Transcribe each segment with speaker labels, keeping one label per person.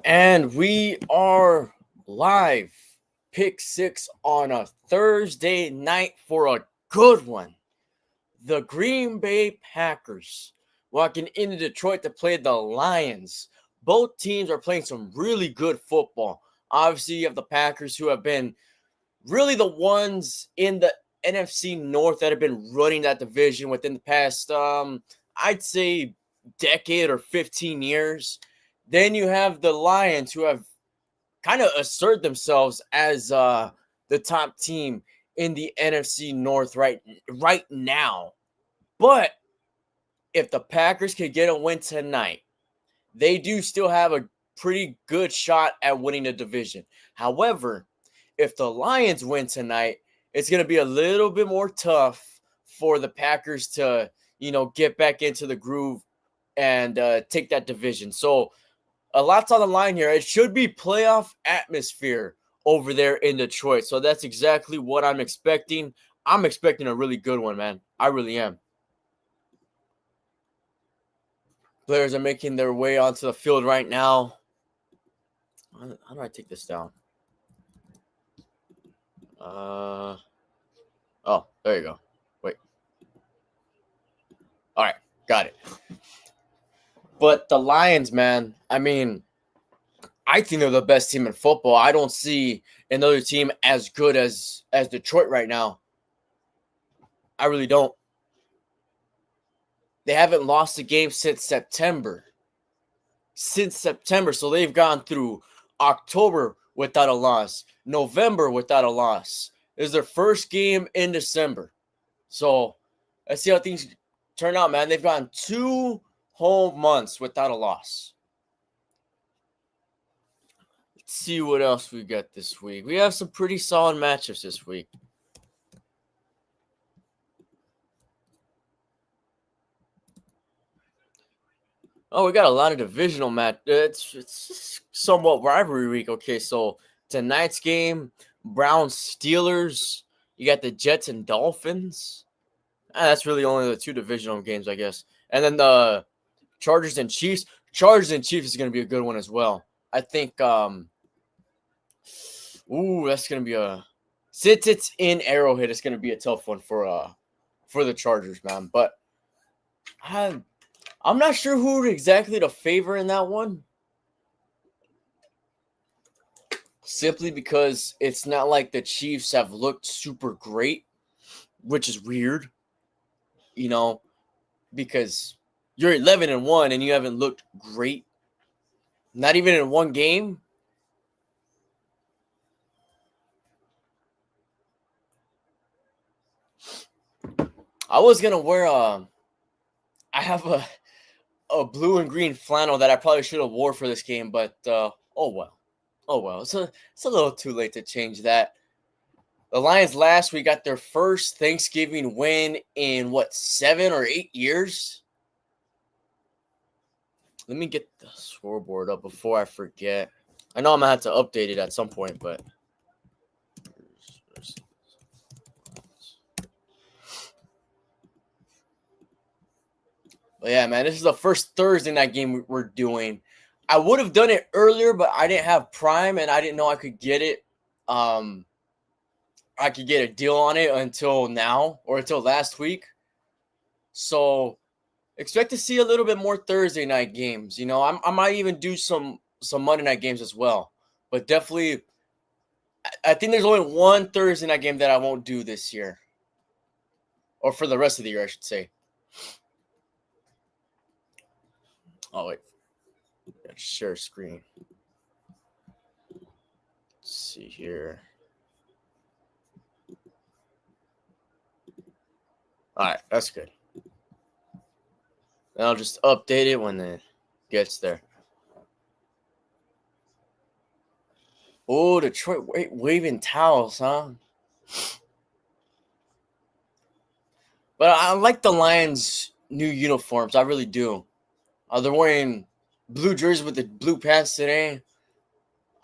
Speaker 1: And we are live, pick six on a Thursday night for a good one. The Green Bay Packers walking into Detroit to play the Lions. Both teams are playing some really good football. Obviously, you have the Packers who have been really the ones in the NFC North that have been running that division within the past, I'd say, decade or 15 years. Then you have the Lions who have kind of assert themselves as the top team in the NFC North right now. But if the Packers could get a win tonight, they do still have a pretty good shot at winning the division. However, if the Lions win tonight, it's going to be a little bit more tough for the Packers to, get back into the groove and take that division. So a lot's on the line here. It should be playoff atmosphere over there in Detroit. So that's exactly what I'm expecting. I'm expecting a really good one, man. I really am. Players are making their way onto the field right now. How do I take this down? Oh, there you go. Wait. All right, got it. But the Lions, man, I mean, I think they're the best team in football. I don't see another team as good as Detroit right now. I really don't. They haven't lost a game since September. So they've gone through October without a loss, November without a loss. This is their first game in December. So let's see how things turn out, man. They've gone 2 whole months without a loss. Let's see what else we got this week. We have some pretty solid matchups this week. Oh, we got a lot of divisional match. It's somewhat rivalry week. Okay, so tonight's game, Browns Steelers. You got the Jets and Dolphins. That's really only the 2 divisional games, I guess. And then the Chargers and Chiefs. Chargers and Chiefs is going to be a good one as well. I think. That's going to be since it's in Arrowhead, it's going to be a tough one for the Chargers, man. But I'm not sure who exactly to favor in that one. Simply because it's not like the Chiefs have looked super great, which is weird. Because you're 11-1 and you haven't looked great. Not even in one game. I was going to wear I have a blue and green flannel that I probably should have wore for this game, but oh well. It's a little too late to change that. The Lions last week got their first Thanksgiving win in 7 or 8 years. Let me get the scoreboard up before I forget. I know I'm gonna have to update it at some point, but yeah, man, this is the first Thursday night game we're doing. I would have done it earlier, but I didn't have Prime and I didn't know I could get it. I could get a deal on it until now or until last week. So expect to see a little bit more Thursday night games. I might even do some Monday night games as well. But definitely, I think there's only one Thursday night game that I won't do this year. Or for the rest of the year, I should say. Oh, wait. Share screen. Let's see here. All right, that's good. And I'll just update it when it gets there. Oh, Detroit waving towels, huh? But I like the Lions' new uniforms. I really do. They're wearing blue jerseys with the blue pants today.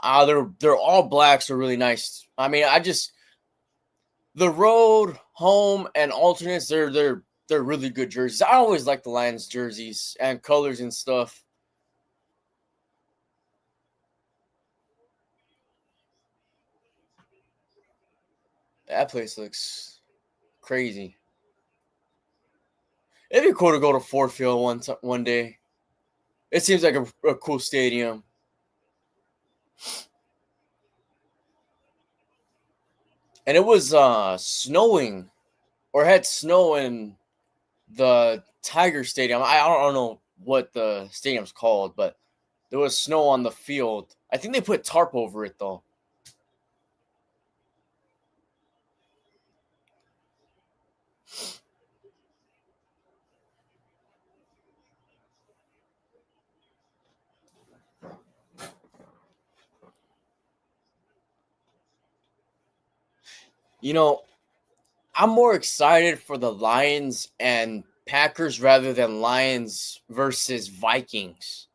Speaker 1: They're all black, so really nice. I mean, the road, home, and alternates, they're really good jerseys. I always like the Lions jerseys and colors and stuff. That place looks crazy. It'd be cool to go to Ford Field one day. It seems like a cool stadium. And it was snowing, or had snow in the Tiger Stadium. I don't know what the stadium's called, but there was snow on the field. I think they put tarp over it though. You know, I'm more excited for the Lions and Packers rather than Lions versus Vikings.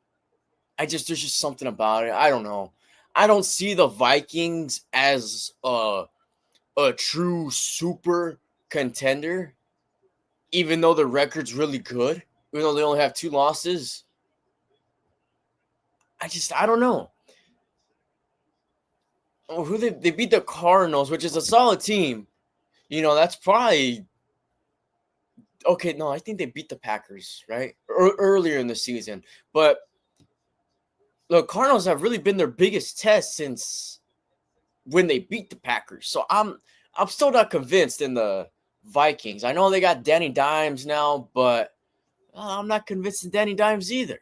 Speaker 1: There's just something about it. I don't know. I don't see the Vikings as a true super contender, even though the record's really good, even though they only have 2 losses. I don't know. Oh, who they beat the Cardinals, which is a solid team. That's probably okay. No, I think they beat the Packers, right? Earlier in the season. But the Cardinals have really been their biggest test since when they beat the Packers. So I'm still not convinced in the Vikings. I know they got Danny Dimes now, but I'm not convinced in Danny Dimes either.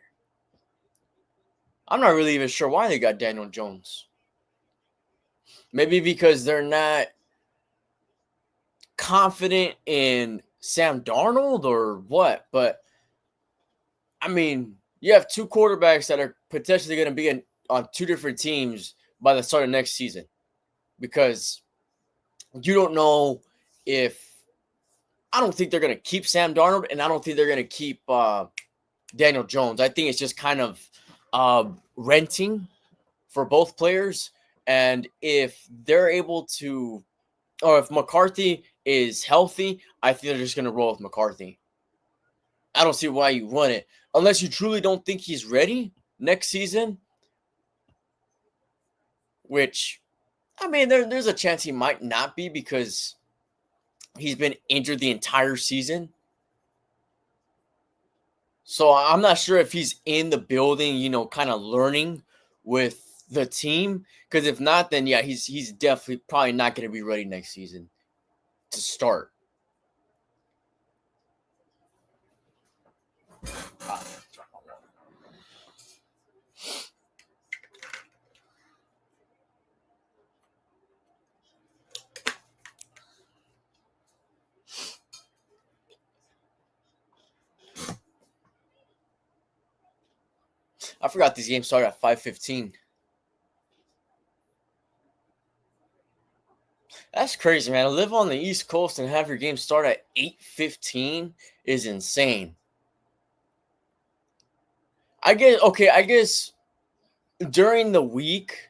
Speaker 1: I'm not really even sure why they got Daniel Jones. Maybe because they're not confident in Sam Darnold or what. But I mean, you have 2 quarterbacks that are potentially going to be on 2 different teams by the start of next season, because you don't know if I don't think they're going to keep Sam Darnold, and I don't think they're going to keep Daniel Jones. I think it's just kind of renting for both players. And if they're able to, or if McCarthy is healthy, I think they're just going to roll with McCarthy. I don't see why you run it unless you truly don't think he's ready next season, which, I mean, there's a chance he might not be because he's been injured the entire season. So I'm not sure if he's in the building, kind of learning with the team. Because if not, then yeah, he's definitely probably not going to be ready next season to start. I forgot these games started at 5:15. That's crazy, man. To live on the East Coast and have your game start at 8:15 is insane. I guess during the week,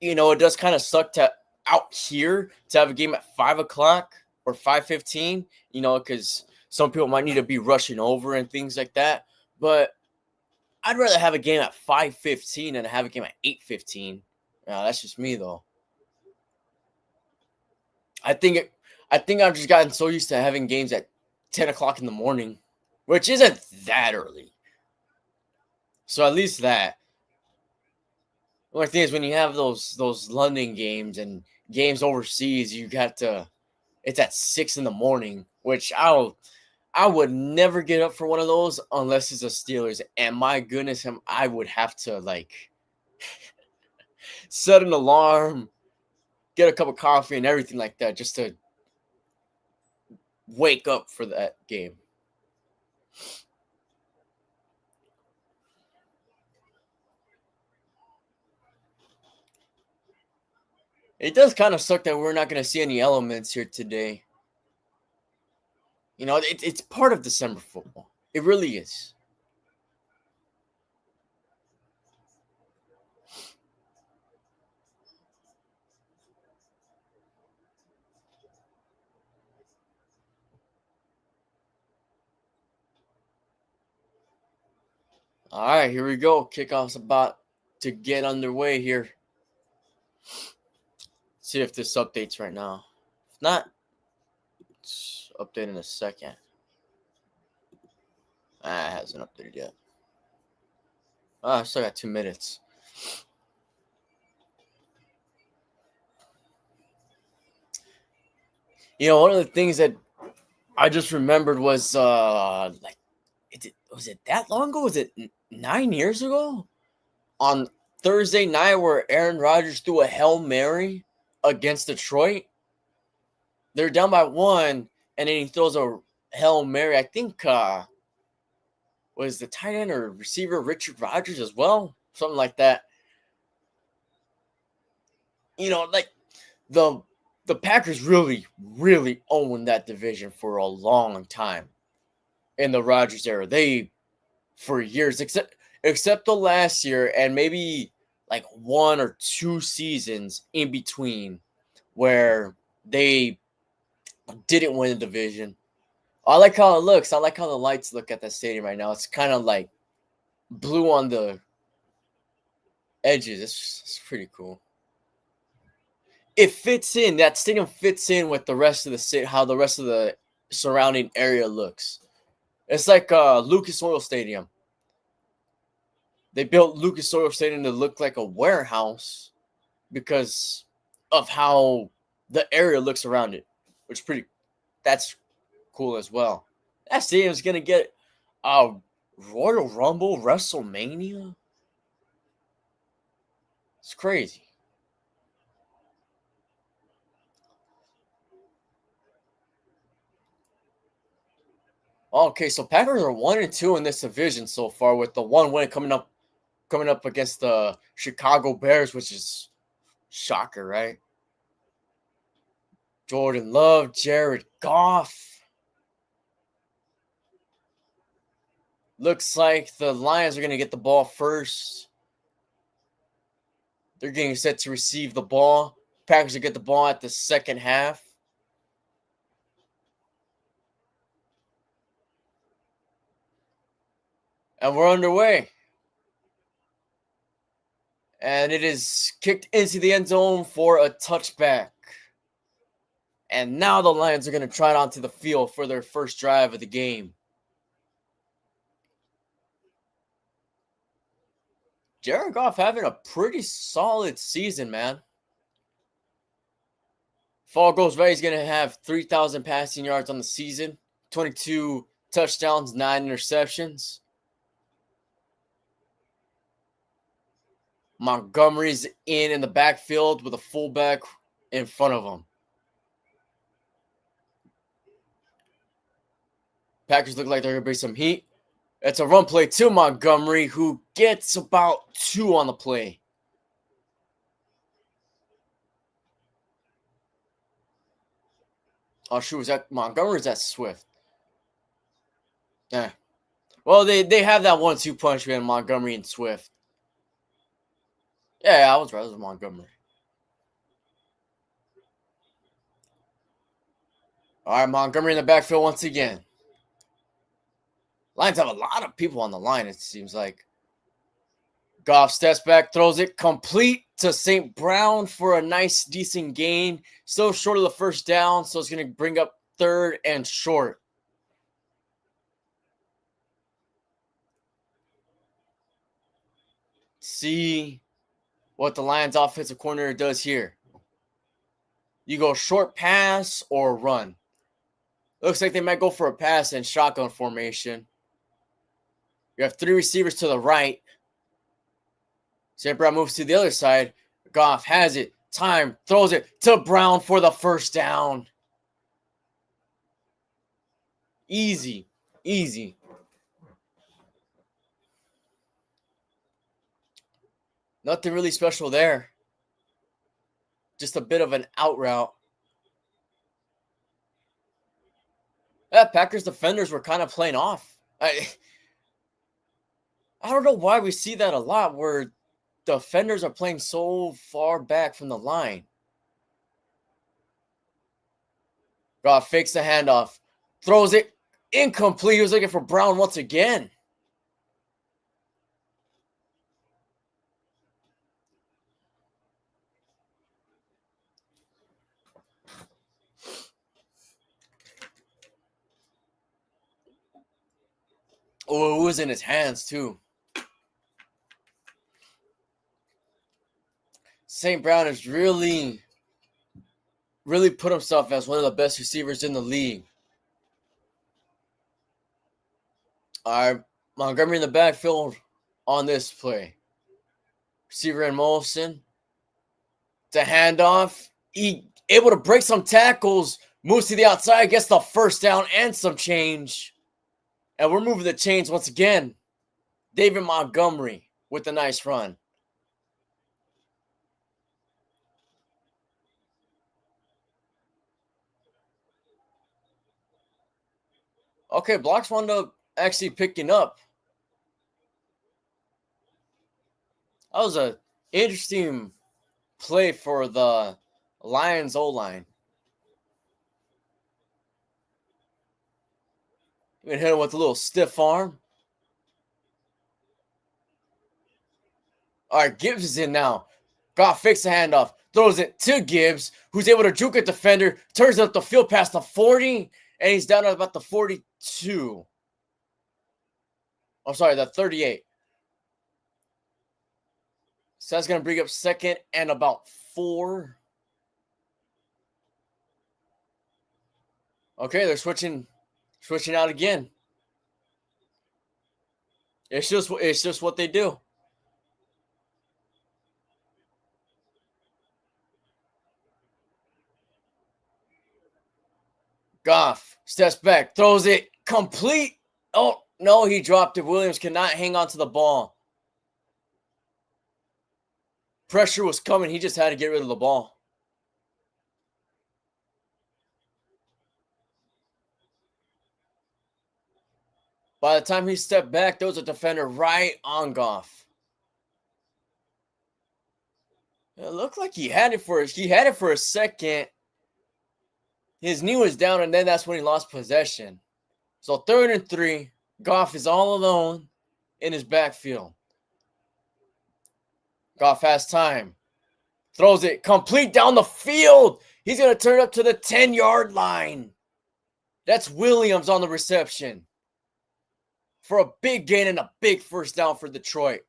Speaker 1: it does kind of suck to out here to have a game at 5 o'clock or 5:15, because some people might need to be rushing over and things like that. But I'd rather have a game at 5:15 than have a game at 8:15. That's just me though. I think it, I think I've just gotten so used to having games at 10 o'clock in the morning, which isn't that early. So at least that. The only thing is when you have those London games and games overseas, you got to it's at 6 in the morning, which I would never get up for one of those unless it's a Steelers. And my goodness, I would have to set an alarm, get a cup of coffee and everything like that just to wake up for that game. It does kind of suck that we're not going to see any elements here today. It's part of December football. It really is. All right, here we go. Kickoff's about to get underway here. See if this updates right now. If not, it's update in a second. It hasn't updated yet. I still got 2 minutes. You know, one of the things that I just remembered was like, was it that long ago? Was it 9 years ago? On Thursday night, where Aaron Rodgers threw a Hail Mary against Detroit. They're down by 1, and then he throws a Hail Mary. I think was the tight end or receiver Richard Rodgers as well, something like that. You know, like the Packers really owned that division for a long time in the Rodgers era. They, for years, except the last year and maybe like 1 or 2 seasons in between, where they didn't win the division. I like how it looks. I like how the lights look at that stadium right now. It's kind of like blue on the edges. It's pretty cool. It fits in. That stadium fits in with the rest of the city, how the rest of the surrounding area looks. It's like Lucas Oil Stadium. They built Lucas Oil Stadium to look like a warehouse because of how the area looks around it, which that's cool as well. That stadium's gonna get a Royal Rumble, WrestleMania. It's crazy. Okay, so Packers are 1-2 in this division so far, with the 1 win coming up against the Chicago Bears, which is shocker, right? Jordan Love, Jared Goff. Looks like the Lions are going to get the ball first. They're getting set to receive the ball. Packers will get the ball at the second half. And we're underway. And it is kicked into the end zone for a touchback. And now the Lions are going to try it onto the field for their first drive of the game. Jared Goff having a pretty solid season, man. If all goes right, he's going to have 3,000 passing yards on the season, 22 touchdowns, 9 interceptions. Montgomery's in the backfield with a fullback in front of him. Packers look like they're going to bring some heat. It's a run play to Montgomery, who gets about 2 on the play. Oh, shoot, was that Montgomery or is that Swift? Yeah. Well, they have that 1-2 punch between Montgomery and Swift. Yeah, I was right. It was Montgomery. All right, Montgomery in the backfield once again. Lions have a lot of people on the line, it seems like. Goff steps back, throws it complete to St. Brown for a nice, decent gain. Still short of the first down, so it's going to bring up 3rd and short. See what the Lions offensive coordinator does here. You go short pass or run. Looks like they might go for a pass in shotgun formation. You have 3 receivers to the right. St. Brown moves to the other side. Goff has it. Time. Throws it to Brown for the first down. Easy. Easy. Nothing really special there. Just a bit of an out route. Yeah, Packers defenders were kind of playing off. I don't know why we see that a lot, where defenders are playing so far back from the line. Goff fakes the handoff. Throws it incomplete. He was looking for Brown once again. Oh, it was in his hands too. St. Brown has really put himself as one of the best receivers in the league. All right, Montgomery in the backfield on this play. Receiver in motion. The handoff. He able to break some tackles. Moves to the outside. Gets the first down and some change. And we're moving the chains once again. David Montgomery with a nice run. Okay, blocks wound up actually picking up. That was an interesting play for the Lions O-line. Even hit him with a little stiff arm. All right, Gibbs is in now. Goff fakes the handoff. Throws it to Gibbs, who's able to juke a defender. Turns up the field past the 40, and he's down at about the 42. I'm sorry, the 38. So that's going to bring up second and about 4. Okay, they're switching out again. It's just what they do. Goff steps back, throws it complete. Oh, no, he dropped it. Williams cannot hang on to the ball. Pressure was coming. He just had to get rid of the ball. By the time he stepped back, there was a defender right on Goff. It looked like he had it for a second. His knee was down, and then that's when he lost possession. So 3rd and 3. Goff is all alone in his backfield. Goff has time. Throws it complete down the field. He's going to turn up to the 10-yard line. That's Williams on the reception for a big gain and a big first down for Detroit.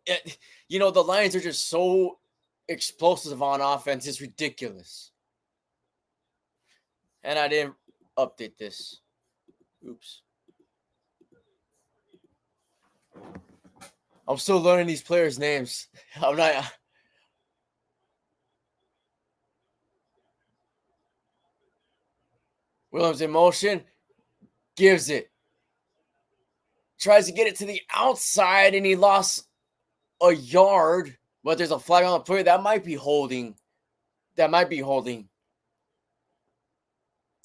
Speaker 1: The Lions are just so explosive on offense. It's ridiculous. And I didn't update this. Oops. I'm still learning these players' names. I'm not. Williams in motion. Gives it. Tries to get it to the outside, and he lost a yard. But there's a flag on the play. That might be holding.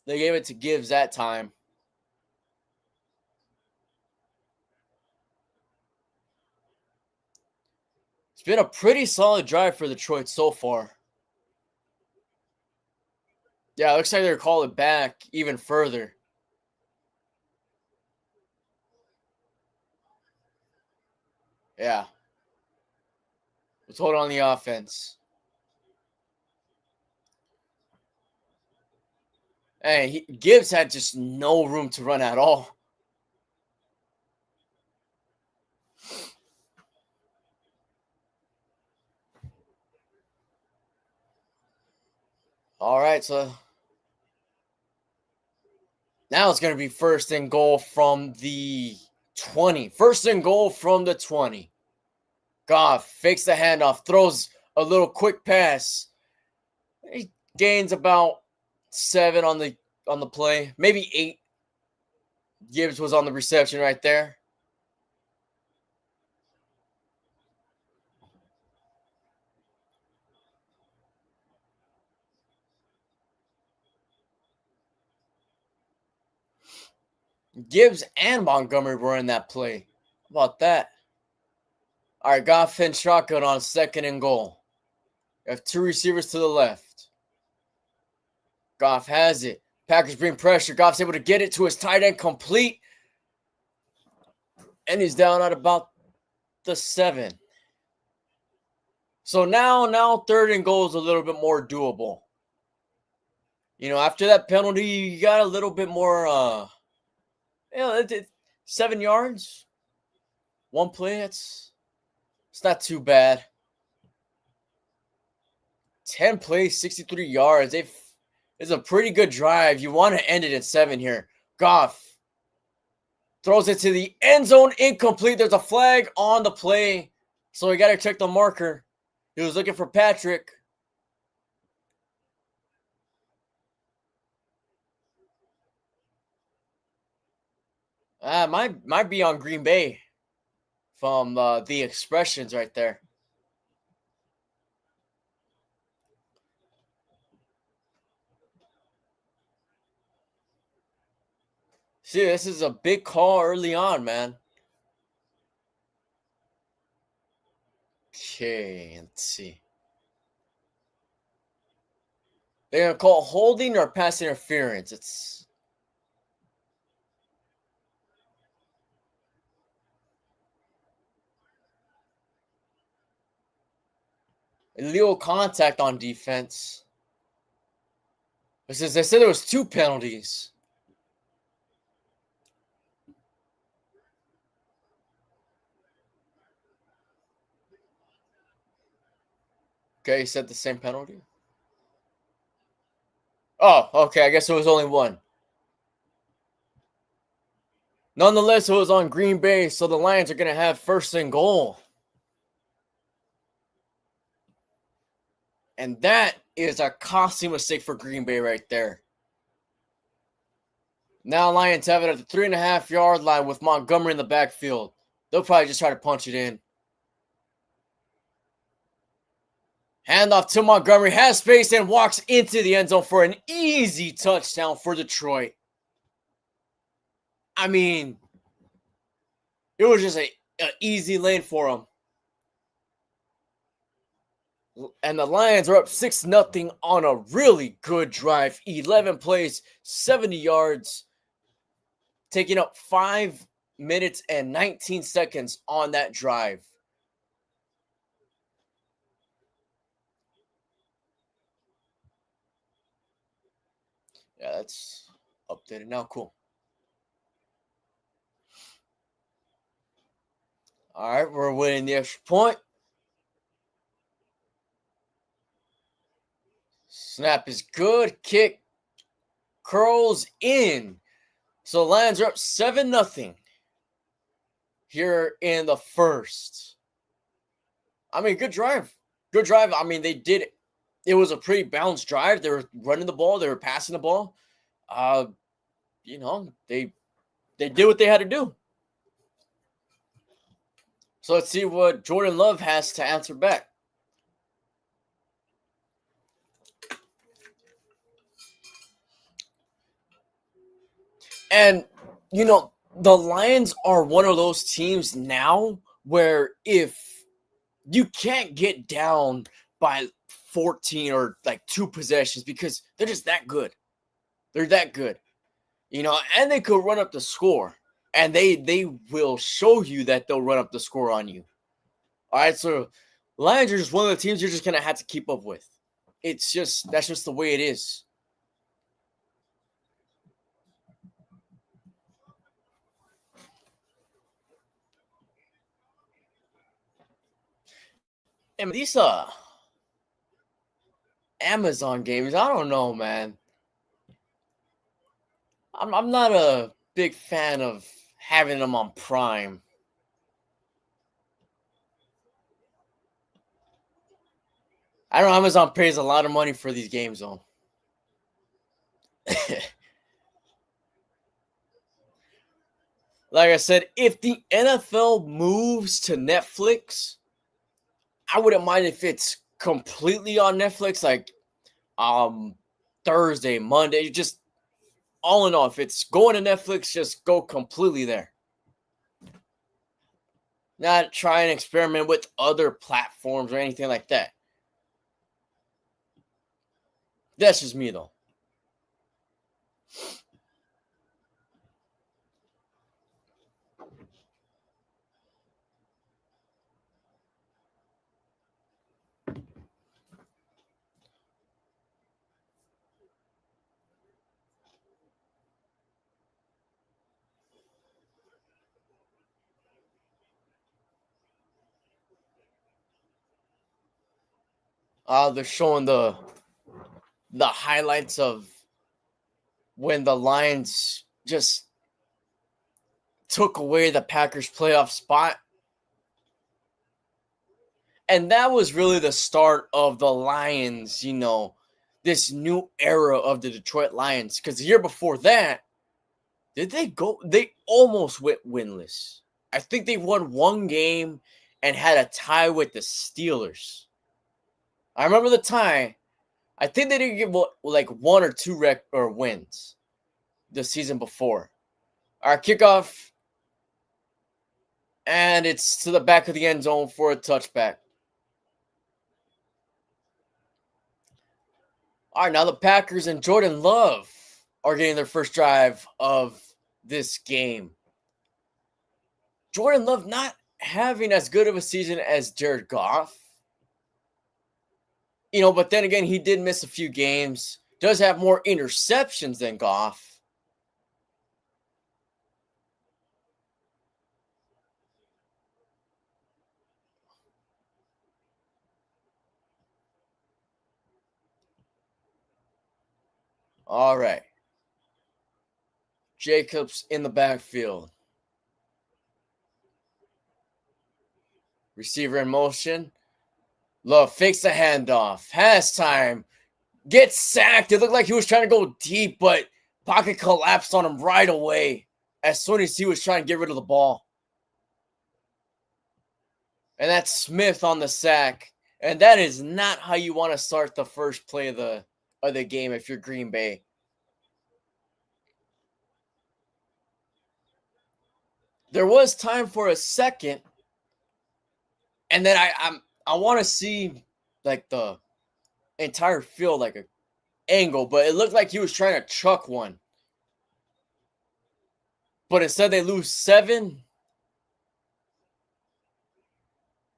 Speaker 1: They gave it to Gibbs that time. It's been a pretty solid drive for Detroit so far. Yeah, it looks like they're calling it back even further. Yeah. Let's hold on the offense. Hey, Gibbs had just no room to run at all. All right, so now it's going to be 1st and goal from the 20. 1st and goal from the 20. Goff fakes the handoff, throws a little quick pass. He gains about 7 on the play, maybe 8. Gibbs was on the reception right there. Gibbs and Montgomery were in that play. How about that? All right, Goff and shotgun on 2nd and goal. You have 2 receivers to the left. Goff has it. Packers bring pressure. Goff's able to get it to his tight end complete. And he's down at about the 7. So now 3rd and goal is a little bit more doable. After that penalty, you got a little bit more. 7 yards, one play. It's not too bad. 10 plays, 63 yards. It's a pretty good drive. You want to end it at 7 here. Goff throws it to the end zone, incomplete. There's a flag on the play, so we got to check the marker. He was looking for Patrick. Might be on Green Bay from the expressions right there. See, this is a big call early on, man. Okay, let's see. They're gonna call holding or pass interference. It's illegal contact on defense. They said there was 2 penalties. Okay, he said the same penalty. Oh, okay. I guess it was only 1. Nonetheless, it was on Green Bay, so the Lions are going to have first and goal. And that is a costly mistake for Green Bay right there. Now Lions have it at the 3.5-yard line with Montgomery in the backfield. They'll probably just try to punch it in. Handoff to Montgomery, has space and walks into the end zone for an easy touchdown for Detroit. I mean, it was just an easy lane for him. And the Lions are up 6-0 on a really good drive. 11 plays, 70 yards, taking up 5 minutes and 19 seconds on that drive. Yeah, that's updated now. Cool. All right, we're winning the extra point. Snap is good. Kick curls in. So the Lions are up 7-0 here in the first. I mean, good drive. Good drive. I mean, they did it. It was a pretty balanced drive. They were running the ball. They were passing the ball. They did what they had to do. So let's see what Jordan Love has to answer back. And, the Lions are one of those teams now where if you can't get down by 14 or like 2 possessions because they're just that good. They're that good. And they could run up the score. And they will show you that they'll run up the score on you. All right, so Lions are just one of the teams you're just going to have to keep up with. That's just the way it is. And these Amazon games, I don't know, man. I'm not a big fan of having them on Prime. I know Amazon pays a lot of money for these games, though. Like I said, if the NFL moves to Netflix, I wouldn't mind if it's completely on Netflix, like Thursday, Monday, just all in all, if it's going to Netflix, just go completely there. Not try and experiment with other platforms or anything like that. That's just me, though. They're showing the highlights of when the Lions just took away the Packers playoff spot. And that was really the start of the Lions, this new era of the Detroit Lions. Because the year before that, did they go? They almost went winless. I think they won one game and had a tie with the Steelers. I remember the tie. I think they didn't get like one or two wins the season before. Our kickoff, and it's to the back of the end zone for a touchback. All right, now the Packers and Jordan Love are getting their first drive of this game. Jordan Love not having as good of a season as Jared Goff. But then again, he did miss a few games. Does have more interceptions than Goff. All right. Jacobs in the backfield. Receiver in motion. Love fakes the handoff. Has time. Gets sacked. It looked like he was trying to go deep, but pocket collapsed on him right away as soon as he was trying to get rid of the ball. And that's Smith on the sack. And that is not how you want to start the first play of the game if you're Green Bay. There was time for a second. And then I want to see like the entire field like a angle, but it looked like he was trying to chuck one. But instead they lose 7.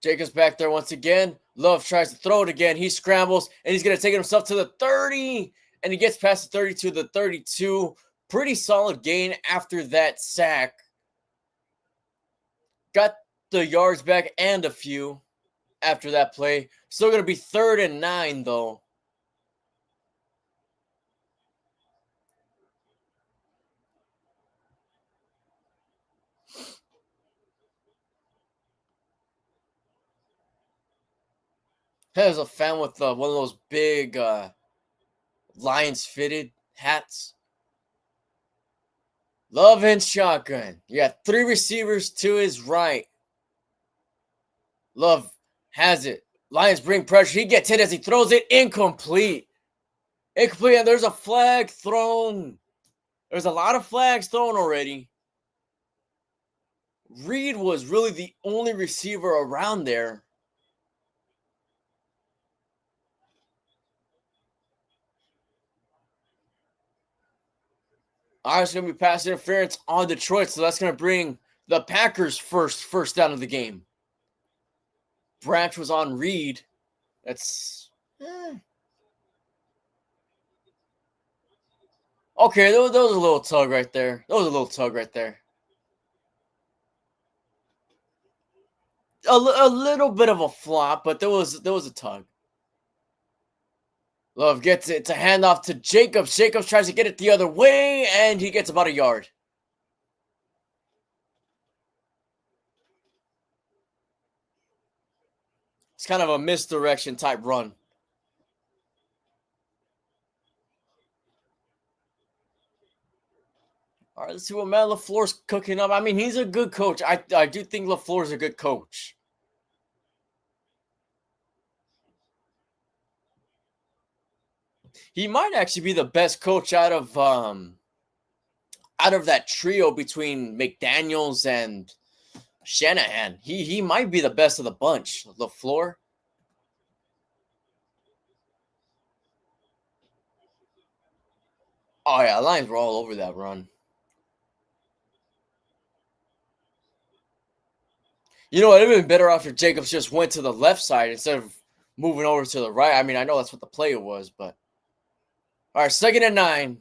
Speaker 1: Jacobs back there once again. Love tries to throw it again. He scrambles, and he's going to take it himself to the 30, and he gets past the 30 to the 32. Pretty solid gain after that sack. Got the yards back and a few after that play. Still going to be 3rd and 9, though. As a fan with one of those big Lions fitted hats. Love and shotgun. You got 3 receivers to his right. Love has it. Lions bring pressure. He gets hit as he throws it. Incomplete. And there's a flag thrown. There's a lot of flags thrown already. Reed was really the only receiver around there. All right, it's going to be pass interference on Detroit, so that's going to bring the Packers first down of the game. Branch was on Reed. That's... Okay, there was a little tug right there. A little bit of a flop, but there was a tug. Love gets it to hand off to Jacobs. Jacobs tries to get it the other way, and he gets about a yard. It's kind of a misdirection type run. All right, let's see what Matt LaFleur's cooking up. I mean, he's a good coach. I do think LaFleur's a good coach. He might actually be the best coach out of that trio between McDaniels and Shanahan. He might be the best of the bunch, LaFleur. Oh yeah, Lions were all over that run. It would have been better off if Jacobs just went to the left side instead of moving over to the right. I mean, I know that's what the play was, but all right, 2nd and 9.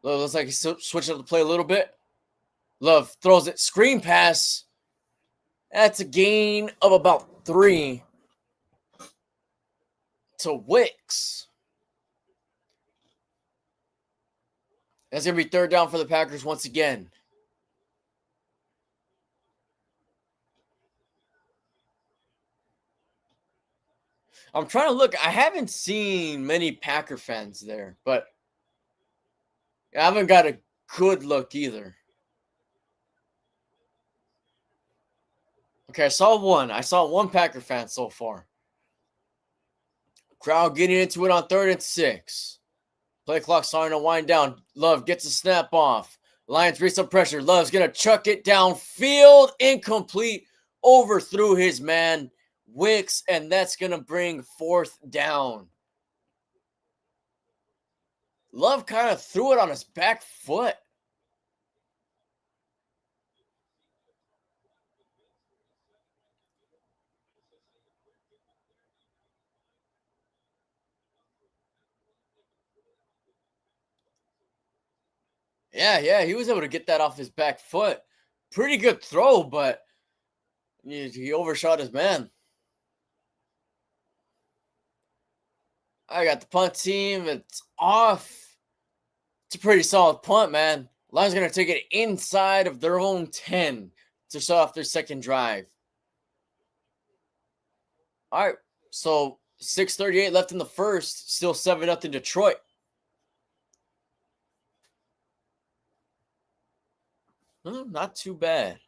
Speaker 1: Looks like he's switching up the play a little bit. Love throws it, screen pass. That's a gain of about 3 to Wicks. That's going to be third down for the Packers once again. I'm trying to look. I haven't seen many Packer fans there, but I haven't got a good look either. Okay, I saw one. I saw one Packer fan so far. Crowd getting into it on 3rd and 6. Play clock starting to wind down. Love gets a snap off. Lions raise some pressure. Love's going to chuck it downfield. Incomplete. Overthrew his man, Wicks, and that's going to bring 4th down. Love kind of threw it on his back foot. Yeah, he was able to get that off his back foot. Pretty good throw, but he overshot his man. I got the punt team. It's off. It's a pretty solid punt, man. Lions going to take it inside of their own 10 to start off their second drive. All right, so 6:38 left in the first. Still 7-0 Detroit. Not too bad.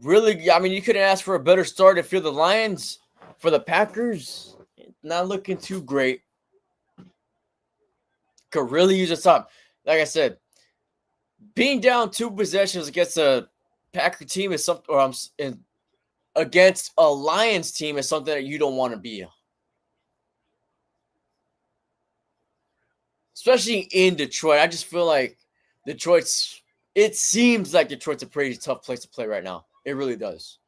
Speaker 1: Really, I mean, you couldn't ask for a better start if you're the Lions. For the Packers, not looking too great. Could really use a stop. Like I said, being down 2 possessions against a Packer team is something, or against a Lions team is something that you don't want to be. Especially in Detroit. I just feel like it seems like Detroit's a pretty tough place to play right now. It really does.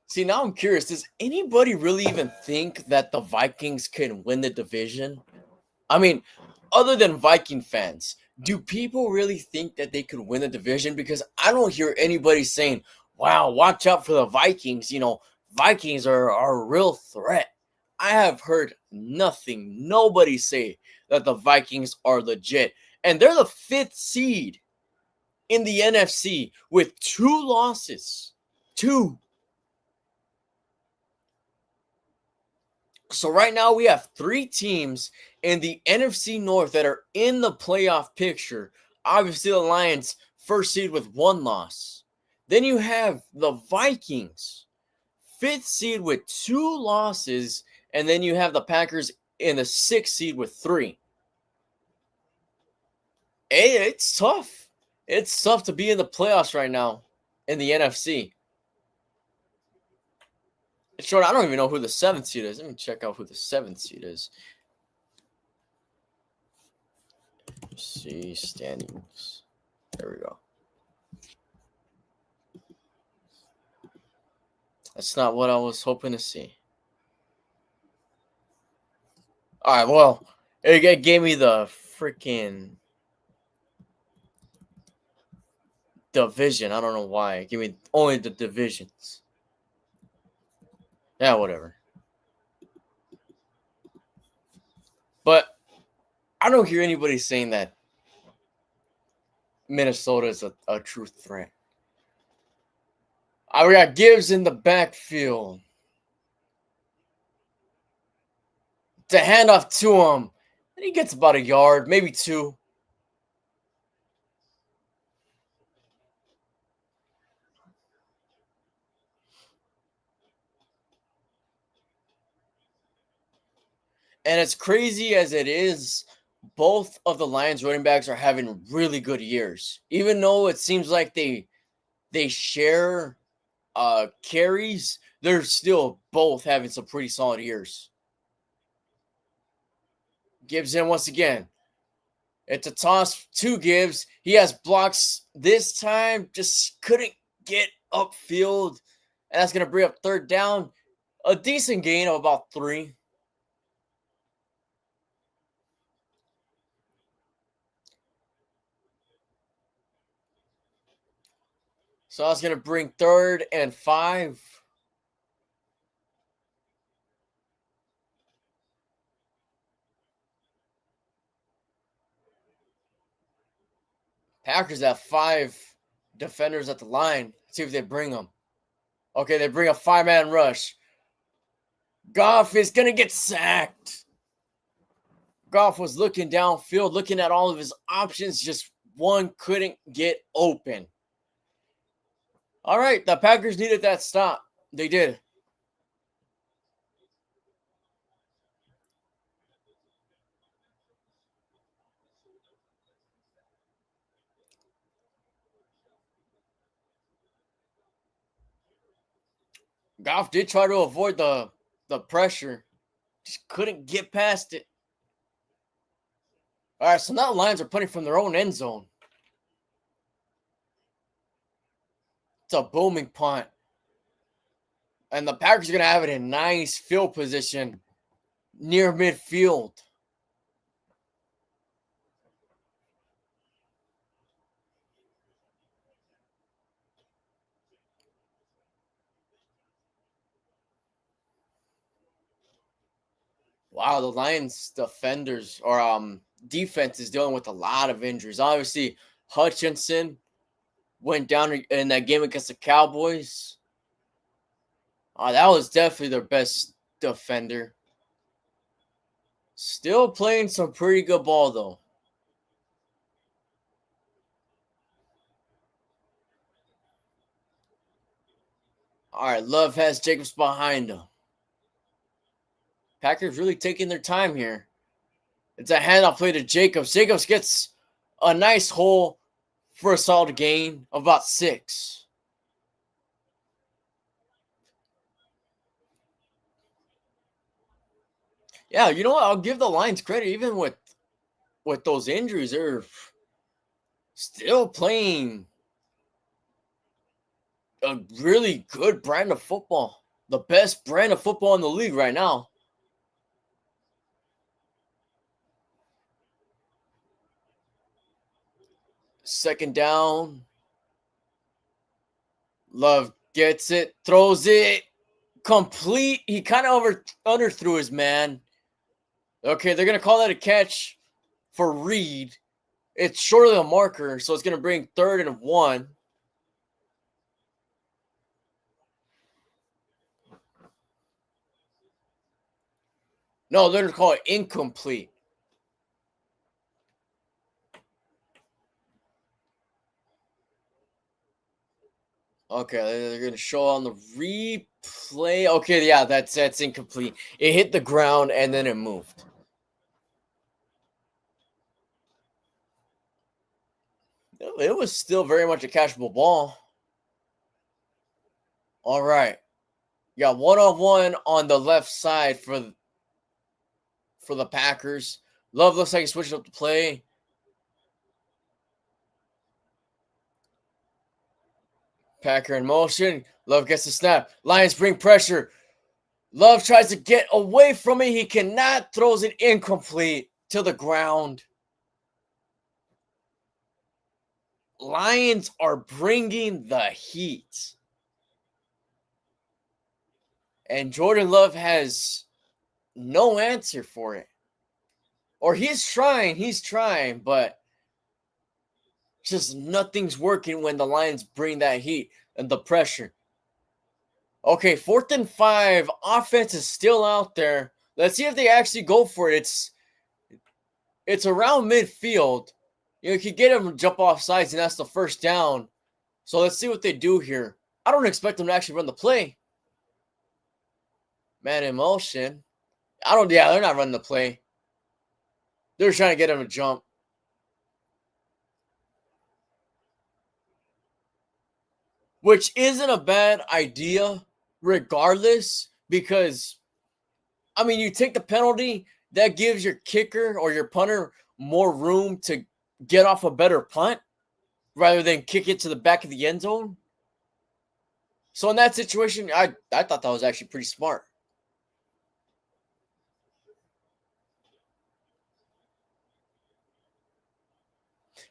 Speaker 1: See, now I'm curious. Does anybody really even think that the Vikings can win the division? I mean, other than Viking fans, do people really think that they could win the division? Because I don't hear anybody saying, wow, watch out for the Vikings. Vikings are a real threat. I have heard nothing, nobody say that the Vikings are legit. And they're the 5th seed in the NFC with 2 losses. 2. So right now we have 3 teams in the NFC North that are in the playoff picture. Obviously the Lions, 1st seed with 1 loss. Then you have the Vikings, 5th seed with 2 losses. And then you have the Packers in the 6th seed with 3. Hey, it's tough. It's tough to be in the playoffs right now in the NFC. Short, I don't even know who the 7th seed is. Let me check out who the 7th seed is. See standings. There we go. That's not what I was hoping to see. All right, well, it gave me the freaking division. I don't know why. It gave me only the divisions. Yeah, whatever. But I don't hear anybody saying that Minnesota is a true threat. We got Gibbs in the backfield. To hand off to him. And he gets about a yard, maybe 2. And as crazy as it is, both of the Lions running backs are having really good years. Even though it seems like they share carries, they're still both having some pretty solid years. Gibbs in once again. It's a toss, 2 gives. He has blocks this time, just couldn't get upfield. And that's going to bring up third down. A decent gain of about 3. So that's going to bring 3rd and 5. Packers have 5 defenders at the line. Let's see if they bring them. Okay, they bring a 5-man rush. Goff is going to get sacked. Goff was looking downfield, looking at all of his options. Just one couldn't get open. All right, the Packers needed that stop. They did. Goff did try to avoid the pressure. Just couldn't get past it. All right, so now Lions are punting from their own end zone. It's a booming punt. And the Packers are going to have it in nice field position near midfield. Wow, the Lions defenders or defense is dealing with a lot of injuries. Obviously, Hutchinson went down in that game against the Cowboys. That was definitely their best defender. Still playing some pretty good ball, though. All right, Love has Jacobs behind him. Packers really taking their time here. It's a handoff play to Jacobs. Jacobs gets a nice hole for a solid gain of about 6. Yeah, you know what? I'll give the Lions credit. Even with those injuries, they're still playing a really good brand of football. The best brand of football in the league right now. Second down. Love gets it, throws it, complete. He kind of underthrew his man. Okay, they're going to call that a catch for Reed. It's short of the marker, so it's going to bring 3rd and 1. No, they're going to call it incomplete. Okay, they're going to show on the replay. Okay, yeah, that's incomplete. It hit the ground and then it moved. It was still very much a catchable ball. All right. You got 1-on-1 on the left side for the Packers. Love looks like he's switching up the play. Packer in motion. Love gets the snap. Lions bring pressure. Love tries to get away from it. He cannot. Throws it incomplete to the ground. Lions are bringing the heat. And Jordan Love has no answer for it. Or he's trying, but just nothing's working when the Lions bring that heat and the pressure. Okay, 4th and 5. Offense is still out there. Let's see if they actually go for it. It's around midfield. You could get them to jump off sides, and that's the first down. So let's see what they do here. I don't expect them to actually run the play. Man in motion. They're not running the play. They're trying to get him to jump. Which isn't a bad idea, regardless, because, I mean, you take the penalty, that gives your kicker or your punter more room to get off a better punt rather than kick it to the back of the end zone. So in that situation, I thought that was actually pretty smart.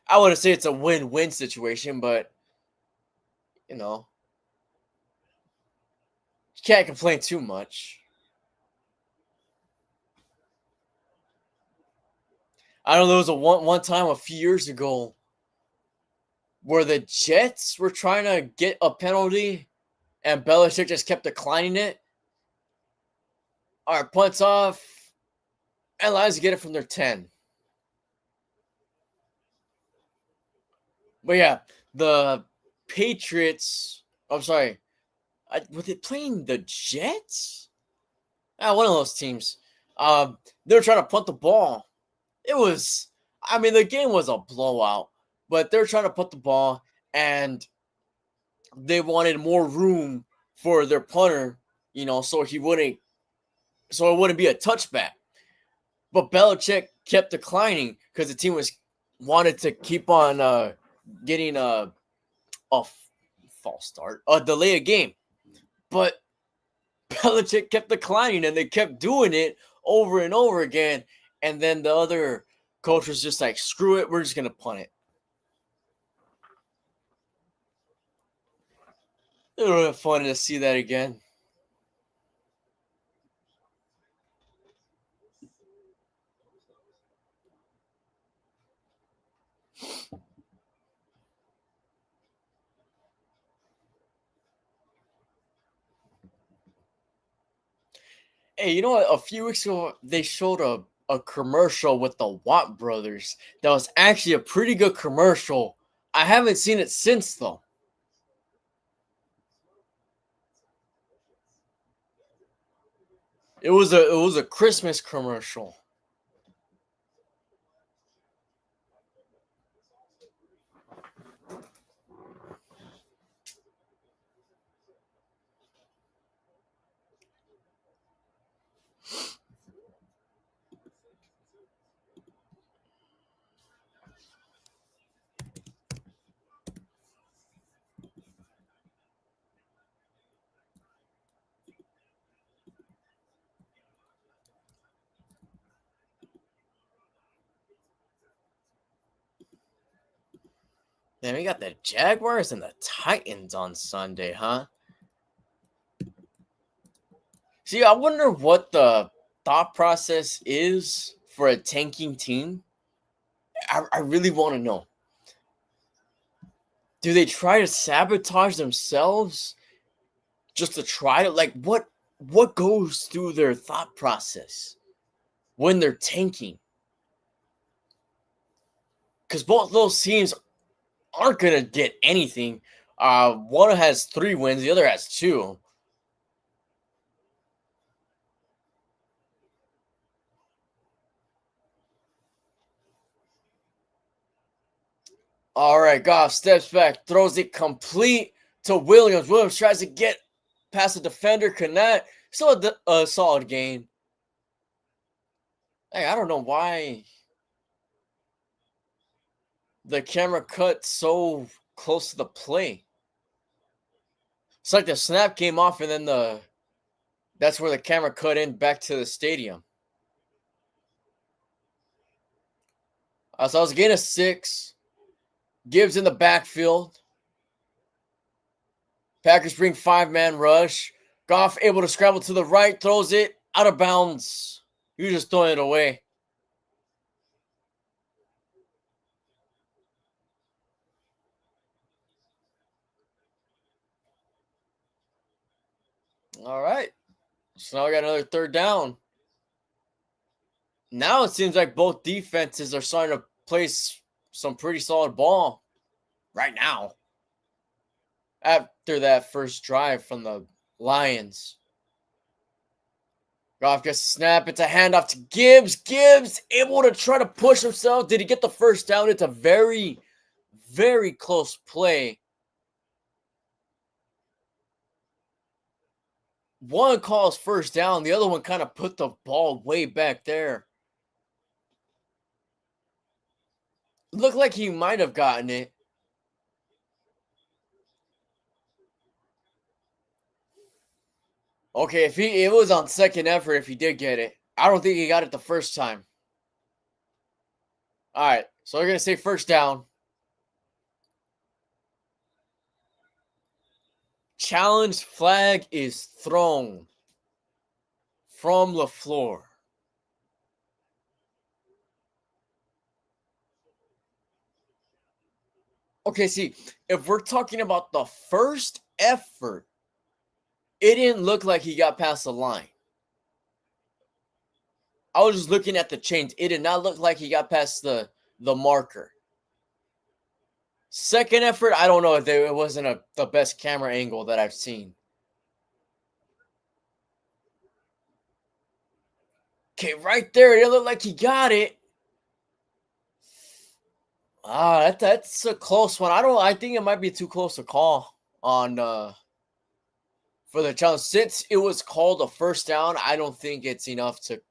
Speaker 1: I wouldn't say it's a win-win situation, but you know, you can't complain too much. I know there was a one time a few years ago where the Jets were trying to get a penalty and Belichick just kept declining it. All right, punts off, and Lions get it from their 10. But yeah, the Patriots. I'm sorry. Were they playing the Jets? One of those teams. They were trying to punt the ball. It was, I mean, the game was a blowout, but they're trying to punt the ball, and they wanted more room for their punter, so it wouldn't be a touchback. But Belichick kept declining because the team wanted to keep on getting a false start, a delay a game. But Belichick kept declining, and they kept doing it over and over again. And then the other coach was just like, screw it, we're just going to punt it. It would have been fun to see that again. Hey, you know what? A few weeks ago, they showed a commercial with the Watt brothers that was actually a pretty good commercial. I haven't seen it since, though. It was a Christmas commercial. Then we got the Jaguars and the Titans on Sunday, huh? See, I wonder what the thought process is for a tanking team. I really want to know. Do they try to sabotage themselves just to try to what goes through their thought process when they're tanking? Because both those teams aren't gonna get anything. One has 3 wins, the other has 2. All right, Goff steps back, throws it complete to Williams. Williams tries to get past the defender, cannot. Still a solid gain. Hey, I don't know why the camera cut so close to the play. It's like the snap came off, and then that's where the camera cut in back to the stadium. So I was getting a 6. Gibbs in the backfield. Packers bring 5-man rush. Goff able to scramble to the right, throws it out of bounds. You just throwing it away. All right. So now we got another 3rd down. Now it seems like both defenses are starting to place some pretty solid ball right now. After that first drive from the Lions. Goff gets a snap. It's a handoff to Gibbs. Gibbs able to try to push himself. Did he get the first down? It's a very, very close play. One calls first down. The other one kind of put the ball way back there. Looked like he might have gotten it. Okay, if it was on second effort, if he did get it. I don't think he got it the first time. All right, so we're gonna say first down. Challenge flag is thrown from the floor. Okay, see, if we're talking about the first effort, it didn't look like he got past the line. I was just looking at the chains. It did not look like he got past the marker. Second effort, I don't know if it wasn't the best camera angle that I've seen. Okay, right there, it looked like he got it. That's a close one. I think it might be too close to call on for the challenge. Since it was called a first down, I don't think it's enough to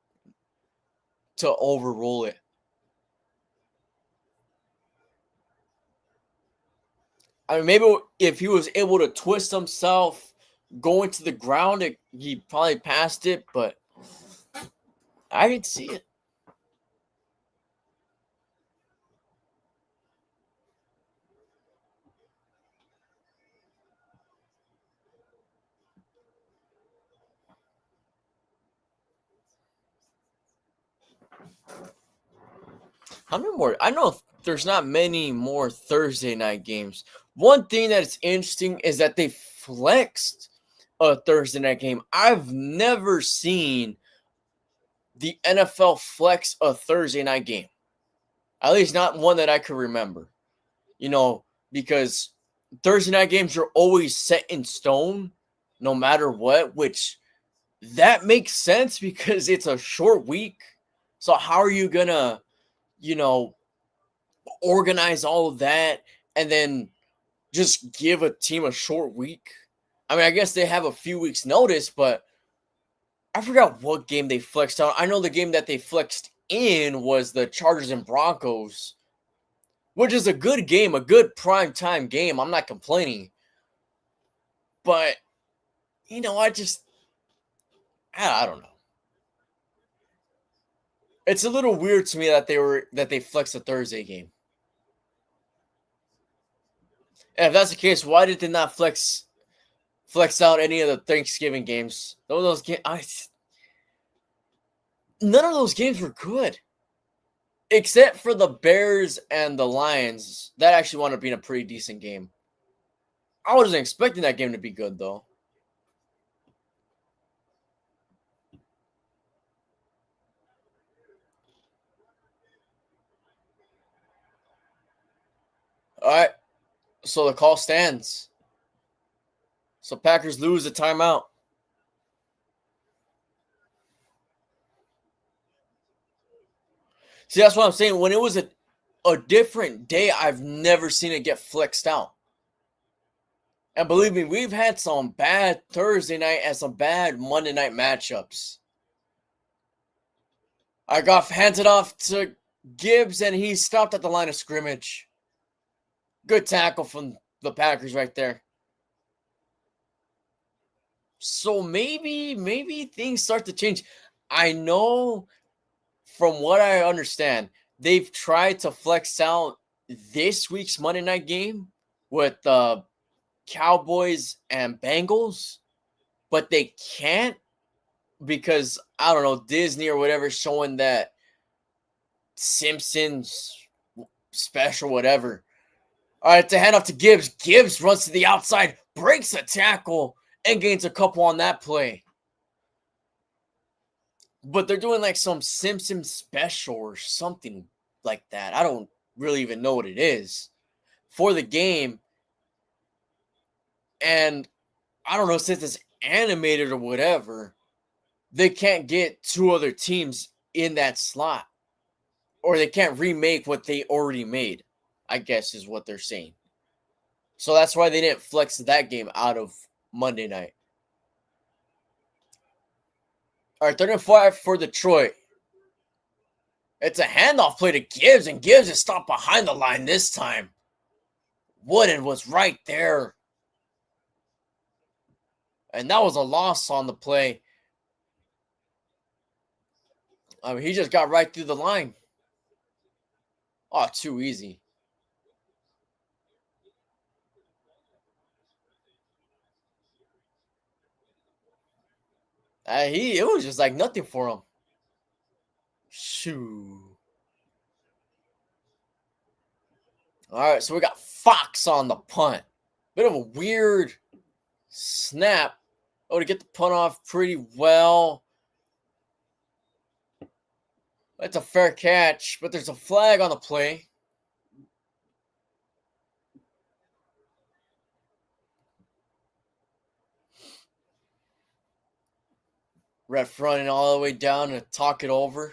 Speaker 1: overrule it. I mean, maybe if he was able to twist himself going to the ground, he probably passed it, but I didn't see it. How many more? I know there's not many more Thursday night games. One thing that's interesting is that they flexed a Thursday night game. I've never seen the NFL flex a Thursday night game. At least not one that I could remember. Because Thursday night games are always set in stone no matter what, which that makes sense because it's a short week. So how are you gonna, organize all of that and then just give a team a short week? I mean, I guess they have a few weeks notice, but I forgot what game they flexed out. I know the game that they flexed in was the Chargers and Broncos, which is a good game, a good prime time game. I'm not complaining. But, I don't know. It's a little weird to me that they flexed a Thursday game. And if that's the case, why did they not flex out any of the Thanksgiving games? Those games, none of those games were good, except for the Bears and the Lions. That actually wound up being a pretty decent game. I wasn't expecting that game to be good, though. All right, so the call stands. So Packers lose a timeout. See, that's what I'm saying. When it was a different day, I've never seen it get flexed out. And believe me, we've had some bad Thursday night and some bad Monday night matchups. I got handed off to Gibbs, and he stopped at the line of scrimmage. Good tackle from the Packers right there. So maybe things start to change. I know, from what I understand, they've tried to flex out this week's Monday night game with the Cowboys and Bengals, but they can't because, I don't know, Disney or whatever showing that Simpsons special, whatever. All right, to hand off to Gibbs. Gibbs runs to the outside, breaks a tackle, and gains a couple on that play. But they're doing like some Simpsons special or something like that. I don't really even know what it is for the game. And I don't know, since it's animated or whatever, they can't get two other teams in that slot. Or they can't remake what they already made, I guess is what they're saying. So that's why they didn't flex that game out of Monday night. All right, 3rd and 5 for Detroit. It's a handoff play to Gibbs, and Gibbs is stopped behind the line this time. Wooden was right there. And that was a loss on the play. I mean, he just got right through the line. Oh, too easy. It was just like nothing for him. Shoo. All right, so we got Fox on the punt. Bit of a weird snap. Oh, to get the punt off pretty well. That's a fair catch, but there's a flag on the play. Ref running all the way down to talk it over.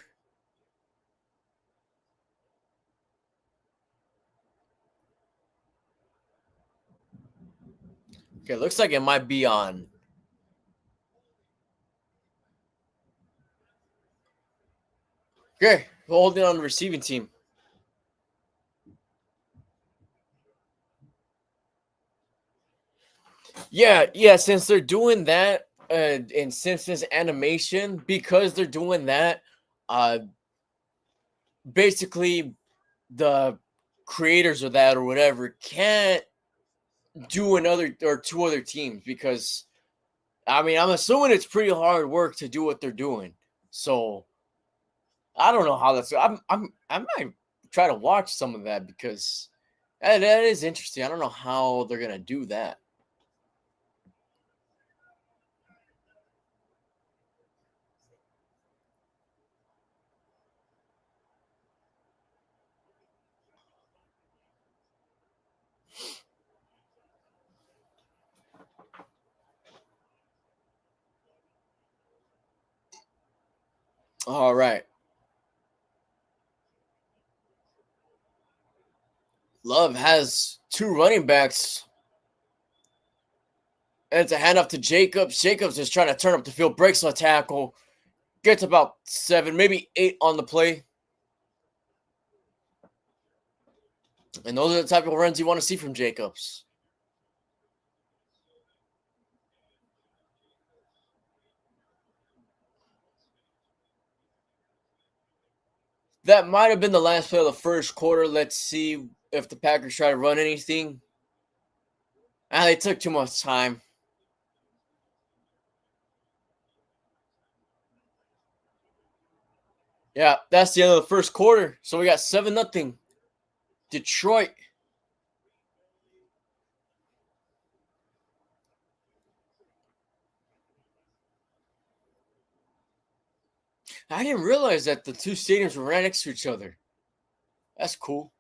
Speaker 1: Okay, looks like it might be on. Okay, holding on the receiving team. Yeah, since they're doing that, in Simpsons animation, because they're doing that, basically the creators of that or whatever can't do another or two other teams because I mean I'm assuming it's pretty hard work to do what they're doing. So I don't know how that's. I might try to watch some of that because that is interesting. I don't know how they're gonna do that. All right. Love has two running backs. And it's a handoff to Jacobs. Jacobs is trying to turn up the field, breaks on a tackle, gets about 7, maybe 8 on the play. And those are the type of runs you want to see from Jacobs. That might have been the last play of the first quarter. Let's see if the Packers try to run anything. They took too much time. Yeah, that's the end of the first quarter. So we got 7-0. Detroit. I didn't realize that the two stadiums were right next to each other. That's cool.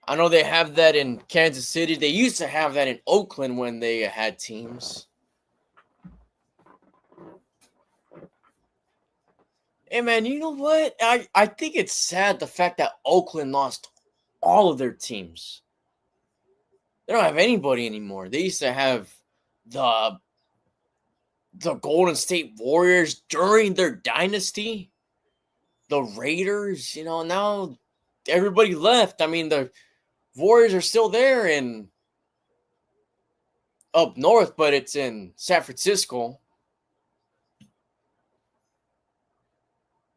Speaker 1: I know they have that in Kansas City. They used to have that in Oakland when they had teams. Hey, man, you know what? I think it's sad the fact that Oakland lost all of their teams. They don't have anybody anymore. They used to have the Golden State Warriors during their dynasty, the Raiders, now everybody left. I mean, the Warriors are still there in up north, but it's in San Francisco.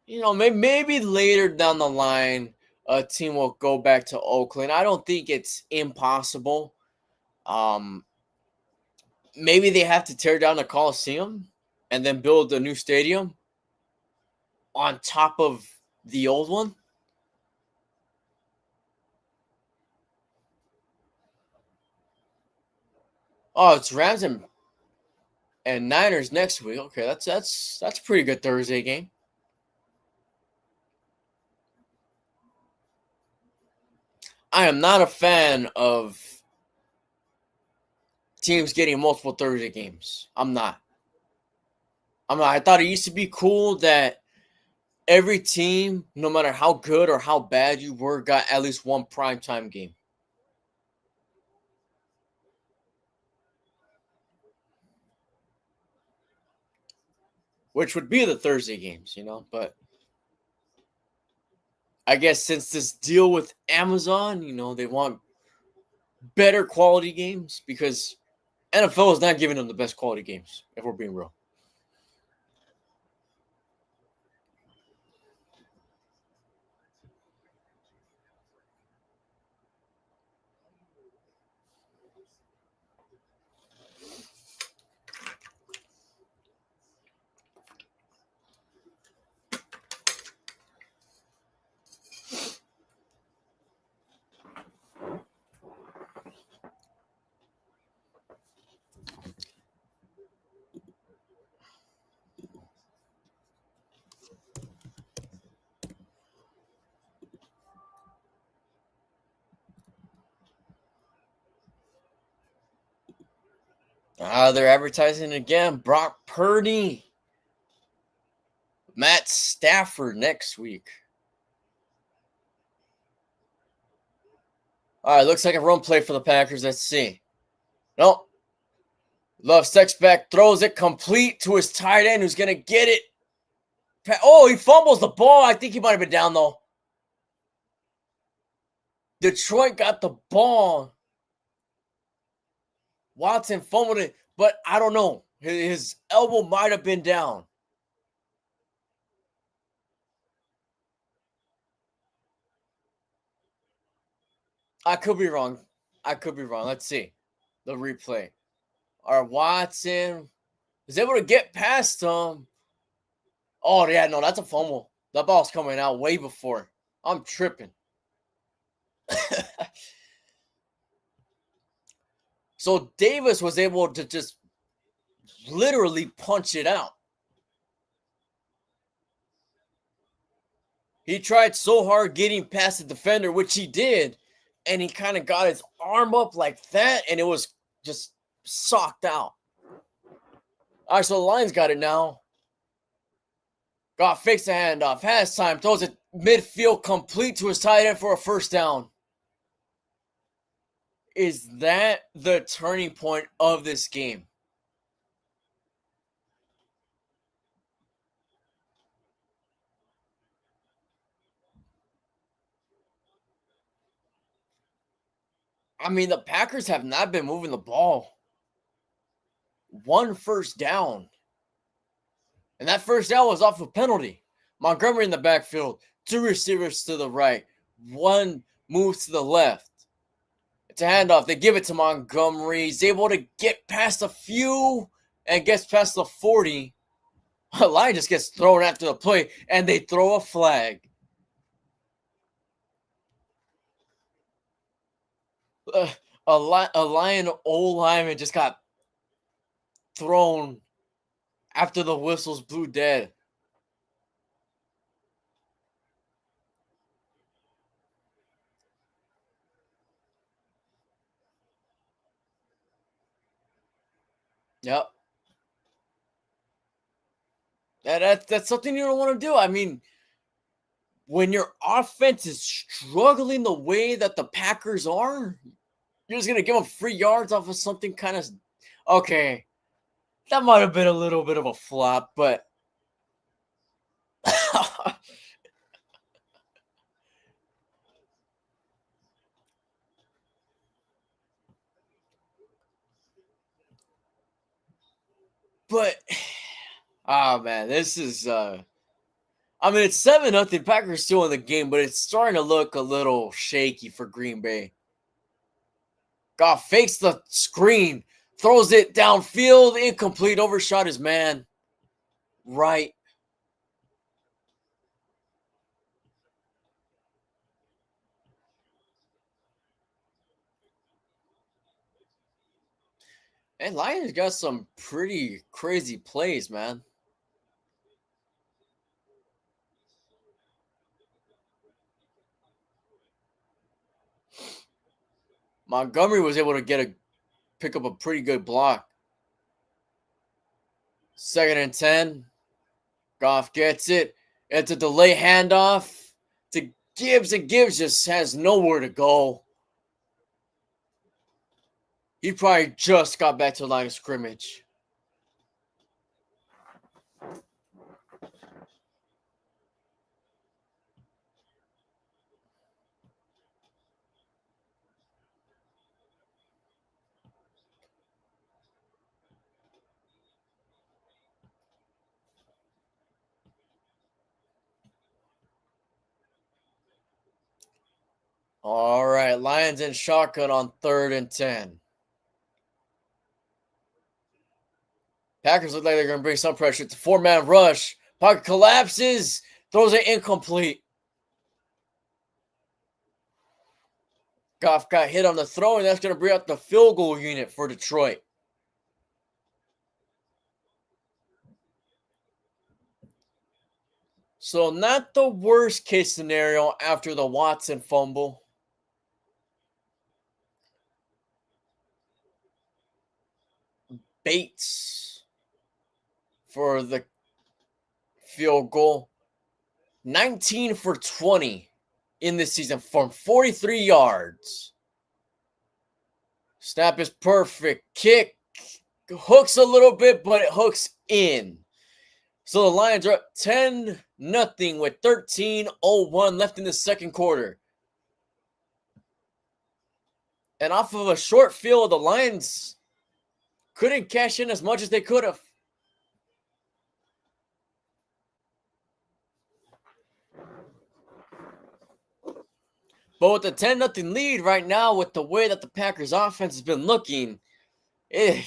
Speaker 1: Maybe later down the line, a team will go back to Oakland. I don't think it's impossible. Maybe they have to tear down the Coliseum and then build a new stadium on top of the old one. Oh, it's Rams and Niners next week. Okay, that's a pretty good Thursday game. I am not a fan of teams getting multiple Thursday games. I'm not. I thought it used to be cool that every team, no matter how good or how bad you were, got at least one primetime game. which would be the Thursday games, but I guess since this deal with Amazon, they want better quality games because NFL is not giving them the best quality games, if we're being real. They're advertising again. Brock Purdy, Matt Stafford next week. All right, looks like a run play for the Packers. Let's see. Nope. Love steps back, throws it complete to his tight end who's going to get it. Oh, he fumbles the ball. I think he might have been down, though. Detroit got the ball. Watson fumbled it, but I don't know. His elbow might have been down. I could be wrong. Let's see the replay. All right, Watson was able to get past him. Oh, yeah, no, that's a fumble. That ball's coming out way before. I'm tripping. So Davis was able to just literally punch it out. He tried so hard getting past the defender, which he did, and he kind of got his arm up like that, and it was just socked out. All right, so the Lions got it now. Fakes the handoff, has time, throws it midfield complete to his tight end for a first down. Is that the turning point of this game? I mean, the Packers have not been moving the ball. One first down. And that first down was off a penalty. Montgomery in the backfield. Two receivers to the right. One moves to the left. It's a handoff. They give it to Montgomery. He's able to get past a few and gets past the 40. Line just gets thrown after the play, and they throw a flag. A Lion old lineman just got thrown after the whistles blew dead. Yep. That's something you don't want to do. I mean, when your offense is struggling the way that the Packers are, you're just going to give them free yards off of something kind of... Okay, that might have been a little bit of a flop, but... But... Oh, man, this is... I mean, it's 7-0. Packers still in the game, but it's starting to look a little shaky for Green Bay. Fakes the screen, throws it downfield, incomplete, overshot his man. Right. And Lions got some pretty crazy plays, man. Montgomery was able to pick up a pretty good block. 2nd and 10. Goff gets it. It's a delay handoff to Gibbs, and Gibbs just has nowhere to go. He probably just got back to the line of scrimmage. All right, Lions in shotgun on 3rd and 10. Packers look like they're going to bring some pressure. It's a 4-man rush. Pocket collapses. Throws it incomplete. Goff got hit on the throw, and that's going to bring out the field goal unit for Detroit. So not the worst case scenario after the Watson fumble. Bates for the field goal. 19 for 20 in this season from 43 yards. Snap is perfect. Kick hooks a little bit, but it hooks in. So the Lions are up 10-0 with 13:01 left in the second quarter. And off of a short field, the Lions couldn't cash in as much as they could have. But with the 10-0 lead right now, with the way that the Packers offense has been looking, it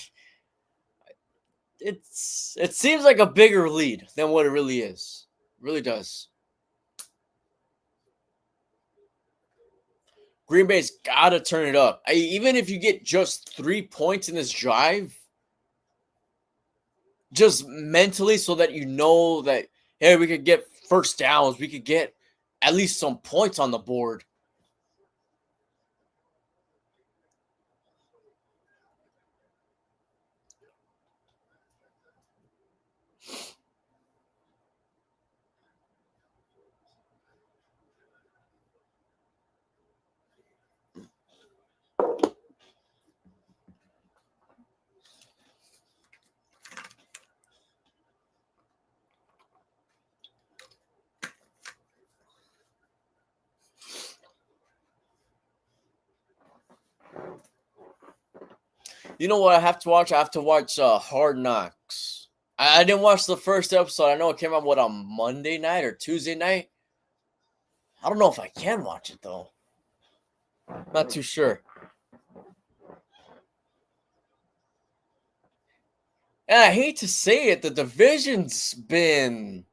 Speaker 1: seems like a bigger lead than what it really is. It really does. Green Bay's got to turn it up. Even if you get just 3 points in this drive, just mentally, so that you know that, hey, we could get first downs. We could get at least some points on the board. You know what I have to watch? I have to watch Hard Knocks. I didn't watch the first episode. I know it came out, on Monday night or Tuesday night? I don't know if I can watch it, though. Not too sure. And I hate to say it, the division's been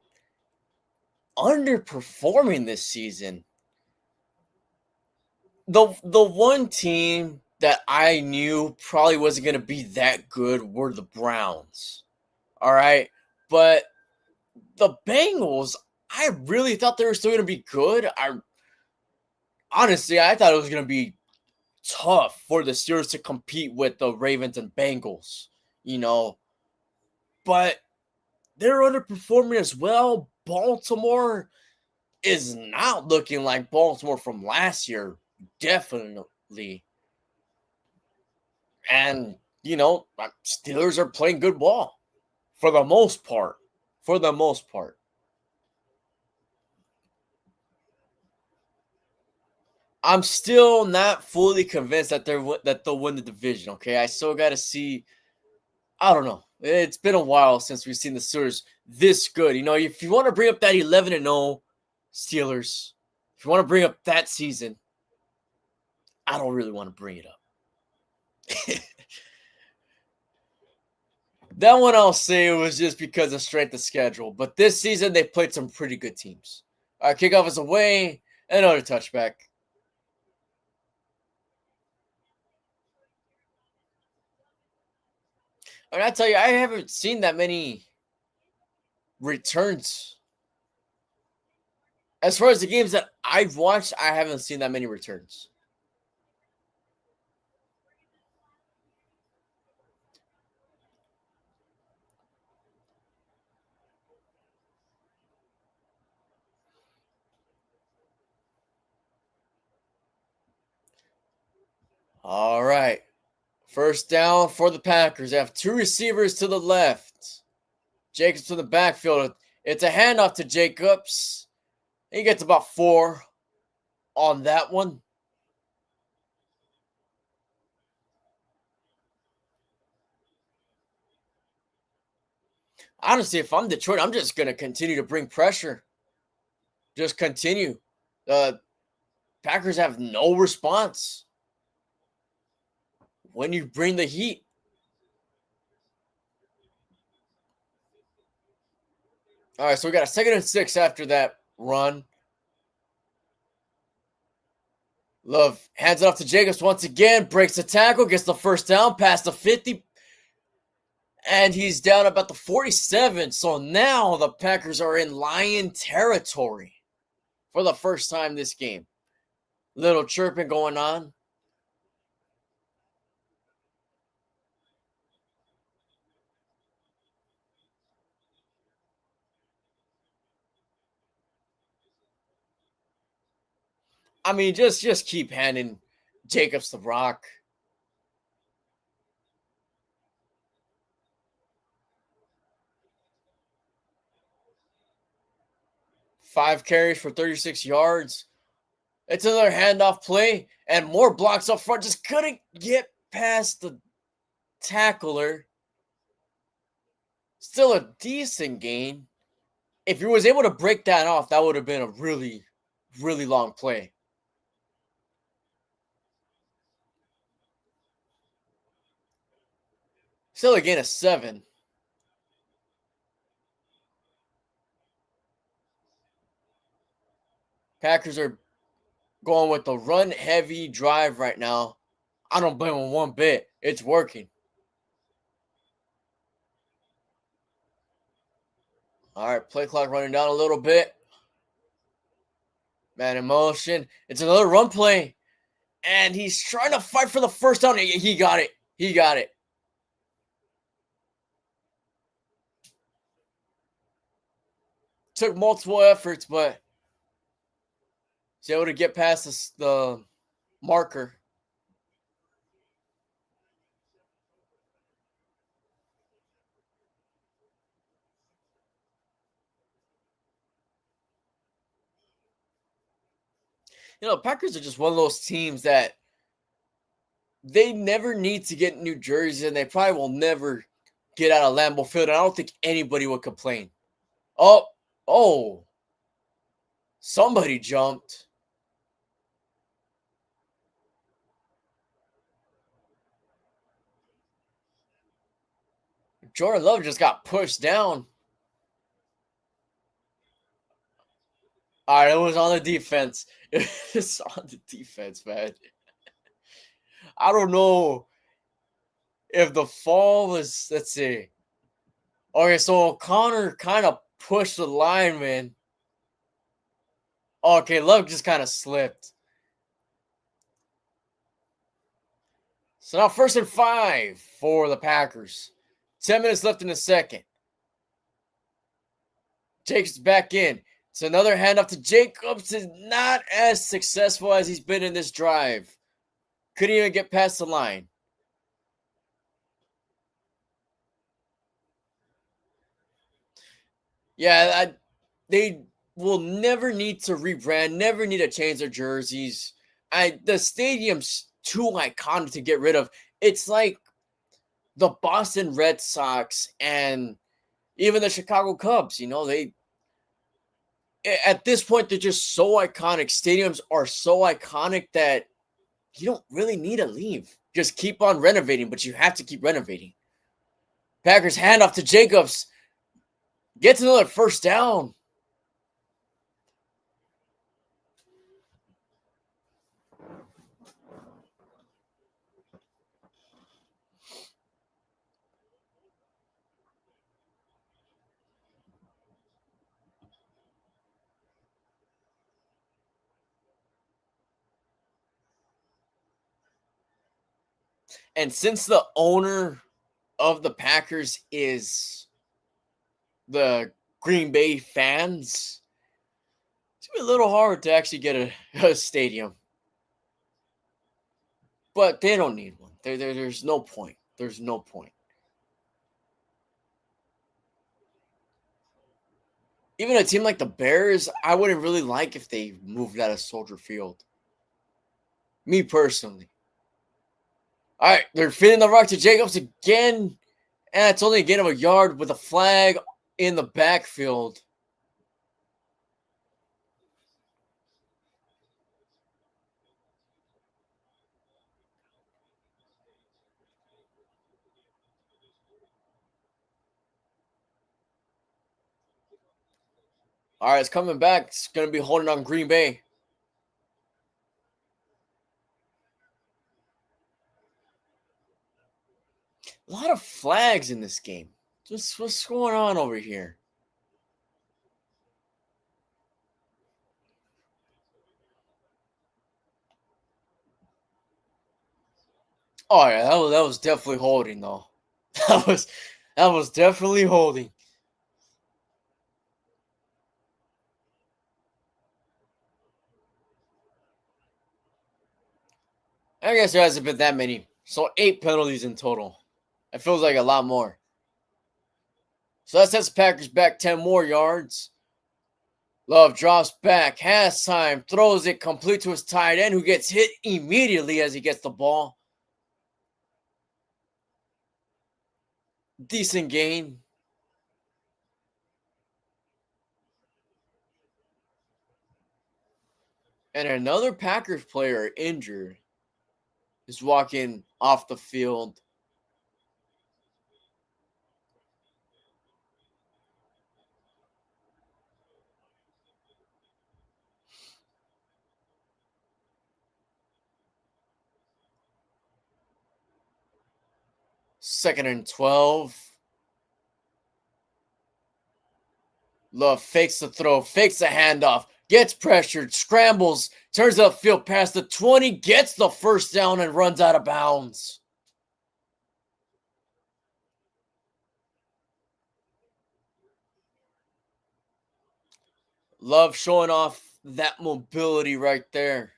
Speaker 1: underperforming this season. The one team that I knew probably wasn't going to be that good were the Browns. All right? But the Bengals, I really thought they were still going to be good. Honestly, I thought it was going to be tough for the Steelers to compete with the Ravens and Bengals, but they're underperforming as well. Baltimore is not looking like Baltimore from last year, definitely. And, Steelers are playing good ball for the most part. I'm still not fully convinced that they'll win the division. Okay, I still got to see. I don't know. It's been a while since we've seen the Steelers this good. If you want to bring up that 11-0 Steelers, if you want to bring up that season, I don't really want to bring it up. That one I'll say it was just because of strength of schedule. But this season, they played some pretty good teams. Kickoff is away. Another touchback. And I tell you, I haven't seen that many returns. As far as the games that I've watched, I haven't seen that many returns. All right. First down for the Packers. They have 2 receivers to the left. Jacobs to the backfield. It's a handoff to Jacobs. He gets about 4 on that one. Honestly, if I'm Detroit, I'm just going to continue to bring pressure. Just continue. Packers have no response when you bring the heat. All right, so we got a 2nd and 6 after that run. Love hands it off to Jacobs once again, breaks the tackle, gets the first down, past the 50, and he's down about the 47. So now the Packers are in Lion territory for the first time this game. Little chirping going on. I mean, just keep handing Jacobs the rock. Five carries for 36 yards. It's another handoff play and more blocks up front. Just couldn't get past the tackler. Still a decent gain. If he was able to break that off, that would have been a really, really long play. Still a gain of 7. Packers are going with the run-heavy drive right now. I don't blame them one bit. It's working. All right, play clock running down a little bit. Man in motion. It's another run play. And he's trying to fight for the first down. He got it. He got it. Took multiple efforts, but he's able to get past the marker. You know, Packers are just one of those teams that they never need to get New Jersey, and they probably will never get out of Lambeau Field. And I don't think anybody would complain. Oh, somebody jumped. Jordan Love just got pushed down. All right, it was on the defense. It's on the defense, man. I don't know if the fall was, let's see. Okay, so O'Connor kind of pushed the lineman. Okay, Love just kind of slipped. So now 1st and 5 for the Packers. 10 minutes left in the second. Jacobs back in. It's another handoff to Jacobs. Is not as successful as he's been in this drive. Couldn't even get past the line. Yeah, they will never need to rebrand, never need to change their jerseys. The stadium's too iconic to get rid of. It's like the Boston Red Sox and even the Chicago Cubs. You know, they at this point they're just so iconic. Stadiums are so iconic that you don't really need to leave. Just keep on renovating, but you have to keep renovating. Packers handoff to Jacobs. Gets another first down. And since the owner of the Packers is the Green Bay fans, it's going to be a little hard to actually get a stadium. But they don't need one. There's no point. There's no point. Even a team like the Bears, I wouldn't really like if they moved out of Soldier Field. Me personally. All right, they're feeding the rock to Jacobs again. And it's only a gain of a yard with a flag in the backfield. All right, it's coming back. It's going to be holding on Green Bay. A lot of flags in this game. Just what's going on over here? Oh yeah, that was definitely holding though. That was definitely holding. I guess there hasn't been that many. So 8 penalties in total. It feels like a lot more. So that sets the Packers back 10 more yards. Love drops back, has time, throws it complete to his tight end, who gets hit immediately as he gets the ball. Decent gain. And another Packers player injured is walking off the field. Second and 12. Love fakes the throw, fakes the handoff, gets pressured, scrambles, turns upfield past the 20, gets the first down, and runs out of bounds. Love showing off that mobility right there.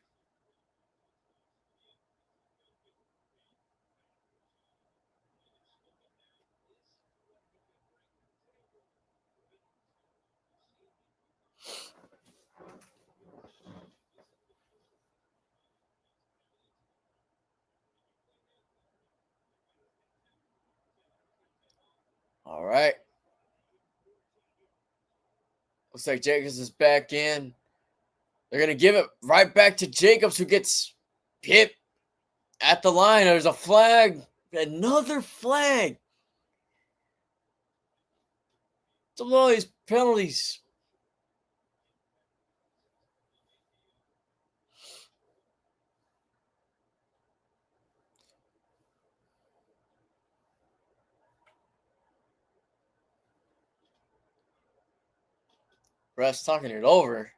Speaker 1: All right. Looks like Jacobs is back in. They're going to give it right back to Jacobs, who gets hit at the line. There's a flag. Another flag. It's all these penalties. Ref's talking it over.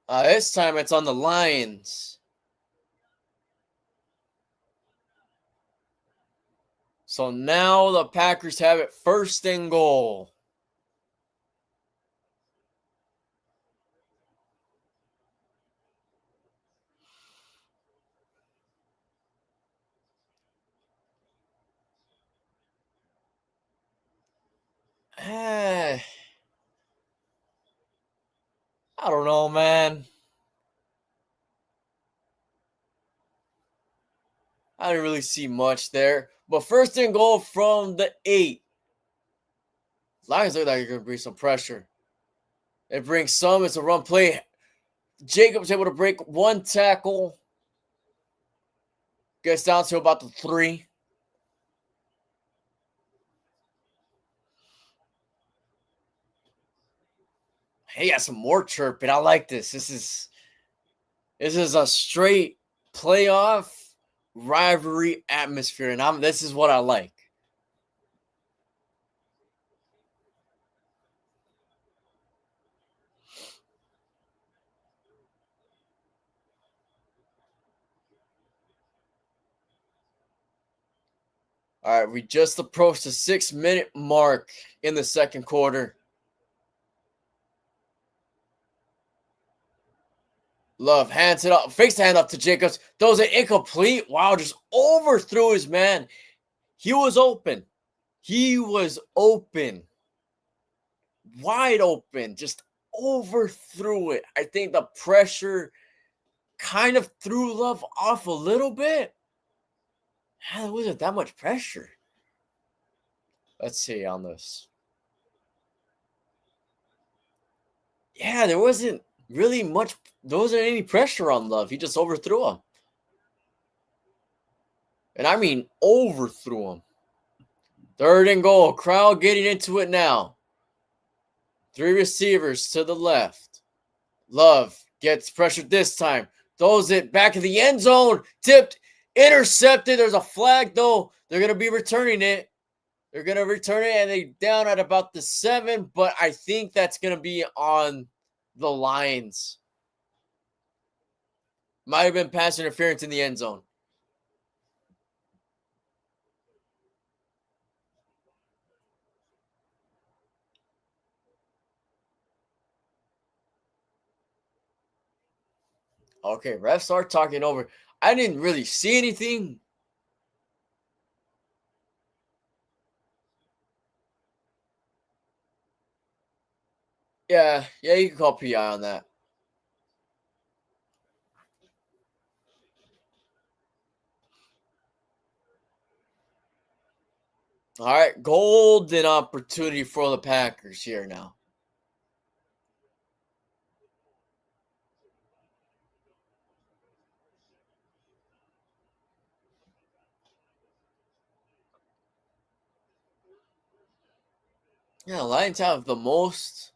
Speaker 1: This time it's on the Lions. So now the Packers have it first and goal. I don't know, man. I didn't really see much there. But first and goal from the 8. Lions look like they're going to bring some pressure. They bring some. It's a run play. Jacobs able to break one tackle. Gets down to about the 3. Hey, got some more chirping. I like this. This is a straight playoff rivalry atmosphere, and this is what I like. All right, we just approached the 6-minute mark in the second quarter. Love hands it up, fakes the hand up to Jacobs, throws it incomplete. Wow, just overthrew his man. He was open. He was open. Wide open. Just overthrew it. I think the pressure kind of threw Love off a little bit. There wasn't that much pressure. Let's see on this. Yeah, there wasn't really much. There wasn't any pressure on Love. He just overthrew him. And I mean overthrew him. 3rd and goal. Crowd getting into it now. 3 receivers to the left. Love gets pressured this time. Throws it back in the end zone. Tipped. Intercepted. There's a flag, though. They're going to be returning it. They're going to return it, and they down at about the 7, but I think that's going to be on the Lions. Might have been pass interference in the end zone. Okay, refs are talking over. I didn't really see anything. Yeah, you can call PI on that. All right, golden opportunity for the Packers here now. Yeah, Lions have the most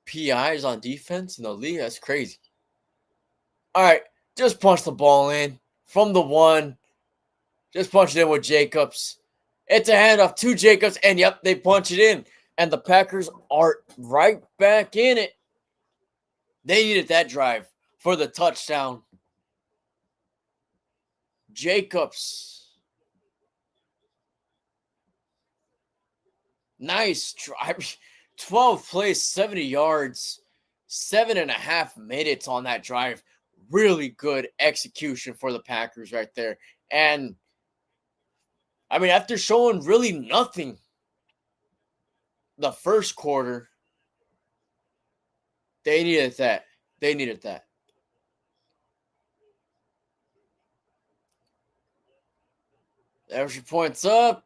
Speaker 1: PIs on defense in the league. That's crazy. All right, just punch the ball in from the 1. Just punch it in with Jacobs. It's a handoff to Jacobs, and yep, they punch it in. And the Packers are right back in it. They needed that drive for the touchdown. Jacobs. Nice drive. 12 plays, 70 yards, 7.5 minutes on that drive. Really good execution for the Packers right there. And I mean, after showing really nothing the first quarter, they needed that. They needed that. Average points up.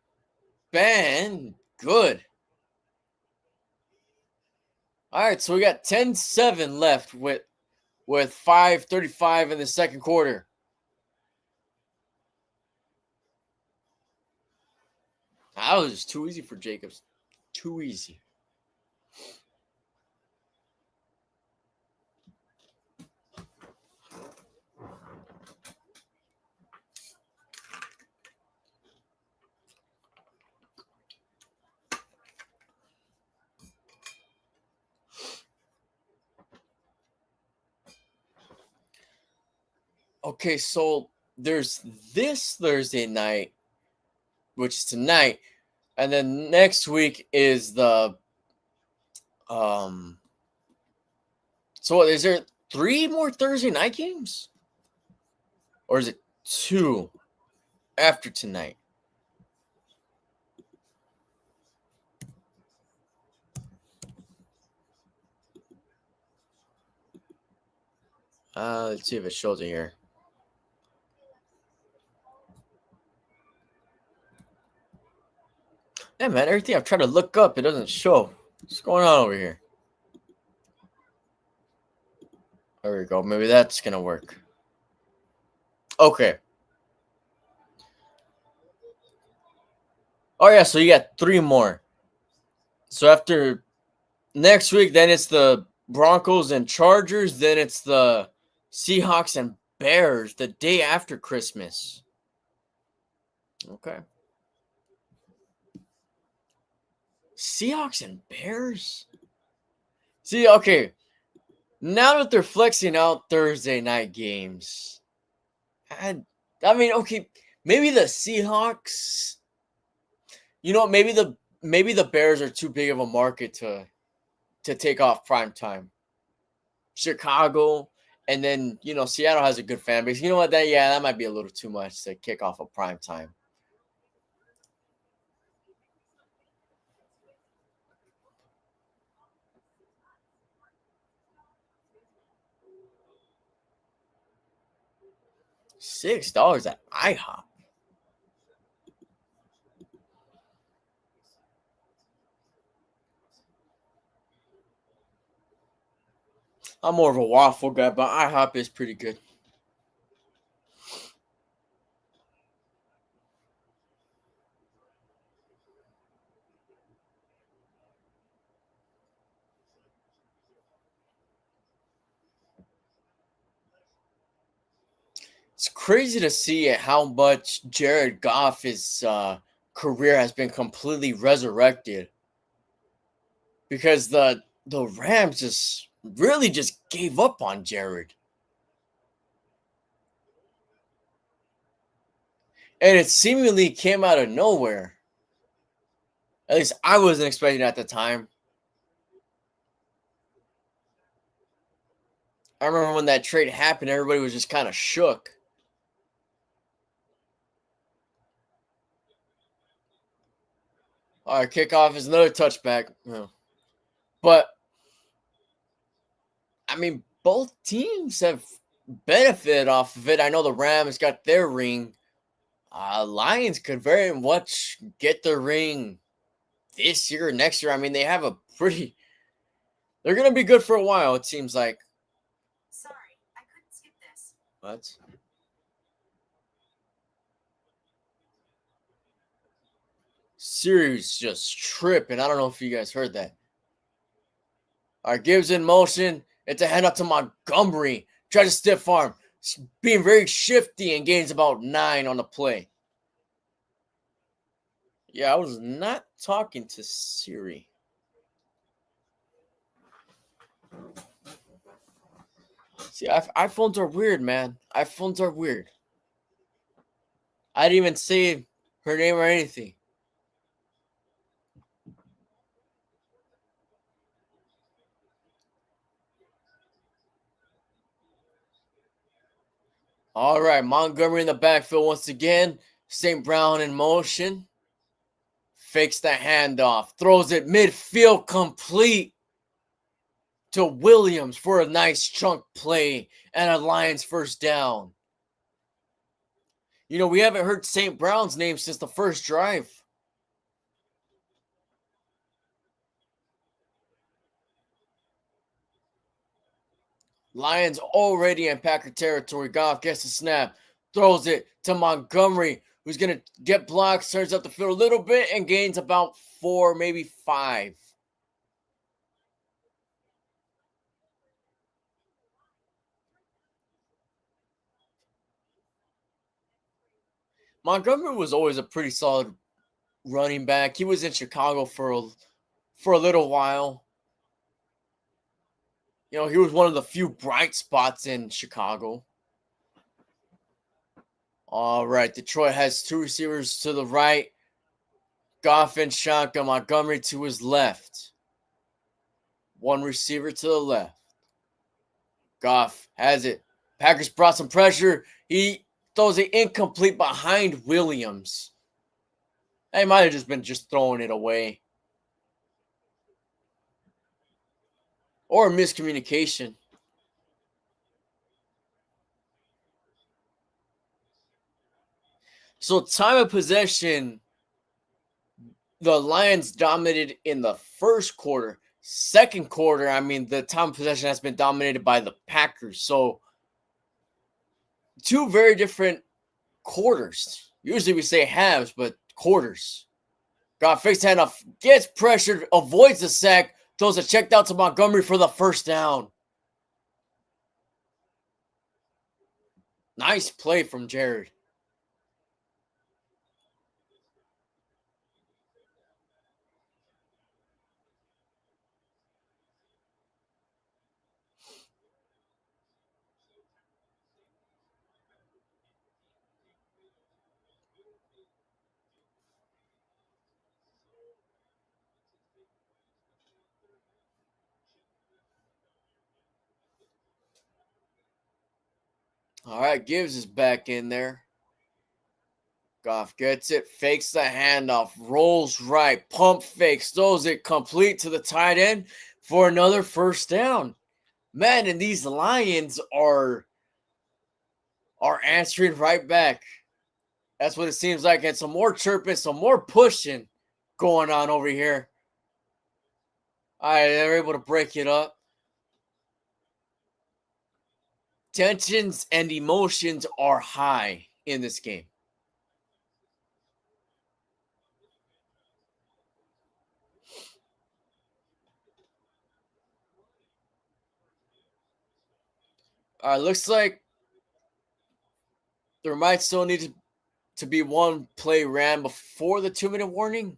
Speaker 1: Ben, good. All right, so we got 10-7 left with 5:35 in the second quarter. That was just too easy for Jacobs. Too easy. Okay, so there's this Thursday night, which is tonight, and then next week is the So is there 3 more Thursday night games? Or is it 2 after tonight? Let's see if it shows it here. Yeah, man, everything I've tried to look up, it doesn't show. What's going on over here? There we go. Maybe that's going to work. Okay. Oh, yeah, so you got 3 more. So after next week, then it's the Broncos and Chargers. Then it's the Seahawks and Bears the day after Christmas. Okay. Seahawks and Bears? See, okay. Now that they're flexing out Thursday night games, I mean, okay, maybe the Seahawks. You know, maybe the Bears are too big of a market to take off prime time. Chicago, and then Seattle has a good fan base. You know what? That might be a little too much to kick off a prime time. $6 at IHOP. I'm more of a waffle guy, but IHOP is pretty good. crazy to see how much Jared Goff's career has been completely resurrected, because the Rams just really just gave up on Jared. And it seemingly came out of nowhere. At least I wasn't expecting it at the time. I remember when that trade happened, everybody was just kind of shook. All right, kickoff is another touchback. But, I mean, both teams have benefited off of it. I know the Rams got their ring. Lions could very much get the ring this year or next year. I mean, they have a pretty. They're going to be good for a while, it seems like.
Speaker 2: Sorry, I couldn't skip this.
Speaker 1: What? Siri's just tripping. I don't know if you guys heard that. All right, Gibbs in motion. It's a handoff to Montgomery. Tries to stiff arm. Being very shifty and gains about 9 on the play. Yeah, I was not talking to Siri. See, iPhones are weird, man. iPhones are weird. I didn't even say her name or anything. All right, Montgomery in the backfield once again. St. Brown in motion. Fakes the handoff. Throws it midfield complete to Williams for a nice chunk play and a Lions first down. You know, we haven't heard St. Brown's name since the first drive. Lions already in Packer territory. Goff gets the snap, throws it to Montgomery, who's going to get blocks, turns up the field a little bit, and gains about 4, maybe 5. Montgomery was always a pretty solid running back. He was in Chicago for a little while. You know, he was one of the few bright spots in Chicago. All right, Detroit has 2 receivers to the right. Goff and shotgun, Montgomery to his left. 1 receiver to the left. Goff has it. Packers brought some pressure. He throws it incomplete behind Williams. They might have just been throwing it away. Or miscommunication. So time of possession, the Lions dominated in the first quarter. Second quarter, I mean, the time of possession has been dominated by the Packers. So 2 very different quarters. Usually we say halves, but quarters. Got fixed handoff, gets pressured, avoids the sack, throws a check down to Montgomery for the first down. Nice play from Jared. All right, Gibbs is back in there. Goff gets it, fakes the handoff, rolls right, pump fakes, throws it complete to the tight end for another first down. Man, and these Lions are answering right back. That's what it seems like. And some more chirping, some more pushing going on over here. All right, they're able to break it up. Tensions and emotions are high in this game. Looks like there might still need to be one play ran before the 2-minute warning.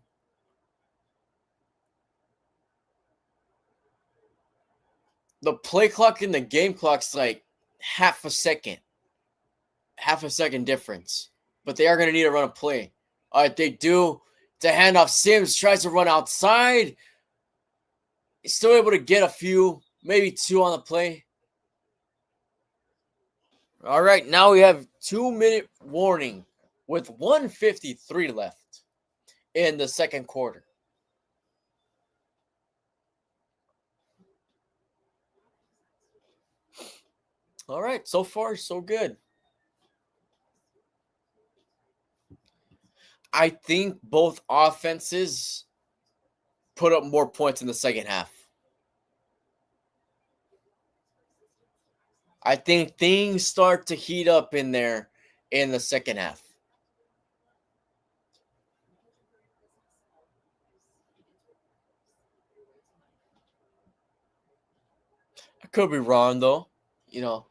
Speaker 1: The play clock and the game clock's like half a second difference. But they are going to need to run a play. All right, they do. The handoff. Sims tries to run outside. He's still able to get a few, maybe two on the play. All right, now we have 2-minute warning with 1:53 left in the second quarter. All right, so far so good. I think both offenses put up more points in the second half. I think things start to heat up in there in the second half. I could be wrong though, you know.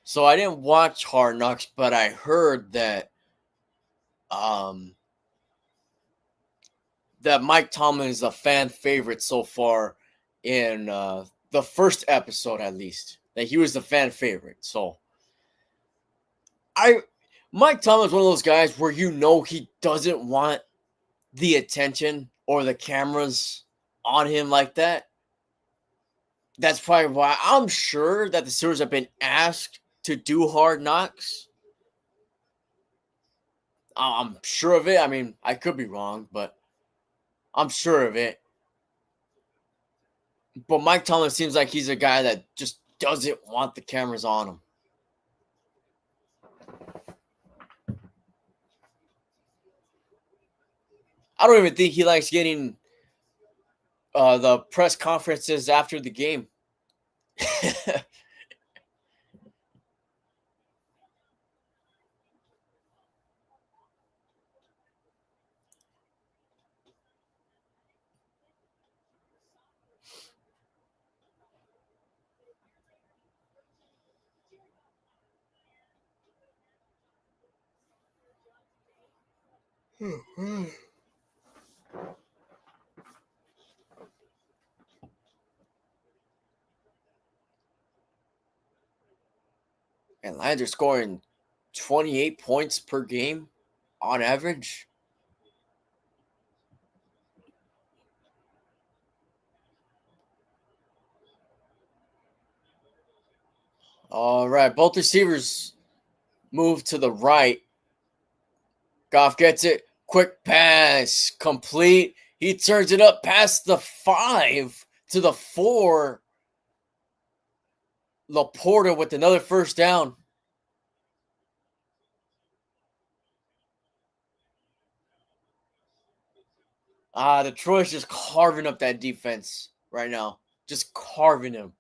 Speaker 1: So I didn't watch Hard Knocks, but I heard that that Mike Tomlin is a fan favorite so far in the first episode, at least. That he was the fan favorite. So Mike Tomlin is one of those guys where you know he doesn't want the attention or the cameras on him like that. That's probably why I'm sure that the Steelers have been asked to do Hard Knocks. I'm sure of it. I mean, I could be wrong, but I'm sure of it. But Mike Tomlin seems like he's a guy that just doesn't want the cameras on him. I don't even think he likes getting the press conferences after the game. And Lions are scoring 28 points per game on average. All right, both receivers move to the right. Goff gets it. Quick pass. Complete. He turns it up past the 5 to the 4. Laporta with another first down. Detroit's just carving up that defense right now. Just carving him.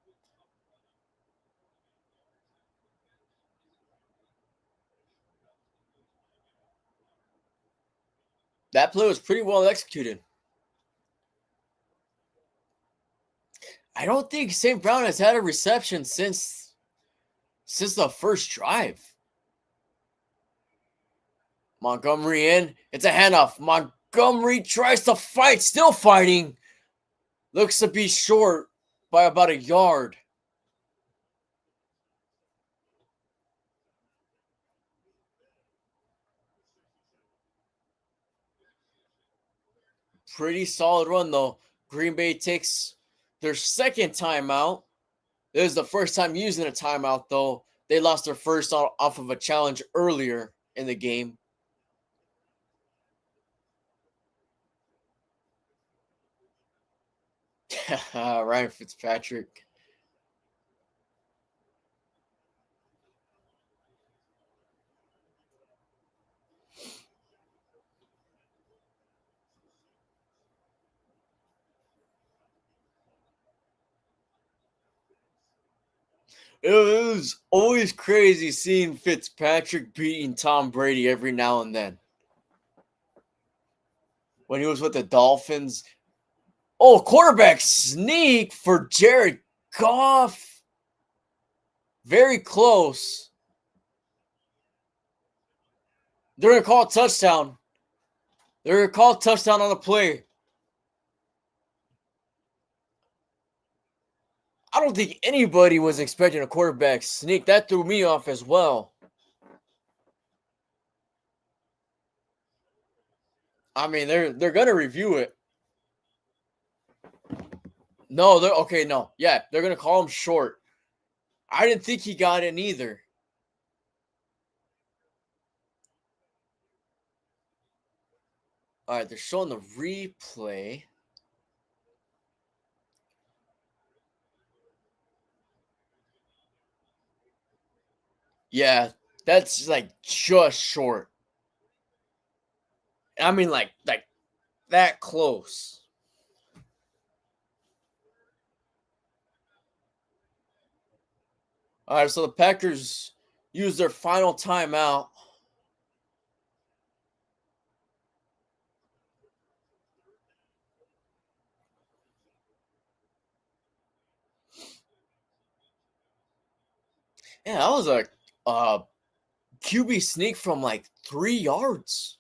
Speaker 1: That play was pretty well executed. I don't think St. Brown has had a reception since the first drive. Montgomery in. It's a handoff. Montgomery tries to fight. Still fighting. Looks to be short by about a yard. Pretty solid run, though. Green Bay takes their second timeout. This is the first time using a timeout, though. They lost their first off of a challenge earlier in the game. Ryan Fitzpatrick. It was always crazy seeing Fitzpatrick beating Tom Brady every now and then. When he was with the Dolphins. Oh, quarterback sneak for Jared Goff. Very close. They're going to call a touchdown. They're going to call a touchdown on the play. I don't think anybody was expecting a quarterback sneak. That threw me off as well. I mean, they're gonna review it. No, they're okay. No, yeah, they're gonna call him short. I didn't think he got in either. All right, they're showing the replay. Yeah, that's like just short. I mean, like that close. All right, so the Packers use their final timeout. Yeah, that was a QB sneak from like 3 yards.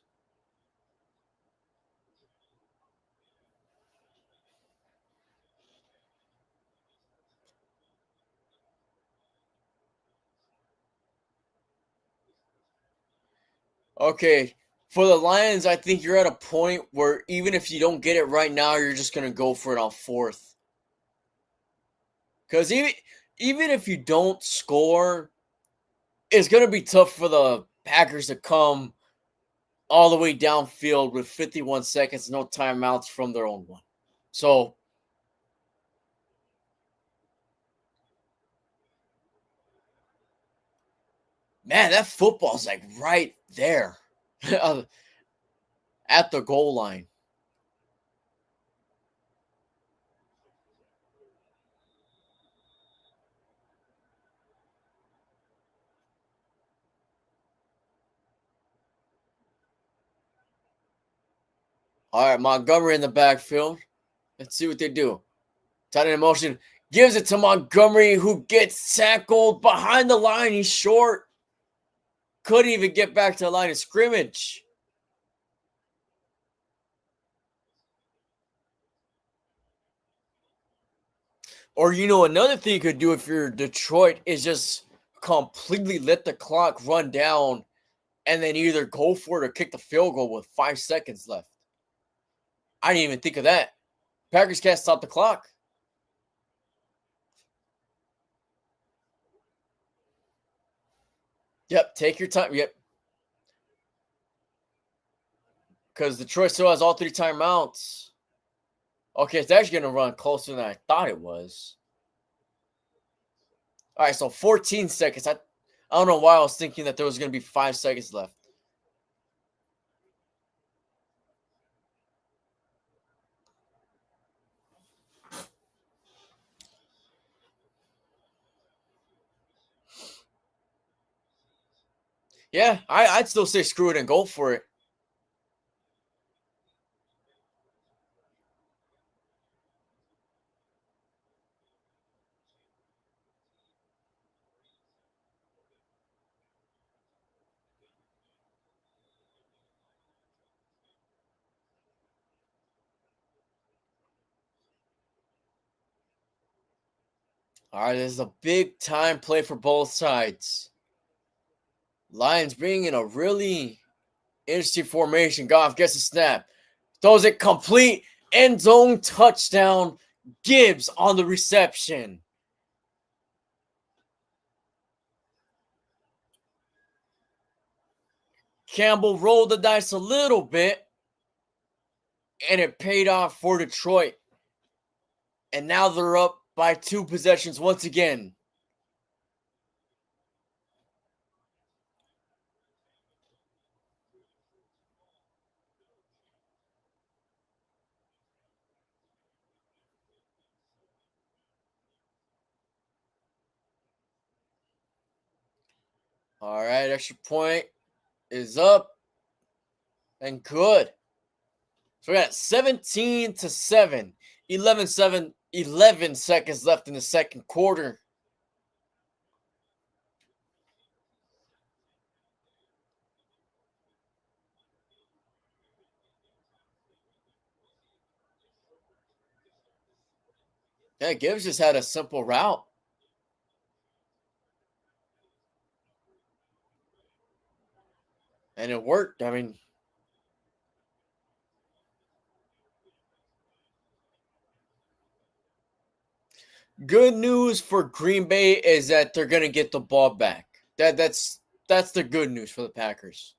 Speaker 1: Okay, for the Lions, I think you're at a point where even if you don't get it right now, you're just gonna go for it on fourth. Because even if you don't score, it's gonna be tough for the Packers to come all the way downfield with 51 seconds, no timeouts from their own one. So, man, that football's like right there at the goal line. All right, Montgomery in the backfield. Let's see what they do. Tight end in motion. Gives it to Montgomery, who gets tackled behind the line. He's short. Couldn't even get back to the line of scrimmage. Or, another thing you could do if you're Detroit is just completely let the clock run down and then either go for it or kick the field goal with 5 seconds left. I didn't even think of that. Packers can't stop the clock. Yep, take your time. Yep. Because Detroit still has all 3 timeouts. Okay, it's actually going to run closer than I thought it was. All right, so 14 seconds. I don't know why I was thinking that there was going to be 5 seconds left. Yeah, I'd still say screw it and go for it. All right, this is a big time play for both sides. Lions bringing in a really interesting formation. Goff gets a snap, throws it complete, end zone touchdown. Gibbs on the reception. Campbell rolled the dice a little bit, and it paid off for Detroit. And now they're up by 2 possessions once again. All right, extra point is up and good. So we got 17-7, 11-7, 11 seconds left in the second quarter. Yeah, Gibbs just had a simple route. And it worked. I mean, good news for Green Bay is that they're going to get the ball back. That's the good news for the Packers.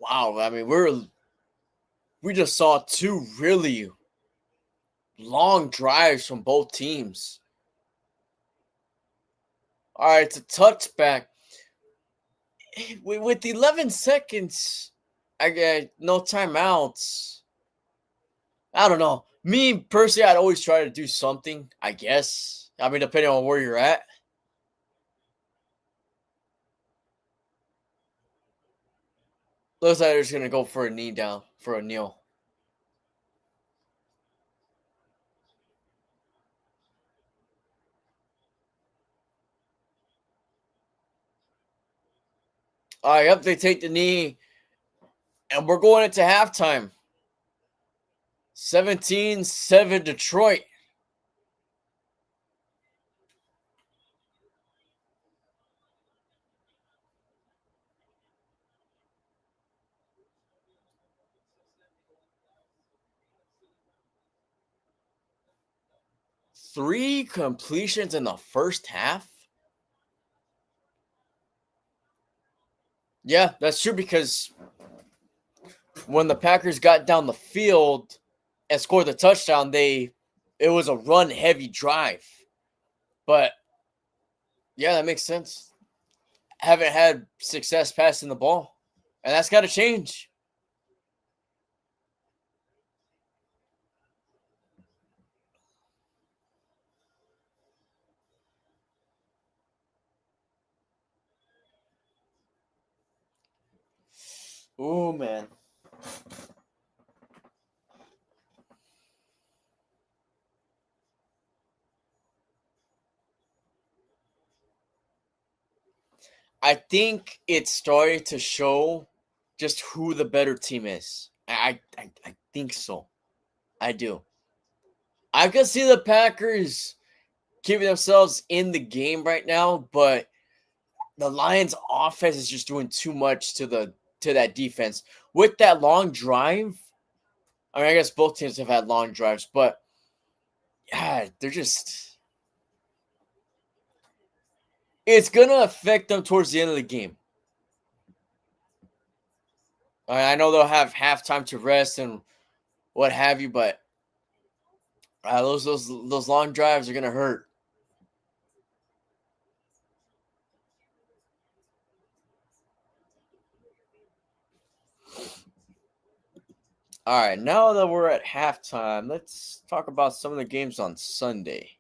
Speaker 1: Wow, I mean, we just saw two really long drives from both teams. All right, it's a touchback. With 11 seconds, I get no timeouts. I don't know. Me personally, I'd always try to do something, I guess. I mean, depending on where you're at. Looks like they're just going to go for a knee down, for a kneel. All right, yep, they take the knee, and we're going into halftime. 17-7 Detroit. Three completions in the first half? Yeah, that's true because when the Packers got down the field and scored the touchdown, it was a run heavy drive. But yeah, that makes sense. Haven't had success passing the ball. And that's got to change. Oh man. I think it's starting to show just who the better team is. I think so. I do. I could see the Packers keeping themselves in the game right now, but the Lions offense is just doing too much to that defense. With that long drive, I mean I guess both teams have had long drives, but yeah, they're just it's gonna affect them towards the end of the game. I know they'll have halftime to rest and what have you, but those long drives are gonna hurt. All right, now that we're at halftime, let's talk about some of the games on Sunday.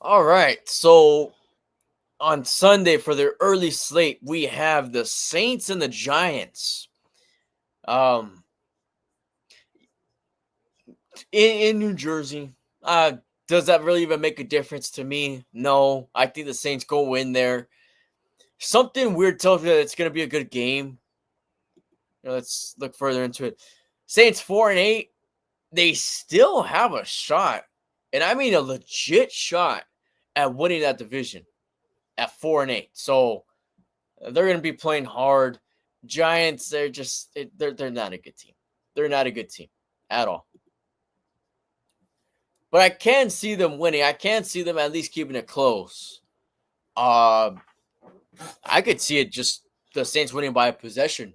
Speaker 1: All right, so on Sunday for their early slate, we have the Saints and the Giants. Um, in New Jersey. Does that really even make a difference to me? No. I think the Saints go in there. Something weird tells me that it's going to be a good game. Let's look further into it. Saints 4-8. They still have a shot, and I mean a legit shot at winning that division at 4-8. So they're going to be playing hard. Giants, they're not a good team. They're not a good team at all. But I can see them winning. I can see them at least keeping it close. I could see it just the Saints winning by a possession.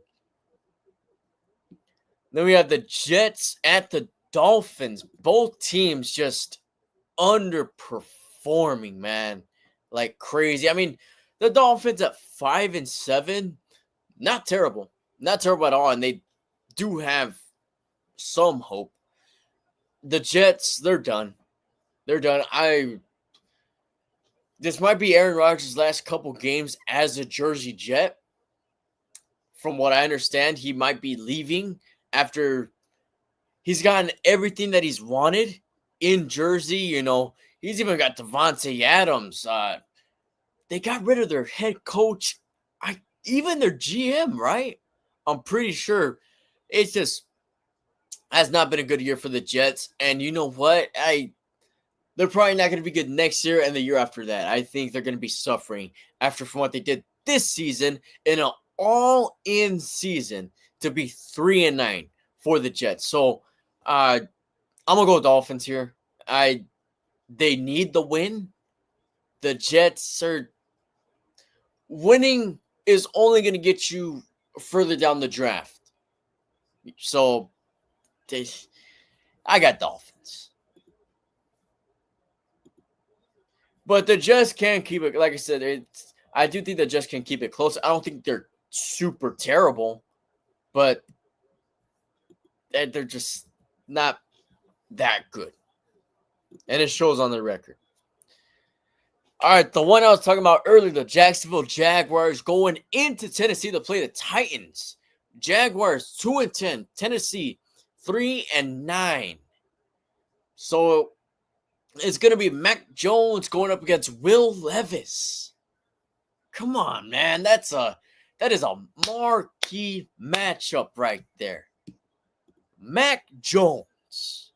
Speaker 1: Then we have the Jets at the Dolphins. Both teams just underperforming, man, like crazy. I mean, the Dolphins at 5-7, not terrible, not terrible at all, and they do have some hope. The Jets, they're done. They're done. This might be Aaron Rodgers' last couple games as a Jersey Jet. From what I understand, he might be leaving after he's gotten everything that he's wanted in Jersey. You know, he's even got Devontae Adams. They got rid of their head coach, even their GM, right? I'm pretty sure. It's just has not been a good year for the Jets. And you know what? They're probably not going to be good next year and the year after that. I think they're going to be suffering from what they did this season in an all-in season to be 3-9 for the Jets. So I'm gonna go with Dolphins here. They need the win. The Jets are winning is only going to get you further down the draft. So I got Dolphins. But the Jets can keep it. Like I said, I do think the Jets can keep it close. I don't think they're super terrible, but they're just not that good. And it shows on their record. All right, the one I was talking about earlier, the Jacksonville Jaguars going into Tennessee to play the Titans. Jaguars 2-10, Tennessee 3-9. So it's going to be Mac Jones going up against Will Levis. Come on, man. That is a marquee matchup right there. Mac Jones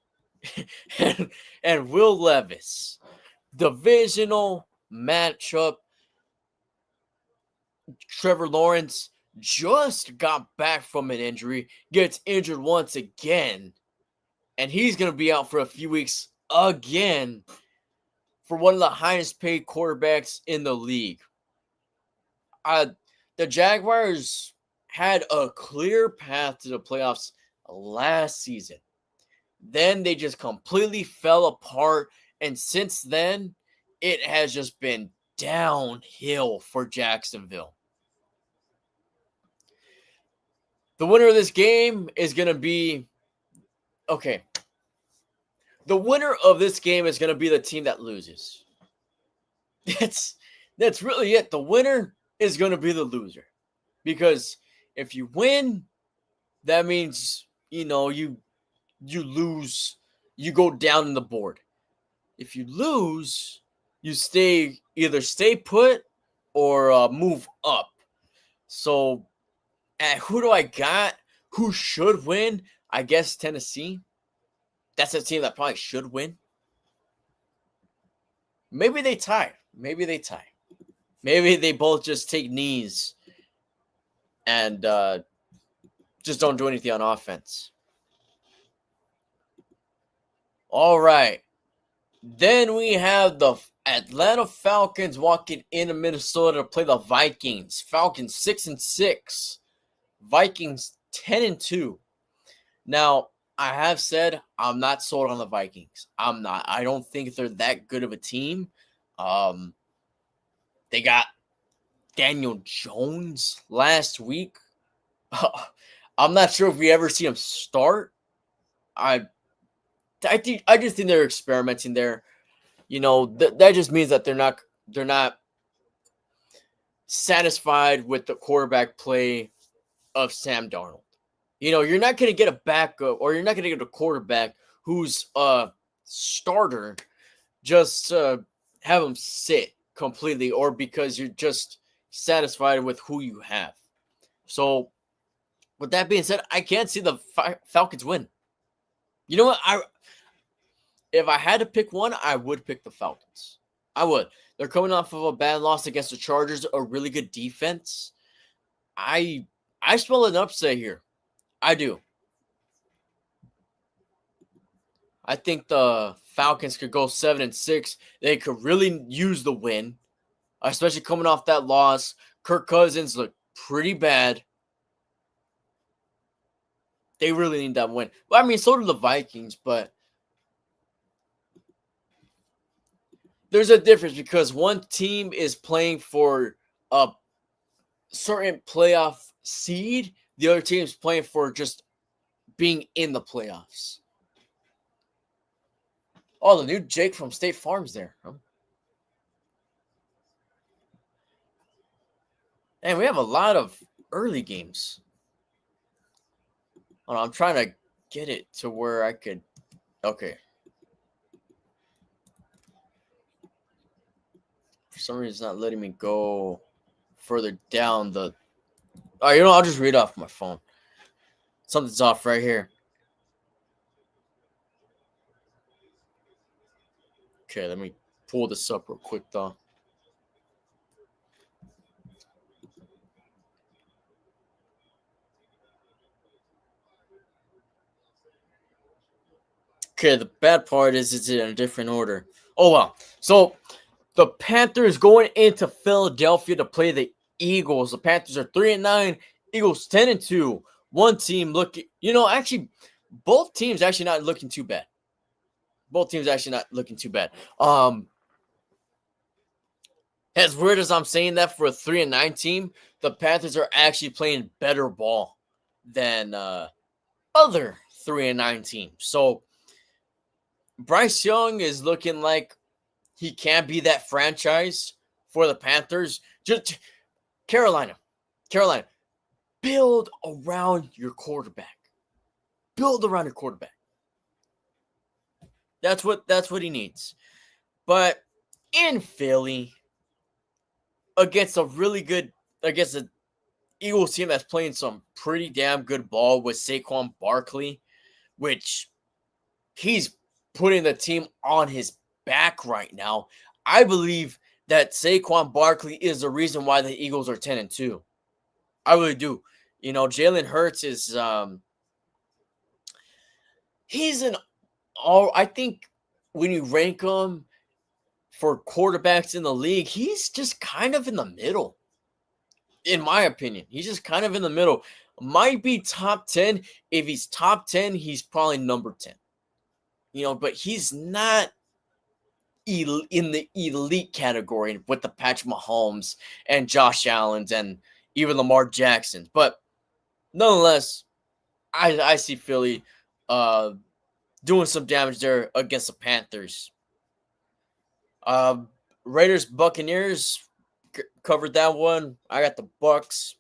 Speaker 1: and Will Levis. Divisional matchup. Trevor Lawrence just got back from an injury, gets injured once again, and he's going to be out for a few weeks again for one of the highest paid quarterbacks in the league. The Jaguars had a clear path to the playoffs last season. Then they just completely fell apart, and since then, it has just been downhill for Jacksonville. The winner of this game is going to be, okay. The winner of this game is going to be the team that loses. That's really it. The winner is going to be the loser. Because if you win, that means, you lose, you go down in the board. If you lose, you either stay put or move up. So, who do I got? Who should win? I guess Tennessee. That's a team that probably should win. Maybe they tie. Maybe they both just take knees and just don't do anything on offense. All right. Then we have the Atlanta Falcons walking into Minnesota to play the Vikings. Falcons 6-6. Vikings 10-2. Now, I have said I'm not sold on the Vikings. I'm not. I don't think they're that good of a team. They got Daniel Jones last week. I'm not sure if we ever see him start. I just think they're experimenting there. That just means that they're not satisfied with the quarterback play of Sam Darnold. You're not going to get a backup, or you're not going to get a quarterback who's a starter just have him sit completely, or because you're just satisfied with who you have. So, with that being said, I can't see the Falcons win. You know what? If I had to pick one, I would pick the Falcons. I would. They're coming off of a bad loss against the Chargers, a really good defense. I I smell an upset here. I do. I think the Falcons could go 7-6. They could really use the win, especially coming off that loss. Kirk Cousins looked pretty bad. They really need that win. Well, I mean, so do the Vikings, but there's a difference because one team is playing for a certain playoff seed. The other team is playing for just being in the playoffs. Oh, the new Jake from State Farm's there. Huh? And we have a lot of early games. Oh, I'm trying to get it to where I could. Okay. For some reason, it's not letting me go further down the. Oh, I'll just read off my phone. Something's off right here. Okay, let me pull this up real quick, though. Okay, the bad part is it's in a different order. Oh, wow. So the Panthers going into Philadelphia to play the Eagles. The Panthers are 3-9, Eagles 10-2. One team looking, actually, both teams actually not looking too bad. Both teams actually not looking too bad. As weird as I'm saying that for a 3-9 team, the Panthers are actually playing better ball than other 3-9 teams. So Bryce Young is looking like he can be that franchise for the Panthers. Just Carolina, build around your quarterback. Build around your quarterback. That's what he needs. But in Philly, against an Eagles team that's playing some pretty damn good ball with Saquon Barkley, which he's putting the team on his back right now. I believe that Saquon Barkley is the reason why the Eagles are 10-2. I really do. Jalen Hurts is he's an all. I think when you rank him for quarterbacks in the league, he's just kind of in the middle. In my opinion, he's just kind of in the middle. Might be top 10. If he's top 10, he's probably number 10. But he's not in the elite category with the Patrick Mahomes and Josh Allen's and even Lamar Jackson's. But nonetheless, I see Philly doing some damage there against the Panthers. Raiders Buccaneers covered that one. I got the Bucks.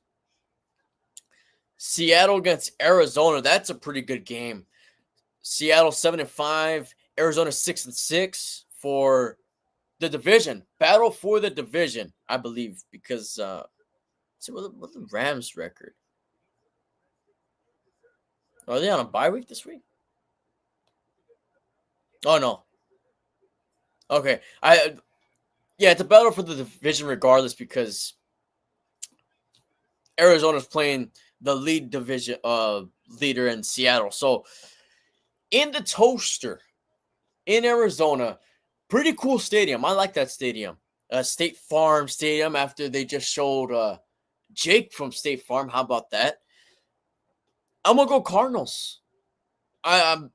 Speaker 1: Seattle against Arizona. That's a pretty good game. Seattle 7-5, Arizona 6-6 for the division. Battle for the division, I believe, because what's the Rams record? Are they on a bye week this week? Oh no. Okay. It's a battle for the division regardless because Arizona's playing the lead division leader in Seattle. So in the Toaster in Arizona, pretty cool stadium. I like that stadium. State Farm Stadium after they just showed Jake from State Farm. How about that? I'm going to go Cardinals. I'm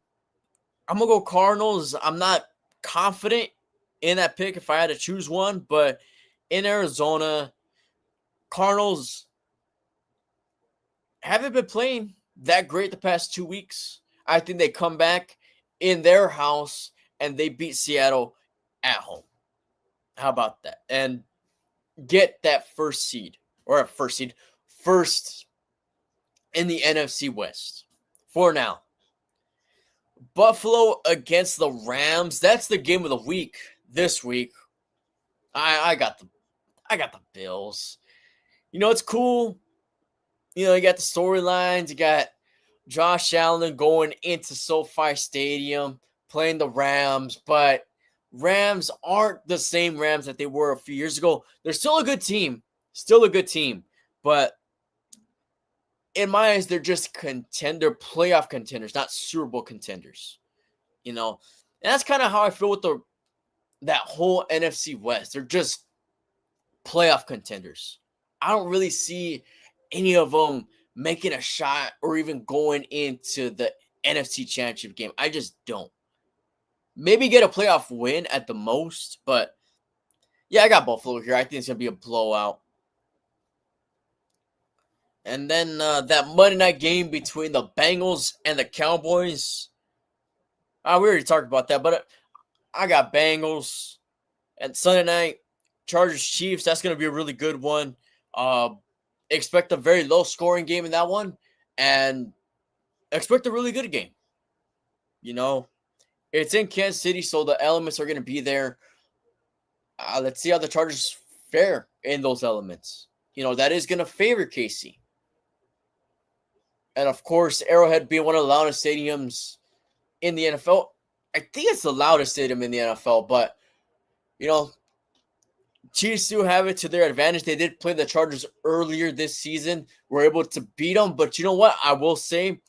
Speaker 1: going to go Cardinals. I'm not confident in that pick if I had to choose one, but in Arizona, Cardinals haven't been playing that great the past 2 weeks. I think they come back in their house and they beat Seattle at home. How about that? And get that first in the NFC West for now. Buffalo against the Rams. That's the game of the week this week. I got the Bills. It's cool. You got the storylines. You got Josh Allen going into SoFi Stadium, playing the Rams, but Rams aren't the same Rams that they were a few years ago. They're still a good team. But in my eyes, they're just playoff contenders, not Super Bowl contenders. And that's kind of how I feel with that whole NFC West. They're just playoff contenders. I don't really see any of them making a shot or even going into the NFC Championship game. I just don't. Maybe get a playoff win at the most, but yeah, I got Buffalo here. I think it's going to be a blowout. And then that Monday night game between the Bengals and the Cowboys. We already talked about that, but I got Bengals. And Sunday night, Chargers Chiefs. That's going to be a really good one. Expect a very low scoring game in that one, and expect a really good game. It's in Kansas City, so the elements are going to be there. Let's see how the Chargers fare in those elements. That is going to favor KC. And of course, Arrowhead being one of the loudest stadiums in the NFL. I think it's the loudest stadium in the NFL, but Chiefs do have it to their advantage. They did play the Chargers earlier this season. Were able to beat them, but you know what? I will say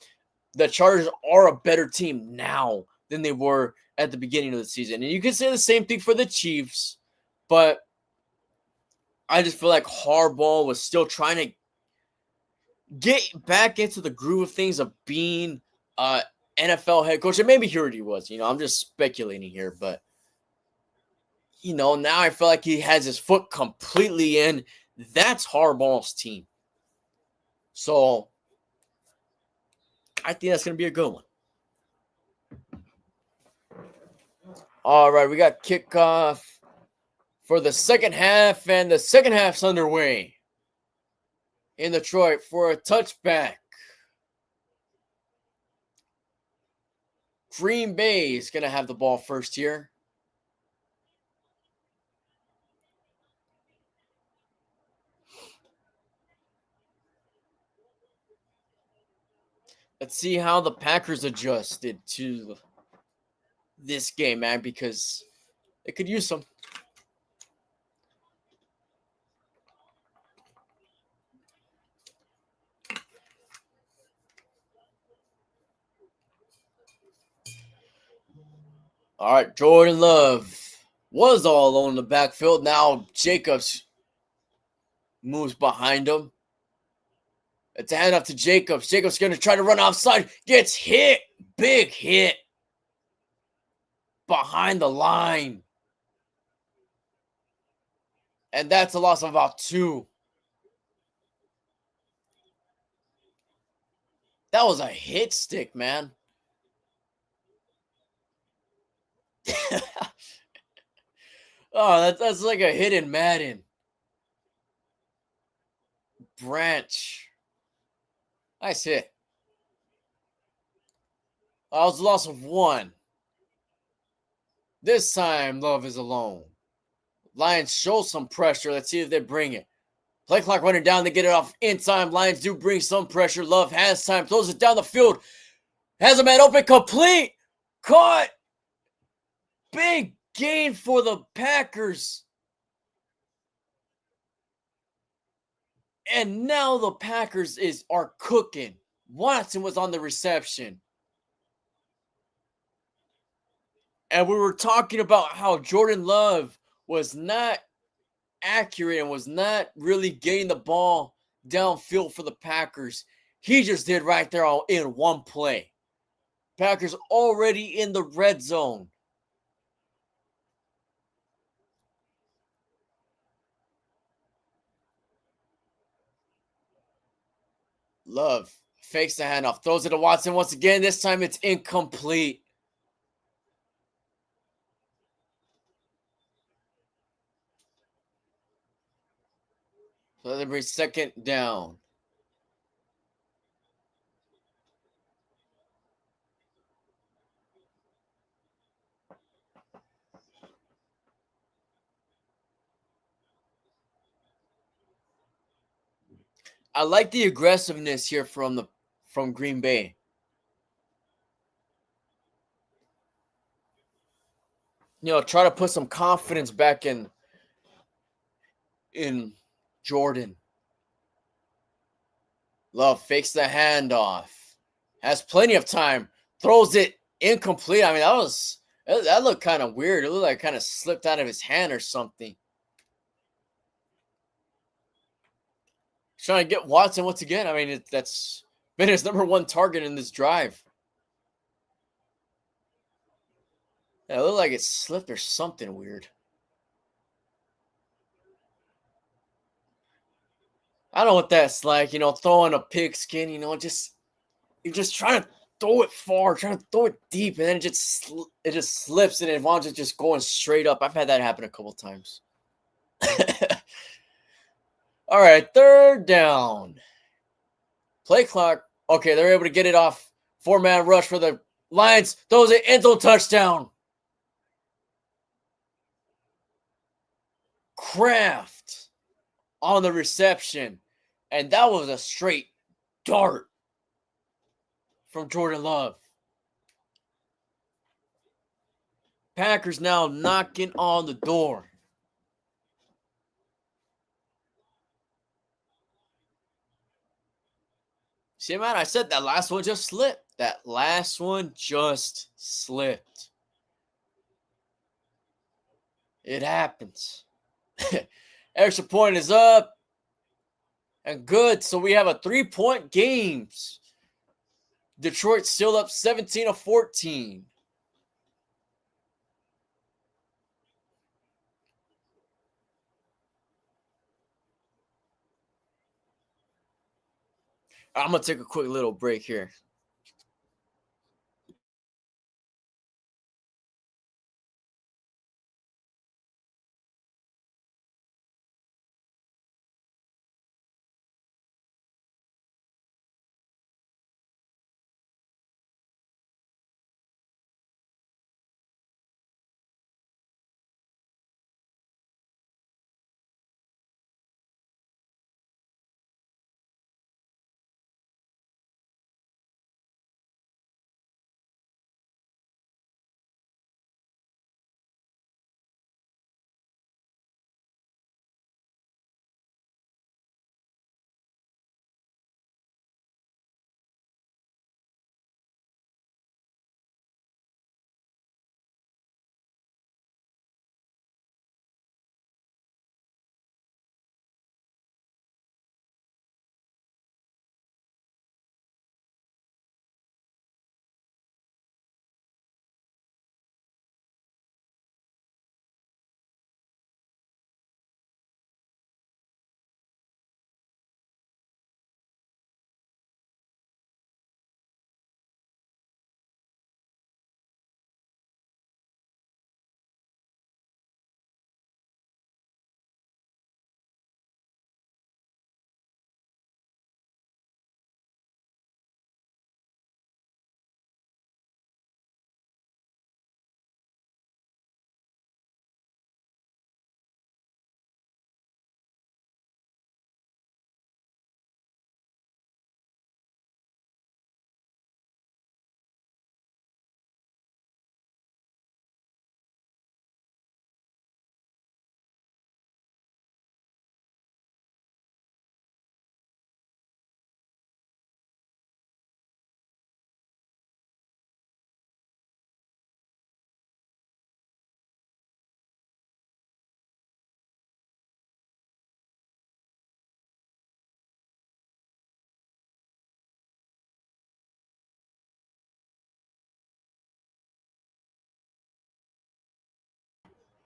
Speaker 1: the Chargers are a better team now than they were at the beginning of the season. And you can say the same thing for the Chiefs, but I just feel like Harbaugh was still trying to get back into the groove of things of being NFL head coach. And maybe he already was. I'm just speculating here, but now I feel like he has his foot completely in. That's Harbaugh's team. So I think that's going to be a good one. All right, we got kickoff for the second half, and the second half's underway in Detroit for a touchback. Green Bay is going to have the ball first here. Let's see how the Packers adjusted to this game, man, because they could use some. All right, Jordan Love was all alone in the backfield. Now Jacobs moves behind him. It's a handoff to Jacobs. Jacobs going to try to run offside. Gets hit. Big hit. Behind the line. And that's a loss of about 2. That was a hit stick, man. Oh, that's like a hit in Madden. Branch. Nice hit. That was a loss of 1. This time, Love is alone. Lions show some pressure. Let's see if they bring it. Play clock running down. They get it off in time. Lions do bring some pressure. Love has time. Throws it down the field. Has a man open. Complete. Caught. Big gain for the Packers. And now the Packers are cooking. Watson was on the reception. And we were talking about how Jordan Love was not accurate and was not really getting the ball downfield for the Packers. He just did right there all in one play. Packers already in the red zone. Love fakes the handoff, throws it to Watson once again. This time it's incomplete. So they bring second down. I like the aggressiveness here from Green Bay. Try to put some confidence back in Jordan. Love fakes the handoff. Has plenty of time. Throws it incomplete. I mean, that looked kind of weird. It looked like it kind of slipped out of his hand or something. Trying to get Watson once again. I mean, that's been his #1 target in this drive. Yeah, it looked like it slipped or something weird. I don't know what that's like, throwing a pigskin, you're just trying to throw it far, trying to throw it deep, and then it just slips and it winds up just going straight up. I've had that happen a couple times. All right, 3rd down. Play clock. Okay, they're able to get it off. 4-man rush for the Lions. Throws it into touchdown. Kraft on the reception. And that was a straight dart from Jordan Love. Packers now knocking on the door. See, man, I said that last one just slipped. That last one just slipped. It happens. Extra point is up. And good. So we have a 3-point game. Detroit still up 17-14. I'm going to take a quick little break here.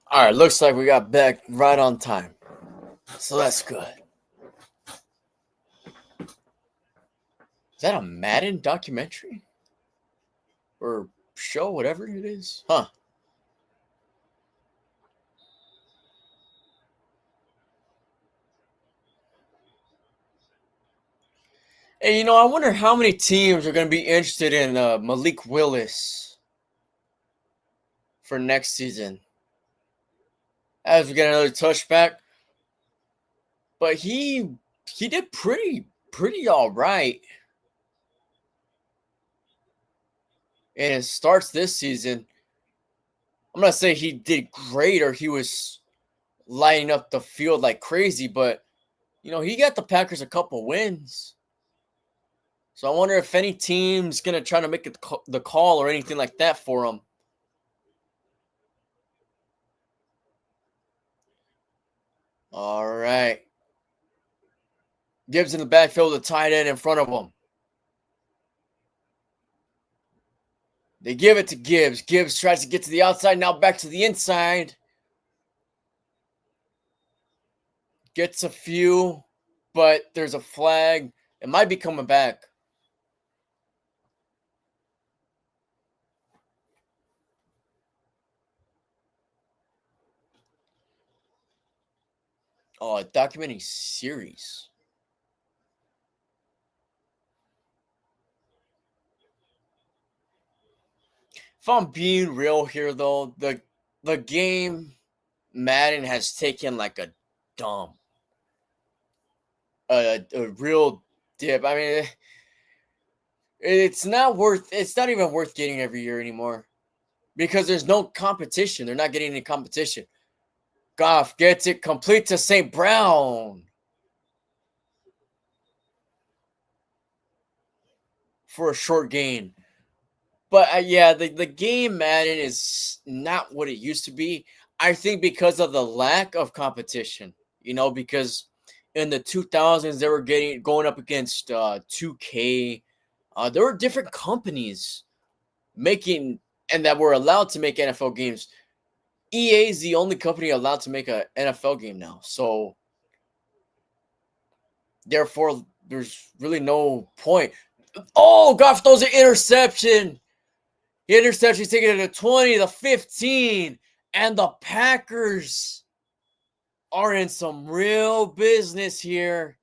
Speaker 1: All right, looks like we got back right on time. So that's good. Is that a Madden documentary? Or show, whatever it is? Huh. Hey, I wonder how many teams are going to be interested in Malik Willis for next season. As we get another touchback. But he did pretty all right. And it starts this season. I'm not saying he did great or he was lighting up the field like crazy, but he got the Packers a couple wins. So I wonder if any team's going to try to make the call or anything like that for him. All right. Gibbs in the backfield with a tight end in front of him. They give it to Gibbs. Gibbs tries to get to the outside, now back to the inside. Gets a few, but there's a flag. It might be coming back. Oh, a documentary series. If I'm being real here, though, the game Madden has taken like a dump, a real dip. I mean, it's not even worth getting every year anymore because there's no competition. They're not getting any competition. Goff gets it complete to St. Brown for a short gain. But yeah, the game Madden is not what it used to be. I think because of the lack of competition, because in the 2000s they were going up against 2K. There were different companies making and that were allowed to make NFL games. EA is the only company allowed to make an NFL game now. So therefore, there's really no point. Oh, Goff throws an interception. The interception's taking it to 20, the 15, and the Packers are in some real business here.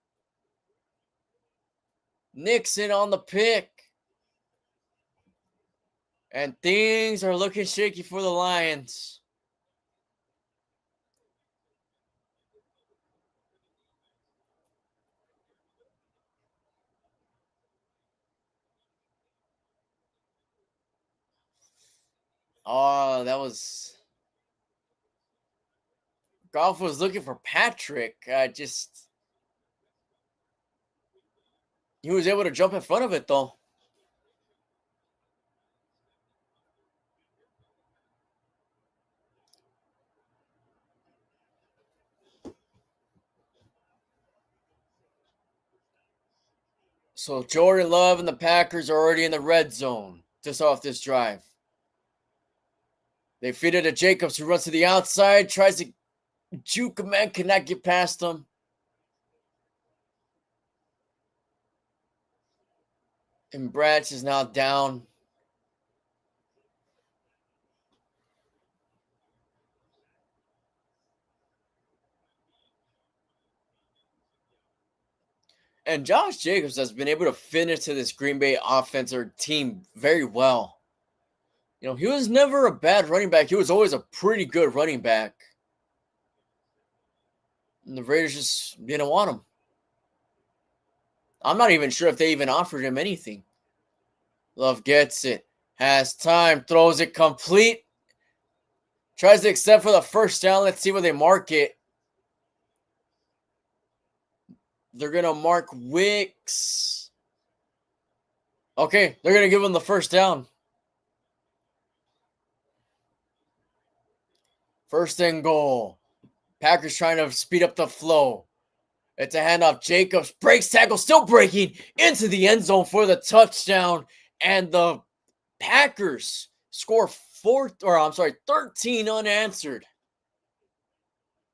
Speaker 1: Nixon on the pick. And things are looking shaky for the Lions. Oh, that was... Goff was looking for Patrick. He was able to jump in front of it, though. So Jordan Love and the Packers are already in the red zone to start off this drive. They feed it to Jacobs, who runs to the outside, tries to juke a man, cannot get past him. And Branch is now down. And Josh Jacobs has been able to fit into this Green Bay offense or team very well. He was never a bad running back. He was always a pretty good running back. And the Raiders just didn't want him. I'm not even sure if they even offered him anything. Love gets it. Has time. Throws it complete. Tries to extend for the first down. Let's see where they mark it. They're going to mark Wicks. Okay, they're going to give him the first down. First and goal. Packers trying to speed up the flow. It's a handoff. Jacobs breaks tackle, still breaking into the end zone for the touchdown. And the Packers score 13 unanswered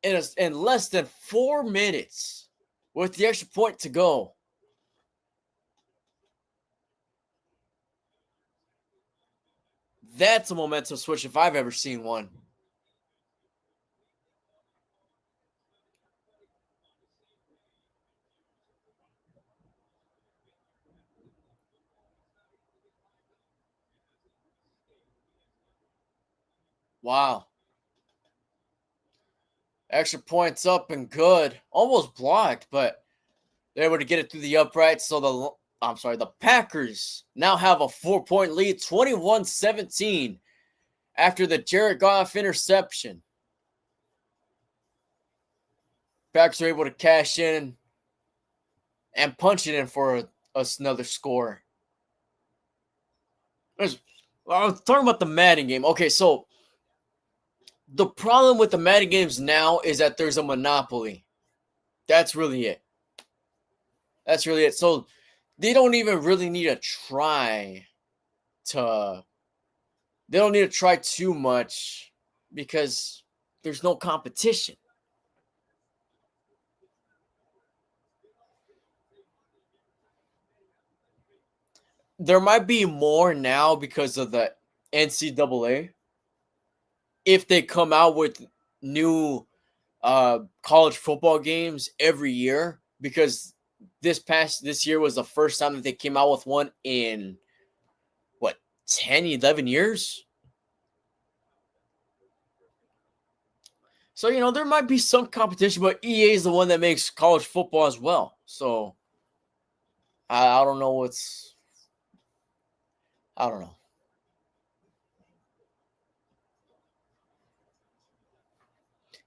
Speaker 1: in less than 4 minutes with the extra point to go. That's a momentum switch if I've ever seen one. Wow. Extra points up and good. Almost blocked, but they're able to get it through the upright. So the Packers now have a 4-point lead, 21-17, after the Jared Goff interception. Packers are able to cash in and punch it in for us another score. I was talking about the Madden game. Okay, so the problem with the Madden games now is that there's a monopoly. That's really it. That's really it. So they don't even really need to try to. They don't need to try too much because there's no competition. There might be more now because of the NCAA. If they come out with new college football games every year, because this year was the first time that they came out with one in what 10, 11 years. So there might be some competition, but EA is the one that makes college football as well. So I don't know I don't know.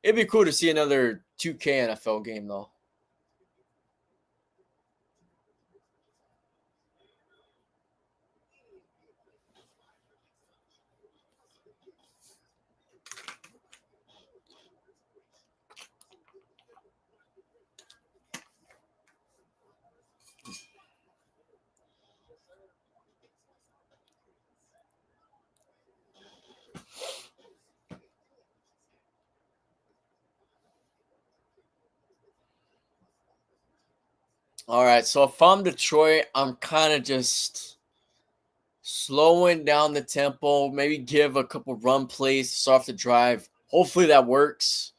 Speaker 1: It'd be cool to see another 2K NFL game though. All right, so if I'm Detroit, I'm kind of just slowing down the tempo, maybe give a couple run plays to start off the drive. Hopefully that works.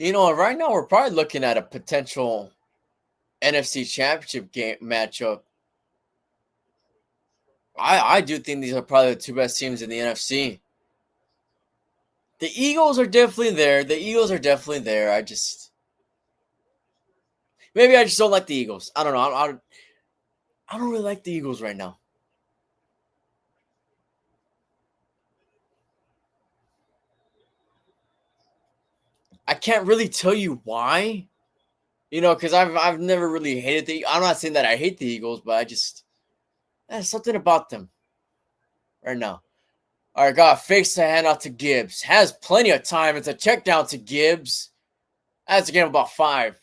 Speaker 1: Right now we're probably looking at a potential NFC Championship game matchup. I do think these are probably the two best teams in the NFC. The Eagles are definitely there. Maybe I just don't like the Eagles. I don't know. I don't really like the Eagles right now. I can't really tell you why. Because I've never really hated I'm not saying that I hate the Eagles, but there's something about them right now. All right, got fakes the handoff to Gibbs. Has plenty of time. It's a check down to Gibbs. That's a game about 5.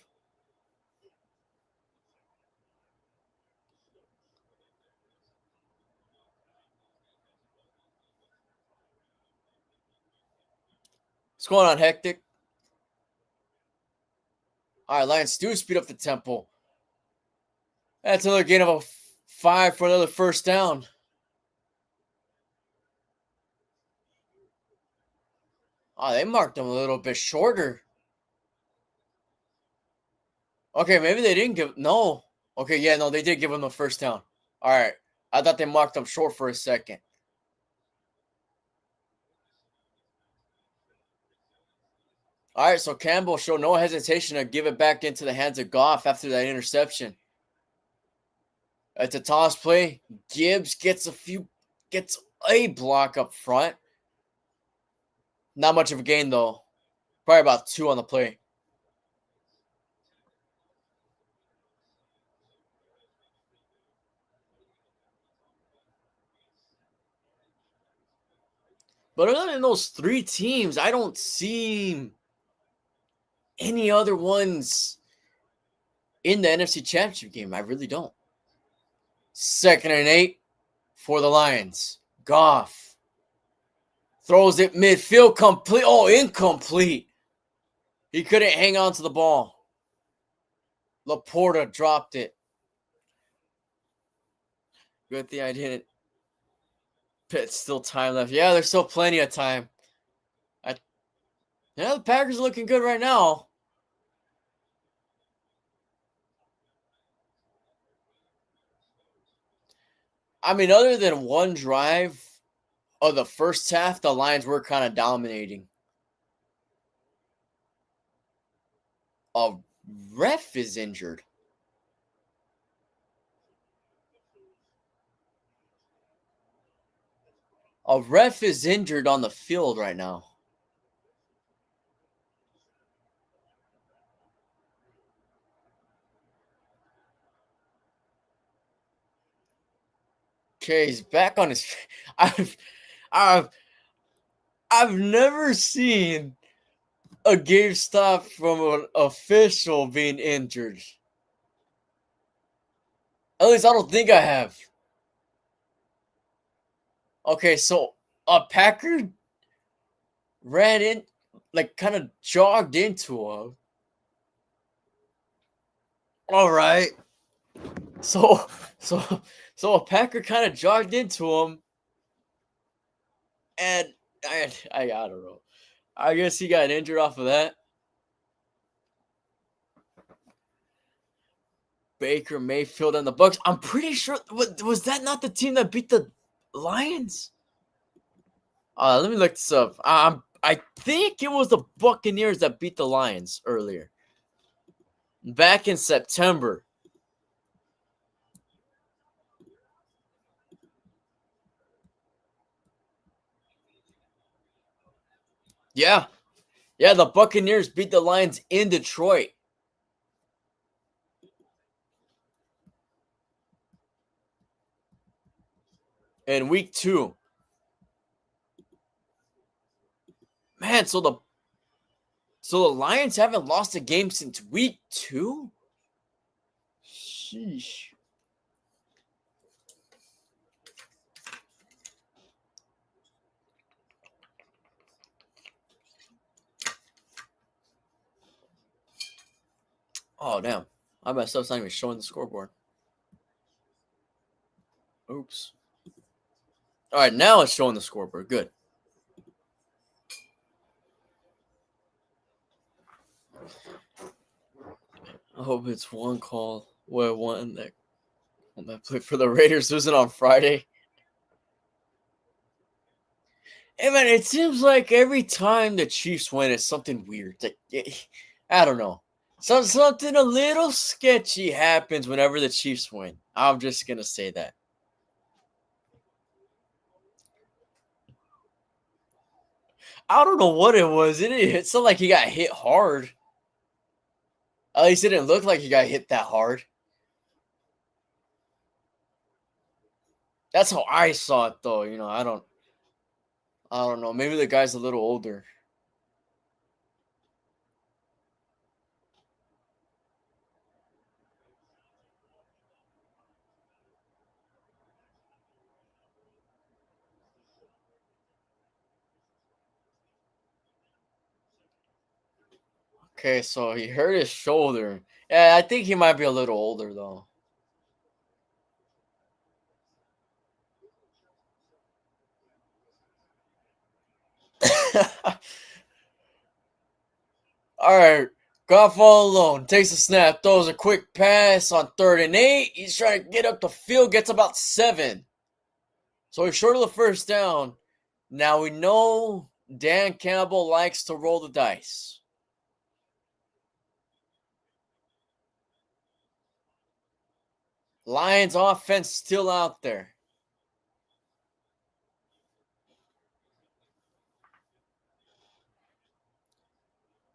Speaker 1: What's going on, Hectic? All right, Lions do speed up the tempo. That's another gain of a 5 for another first down. Oh, they marked them a little bit shorter. Okay, maybe they didn't give. No. Okay, yeah, no, they did give them the first down. All right. I thought they marked them short for a second. All right, so Campbell showed no hesitation to give it back into the hands of Goff after that interception. It's a toss play. Gibbs gets a block up front. Not much of a gain though. Probably about 2 on the play. But other than those 3 teams, I don't see any other ones in the NFC Championship game. I really don't. 2nd and 8 for the Lions. Goff throws it midfield, complete. Oh, incomplete. He couldn't hang on to the ball. Laporta dropped it. Good thing I didn't. It's still time left. Yeah, there's still plenty of time. Yeah, the Packers are looking good right now. I mean, other than one drive of the first half, the Lions were kind of dominating. A ref is injured. A ref is injured on the field right now. Okay, he's back on his. I've, I've never seen a game stop from an official being injured. At least I don't think I have. Okay, so a Packer ran in, like, kind of jogged into him. All right. So a Packer kind of jogged into him, and I don't know. I guess he got injured off of that. Baker Mayfield and the Bucks. I'm pretty sure was that not the team that beat the Lions? Let me look this up. I think it was the Buccaneers that beat the Lions earlier, back in September. Yeah, the Buccaneers beat the Lions in Detroit. In week 2. Man, so the Lions haven't lost a game since week 2? Sheesh. Oh, damn. I messed up. It's not even showing the scoreboard. Oops. All right, now it's showing the scoreboard. Good. I hope it's one call where one that played for the Raiders losing on Friday. Hey, man, it seems like every time the Chiefs win, it's something weird. I don't know. Something a little sketchy happens whenever the Chiefs win. I'm just going to say that. I don't know what it was. It sounded like he got hit hard. At least it didn't look like he got hit that hard. That's how I saw it, though. You know, I don't know. Maybe the guy's a little older. Okay, so he hurt his shoulder. Yeah, I think he might be a little older, though. All right. Goff all alone. Takes a snap. Throws a quick pass on 3rd and 8. He's trying to get up the field. Gets about 7. So he's short of the first down. Now we know Dan Campbell likes to roll the dice. Lions offense still out there.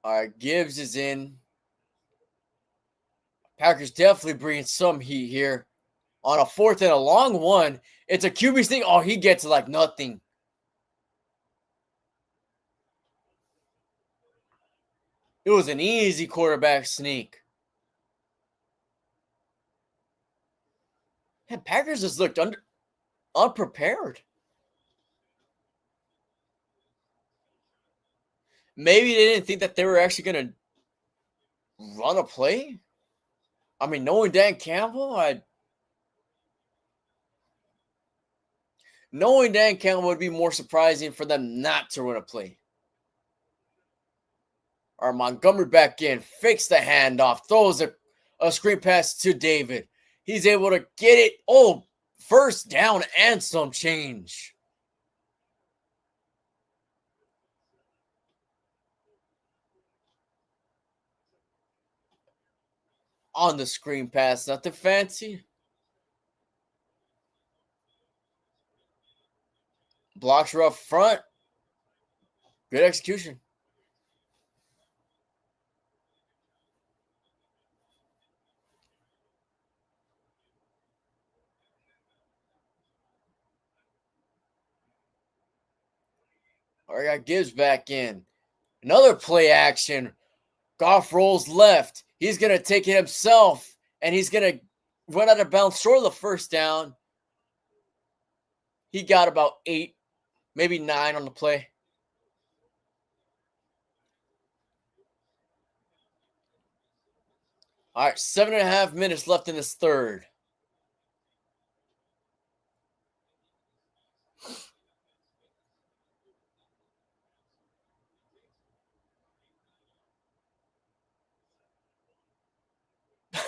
Speaker 1: All right. Gibbs is in. Packers definitely bringing some heat here. On a 4th and a long one. It's a QB thing. Oh, he gets like nothing. It was an easy quarterback sneak. And Packers just looked unprepared. Maybe they didn't think that they were actually going to run a play. I mean, knowing Dan Campbell, Knowing Dan Campbell would be more surprising for them not to run a play. All right, Montgomery back in, fakes the handoff, throws a screen pass to David. He's able to get it. Oh, first down and some change. On the screen pass, nothing fancy. Blocks are up front. Good execution. All right, got Gibbs back in. Another play action. Goff rolls left. He's going to take it himself, and he's going to run out of bounds short of the first down. He got about 8, maybe 9 on the play. All right, 7.5 minutes left in this third.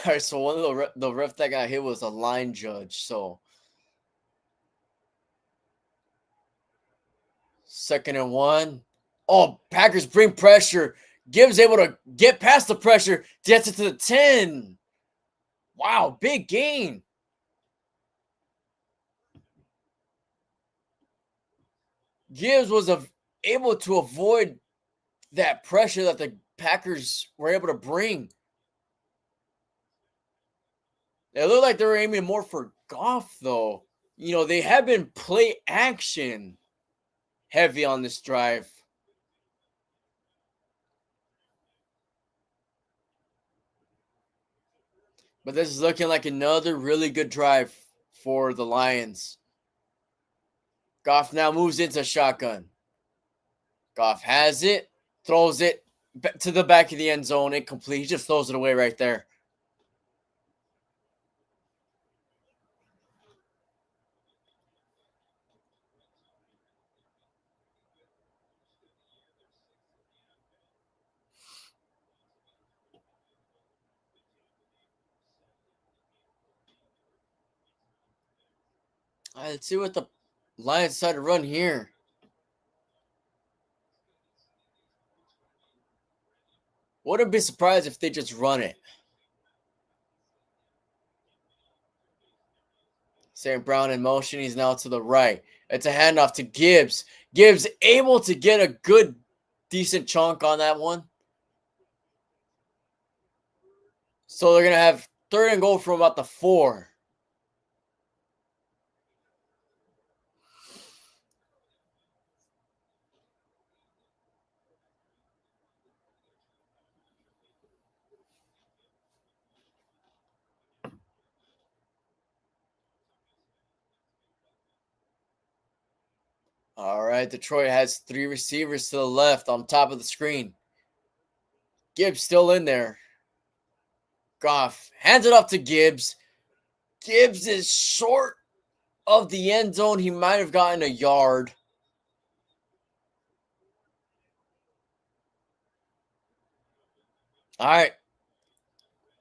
Speaker 1: All right, so one of the ref that got hit was a line judge. So 2nd and 1. Oh, Packers bring pressure. Gibbs able to get past the pressure, gets it to the 10. Wow, big gain. Gibbs was able to avoid that pressure that the Packers were able to bring. It looked like they were aiming more for Goff, though. You know, they have been play action heavy on this drive. But this is looking like another really good drive for the Lions. Goff now moves into shotgun. Goff has it, throws it to the back of the end zone, incomplete. He just throws it away right there. All right, let's see what the Lions decide to run here. Wouldn't be surprised if they just run it. St. Brown in motion. He's now to the right. It's a handoff to Gibbs. Gibbs able to get a good, decent chunk on that one. So they're going to have 3rd and goal from about the 4. All right, Detroit has 3 receivers to the left on top of the screen. Gibbs still in there. Goff hands it off to Gibbs. Gibbs is short of the end zone. He might have gotten a yard. All right.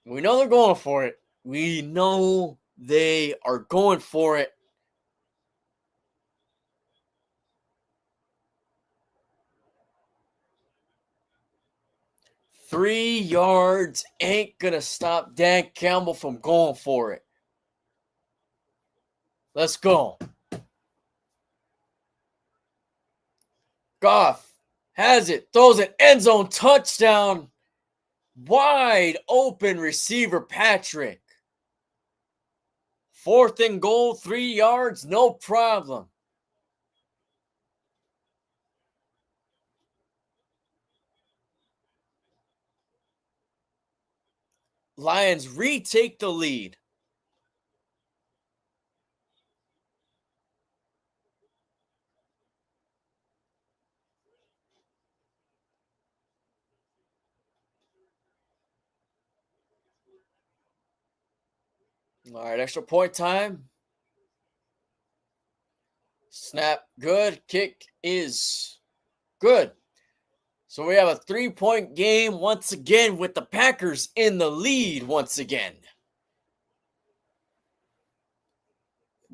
Speaker 1: We know they're going for it. We know they are going for it. Three yards ain't going to stop Dan Campbell from going for it. Let's go. Goff has it, throws an end zone touchdown. Wide open receiver Patrick. 4th and goal, 3 yards, no problem. Lions retake the lead. All right, extra point time. Snap, good. Kick is good. So we have a 3-point game once again with the Packers in the lead once again.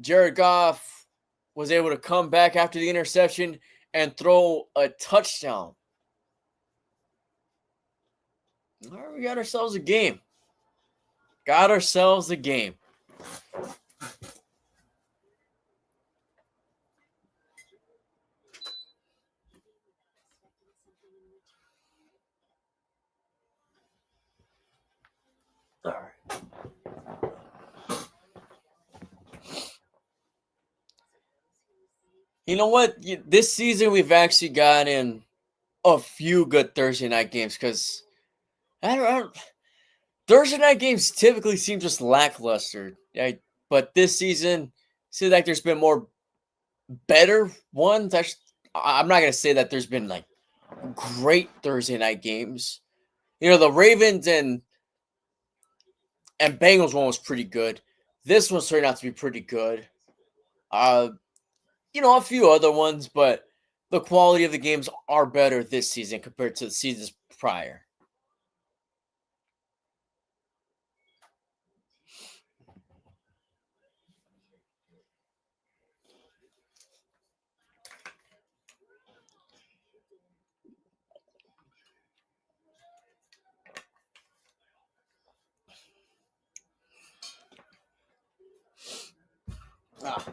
Speaker 1: Jared Goff was able to come back after the interception and throw a touchdown. All right, we got ourselves a game. Got ourselves a game. All right. You know what? This season we've actually gotten a few good Thursday night games because I don't Thursday night games typically seem just lackluster. But this season, seems like there's been more better ones. I'm not gonna say that there's been like great Thursday night games. You know, the Ravens and Bengals one was pretty good. This one's turned out to be pretty good. A few other ones, but the quality of the games are better this season compared to the seasons prior. Ah.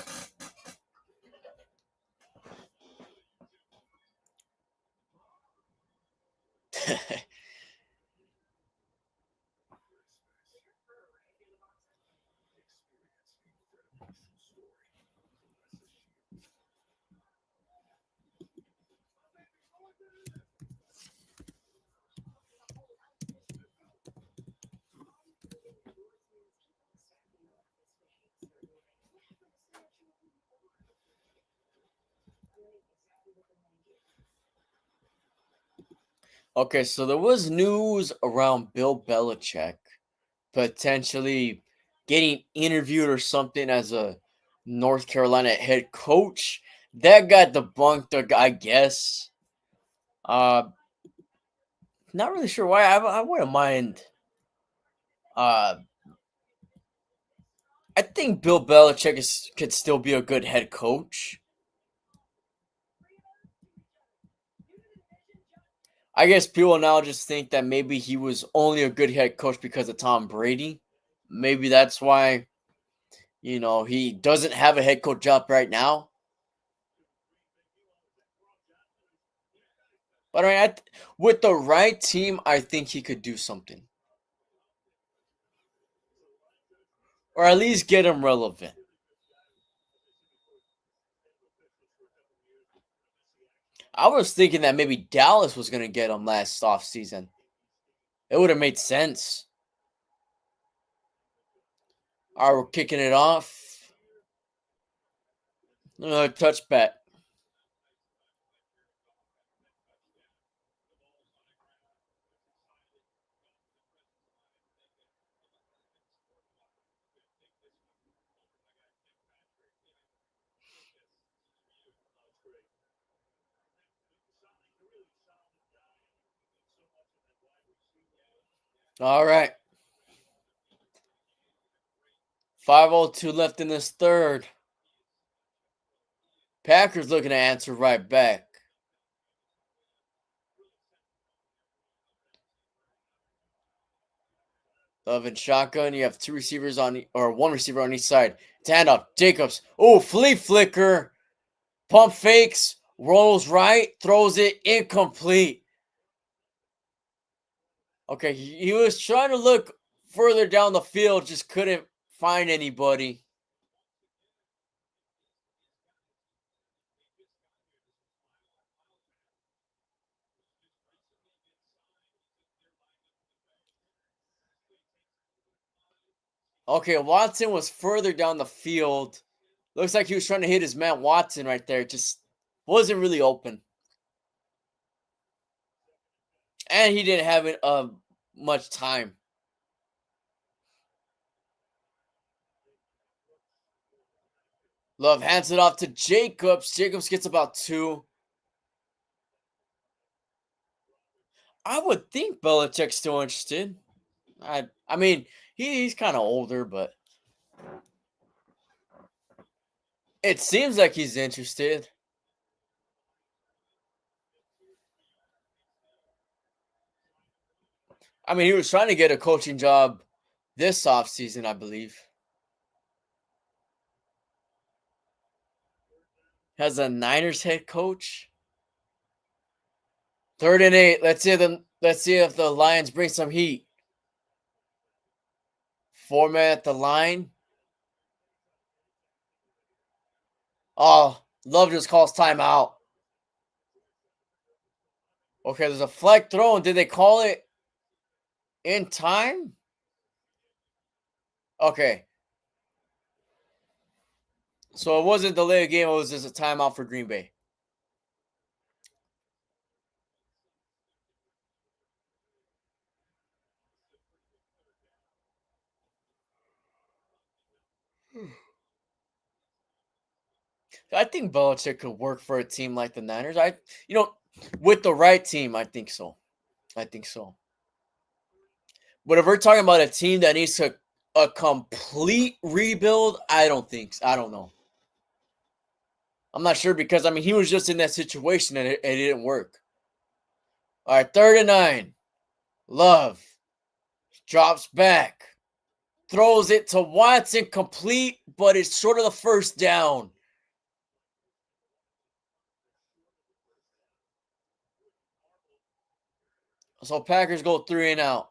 Speaker 1: Okay, so there was news around Bill Belichick potentially getting interviewed or something as a North Carolina head coach. That got debunked, I guess. Uh, Not really sure why. I wouldn't mind. Uh, I think Bill Belichick could still be a good head coach. I guess people now just think that maybe he was only a good head coach because of Tom Brady. Maybe that's why, he doesn't have a head coach job right now. But with the right team, I think he could do something. Or at least get him relevant. I was thinking that maybe Dallas was going to get him last offseason. It would have made sense. All right, we're kicking it off. Touchback. All right. 5:02 left in this third. Packers looking to answer right back. Love and shotgun. You have two receivers or one receiver on each side. It's handoff. Jacobs. Oh, flea flicker. Pump fakes. Rolls right. Throws it incomplete. Okay, he was trying to look further down the field, just couldn't find anybody. Okay, Watson was further down the field. Looks like he was trying to hit his man Watson right there. Just wasn't really open. And he didn't have it much time. Love hands it off to Jacobs. Jacobs gets about 2. I would think Belichick's still interested. I mean, he's kind of older, but it seems like he's interested. I mean, he was trying to get a coaching job this offseason, I believe. As a Niners head coach. 3rd and 8. Let's see if the Lions bring some heat. 4-man at the line. Oh, Love just calls timeout. Okay, there's a flag thrown. Did they call it in time? Okay. So it wasn't delay of game, it was just a timeout for Green Bay. I think Belichick could work for a team like the Niners. With the right team, I think so. But if we're talking about a team that needs a complete rebuild, I don't think so. I don't know. I'm not sure because he was just in that situation and it didn't work. All right, 3rd and 9. Love drops back, throws it to Watson, complete, but it's short of the first down. So Packers go 3 and out.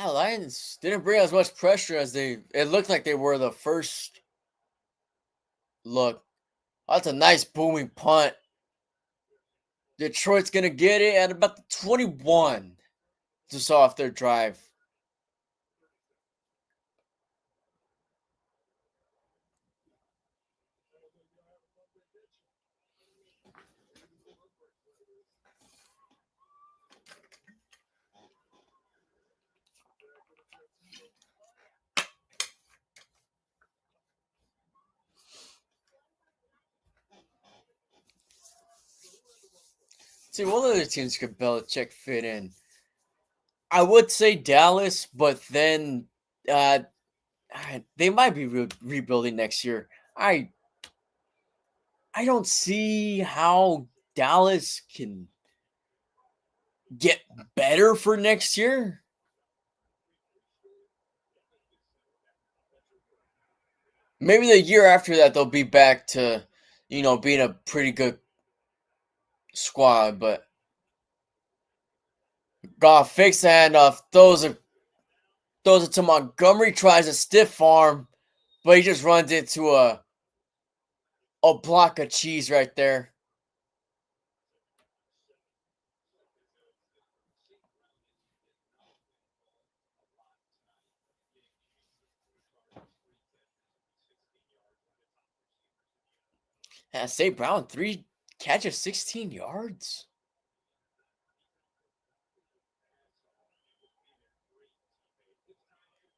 Speaker 1: Lions didn't bring as much pressure as it looked like they were the first look. That's a nice booming punt. Detroit's going to get it at about the 21 to start off their drive. See, what other teams could Belichick fit in? I would say Dallas, but then they might be rebuilding next year. I don't see how Dallas can get better for next year. Maybe the year after that they'll be back to, being a pretty good squad, but Goff fakes the handoff, throws it to Montgomery, tries a stiff arm, but he just runs into a block of cheese right there. And St. Brown, 3 catches, 16 yards.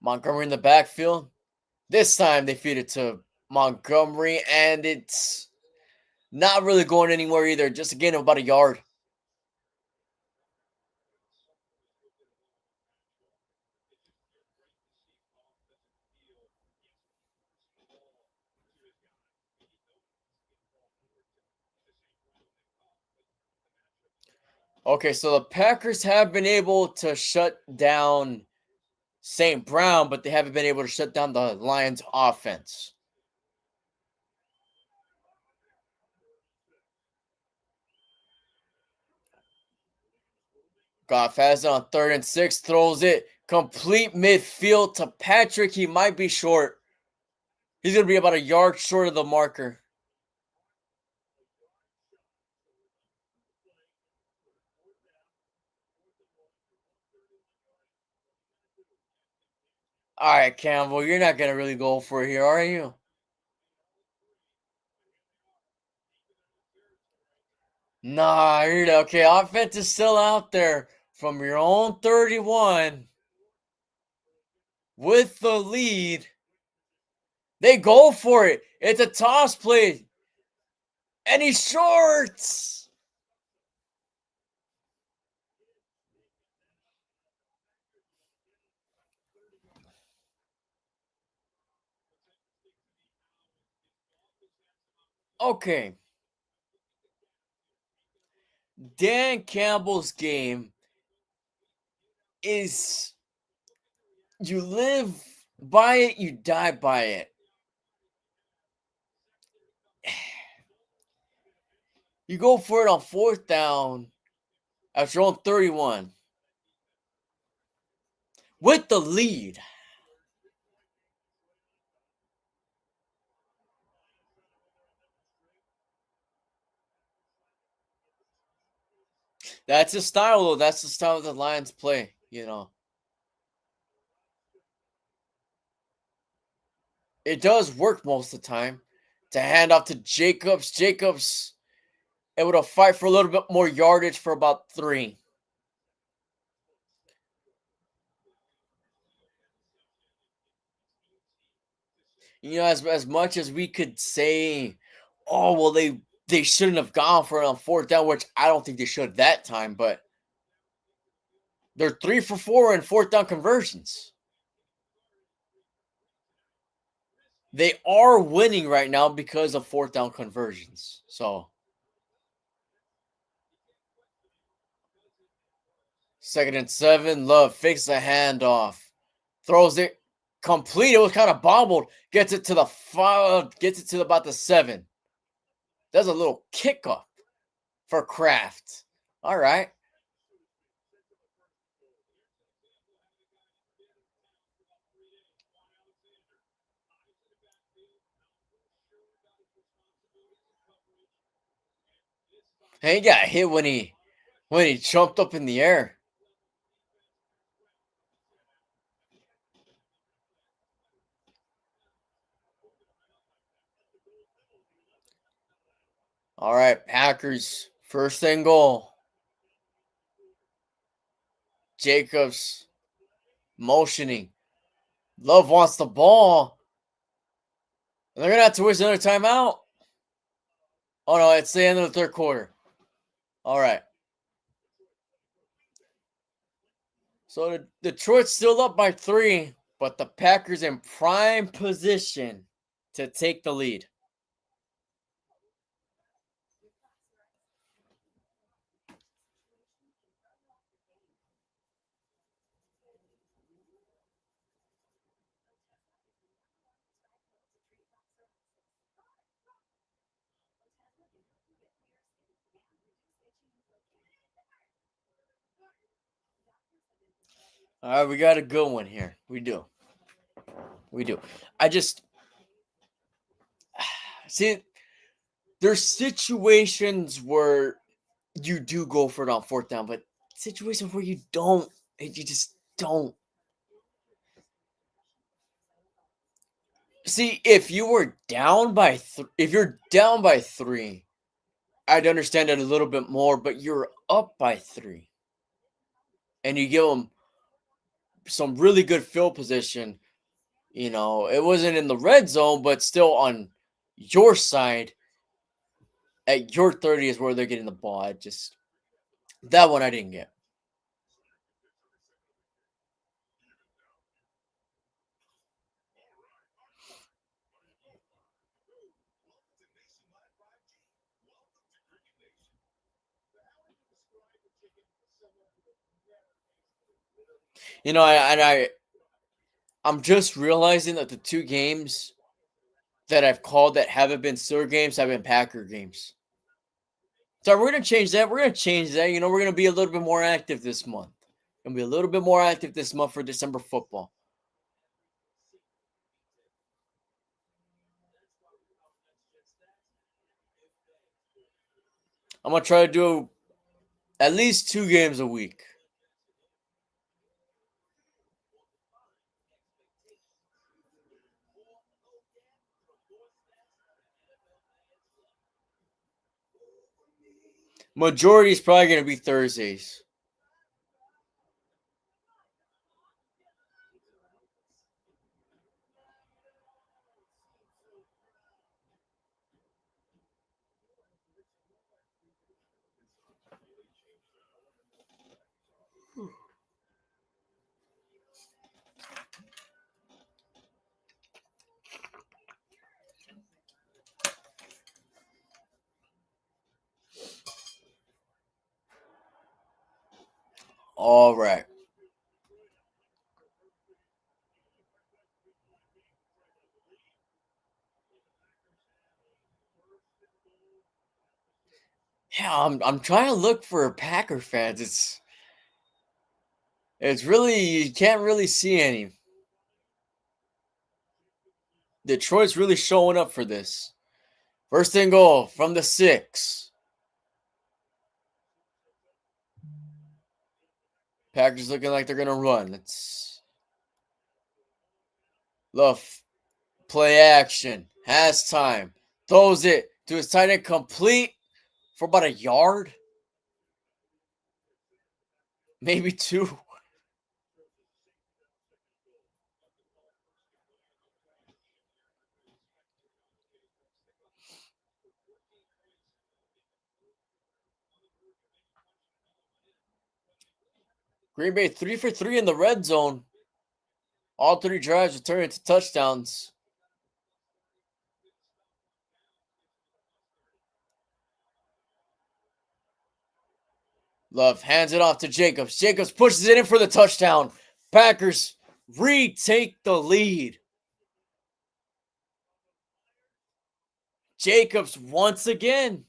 Speaker 1: Montgomery in the backfield. This time they feed it to Montgomery, and it's not really going anywhere either. Just a gain of about a yard. Okay, so the Packers have been able to shut down St. Brown, but they haven't been able to shut down the Lions offense. Goff has it on 3rd and 6, throws it complete midfield to Patrick. He might be short. He's going to be about a yard short of the marker. All right, Campbell, you're not gonna really go for it here, are you? Nah, you're okay. Offense is still out there from your own 31 with the lead. They go for it. It's a toss play. And he shorts. Okay. Dan Campbell's game is you live by it, you die by it. You go for it on fourth down at your own 31 with the lead. That's the style, though. That's the style the Lions play, you know. It does work most of the time. To hand off to Jacobs. Jacobs able to fight for a little bit more yardage for about 3. You know, as much as we could say, oh well, they shouldn't have gone for it on fourth down, which I don't think they should that time, but they're 3 for 4 in fourth down conversions. They are winning right now because of fourth down conversions. So 2nd and 7, Love fakes the handoff, throws it complete. It was kind of bobbled. Gets it to the 5, gets it to about the 7. Does a little kickoff for Kraft. All right. And he got hit when he jumped up in the air. All right, Packers, 1st and goal. Jacobs motioning. Love wants the ball. They're going to have to waste another timeout. Oh, no, it's the end of the 3rd quarter. All right. So Detroit's still up by 3, but the Packers in prime position to take the lead. All right, we got a good one here. We do. I just see there's situations where you do go for it on fourth down, but situations where you don't, you just don't. See, if you were down by if you're down by 3, I'd understand it a little bit more, but you're up by 3 and you give them some really good field position. You know, it wasn't in the red zone, but still on your side at your 30 is where they're getting the ball. I just that one I didn't get. You know, I'm just realizing that the 2 games that I've called that haven't been Steeler games have been Packer games. So we're gonna change that. We're gonna change that. You know, we're gonna be a little bit more active this month. Gonna be a little bit more active this month for December football. I'm gonna try to do at least 2 games a week. Majority is probably going to be Thursdays. All right. Yeah, I'm trying to look for Packer fans. It's really, you can't really see any. Detroit's really showing up for this. First and goal from the 6. Packers looking like they're gonna run. Let's Love play action. Has time. Throws it to his tight end, complete for about a yard, maybe 2. Green Bay 3 for 3 in the red zone. All 3 drives return into touchdowns. Love hands it off to Jacobs. Jacobs pushes it in for the touchdown. Packers retake the lead. Jacobs once again.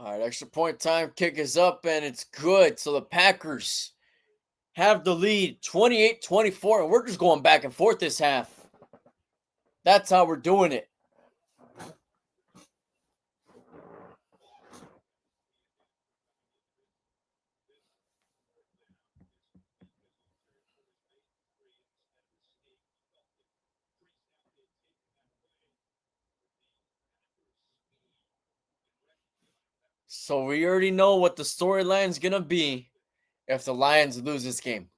Speaker 1: All right, extra point time. Kick is up and it's good. So the Packers have the lead 28-24, and we're just going back and forth this half. That's how we're doing it. So we already know what the storyline's going to be if the Lions lose this game.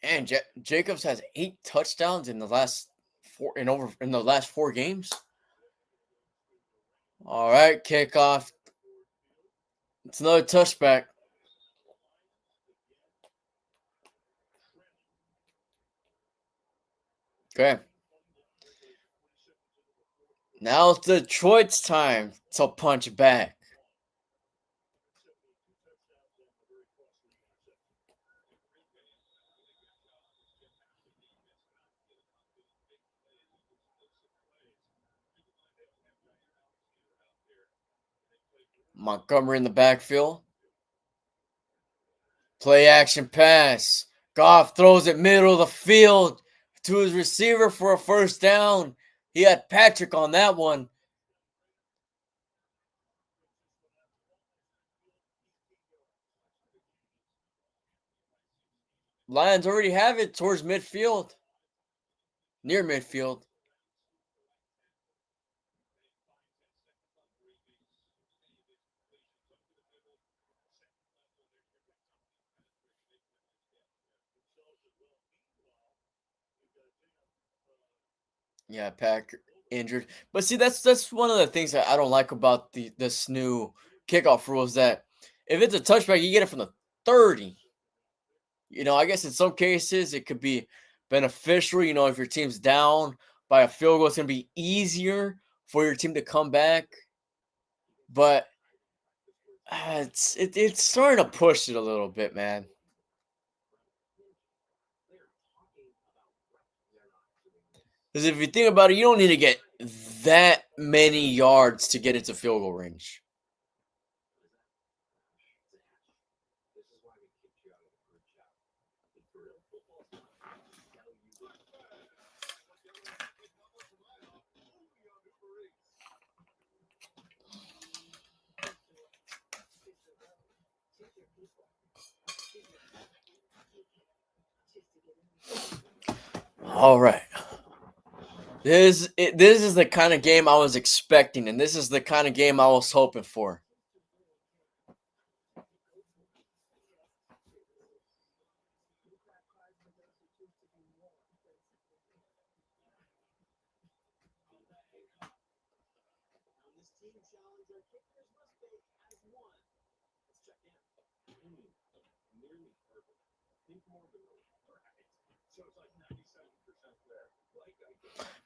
Speaker 1: And Jacobs has 8 touchdowns in the last 4 games. All right, kickoff. It's another touchback. Okay. Now it's Detroit's time to punch back. Montgomery in the backfield. Play action pass. Goff throws it middle of the field to his receiver for a first down. He had Patrick on that one. Lions already have it towards midfield. Near midfield. Yeah, Packer. injured. But see, that's one of the things that I don't like about this new kickoff rule is that if it's a touchback, you get it from the 30. I guess in some cases it could be beneficial. If your team's down by a field goal, it's gonna be easier for your team to come back. But it's starting to push it a little bit, man. Because if you think about it, you don't need to get that many yards to get into field goal range. All right. This is the kind of game I was expecting, and this is the kind of game I was hoping for.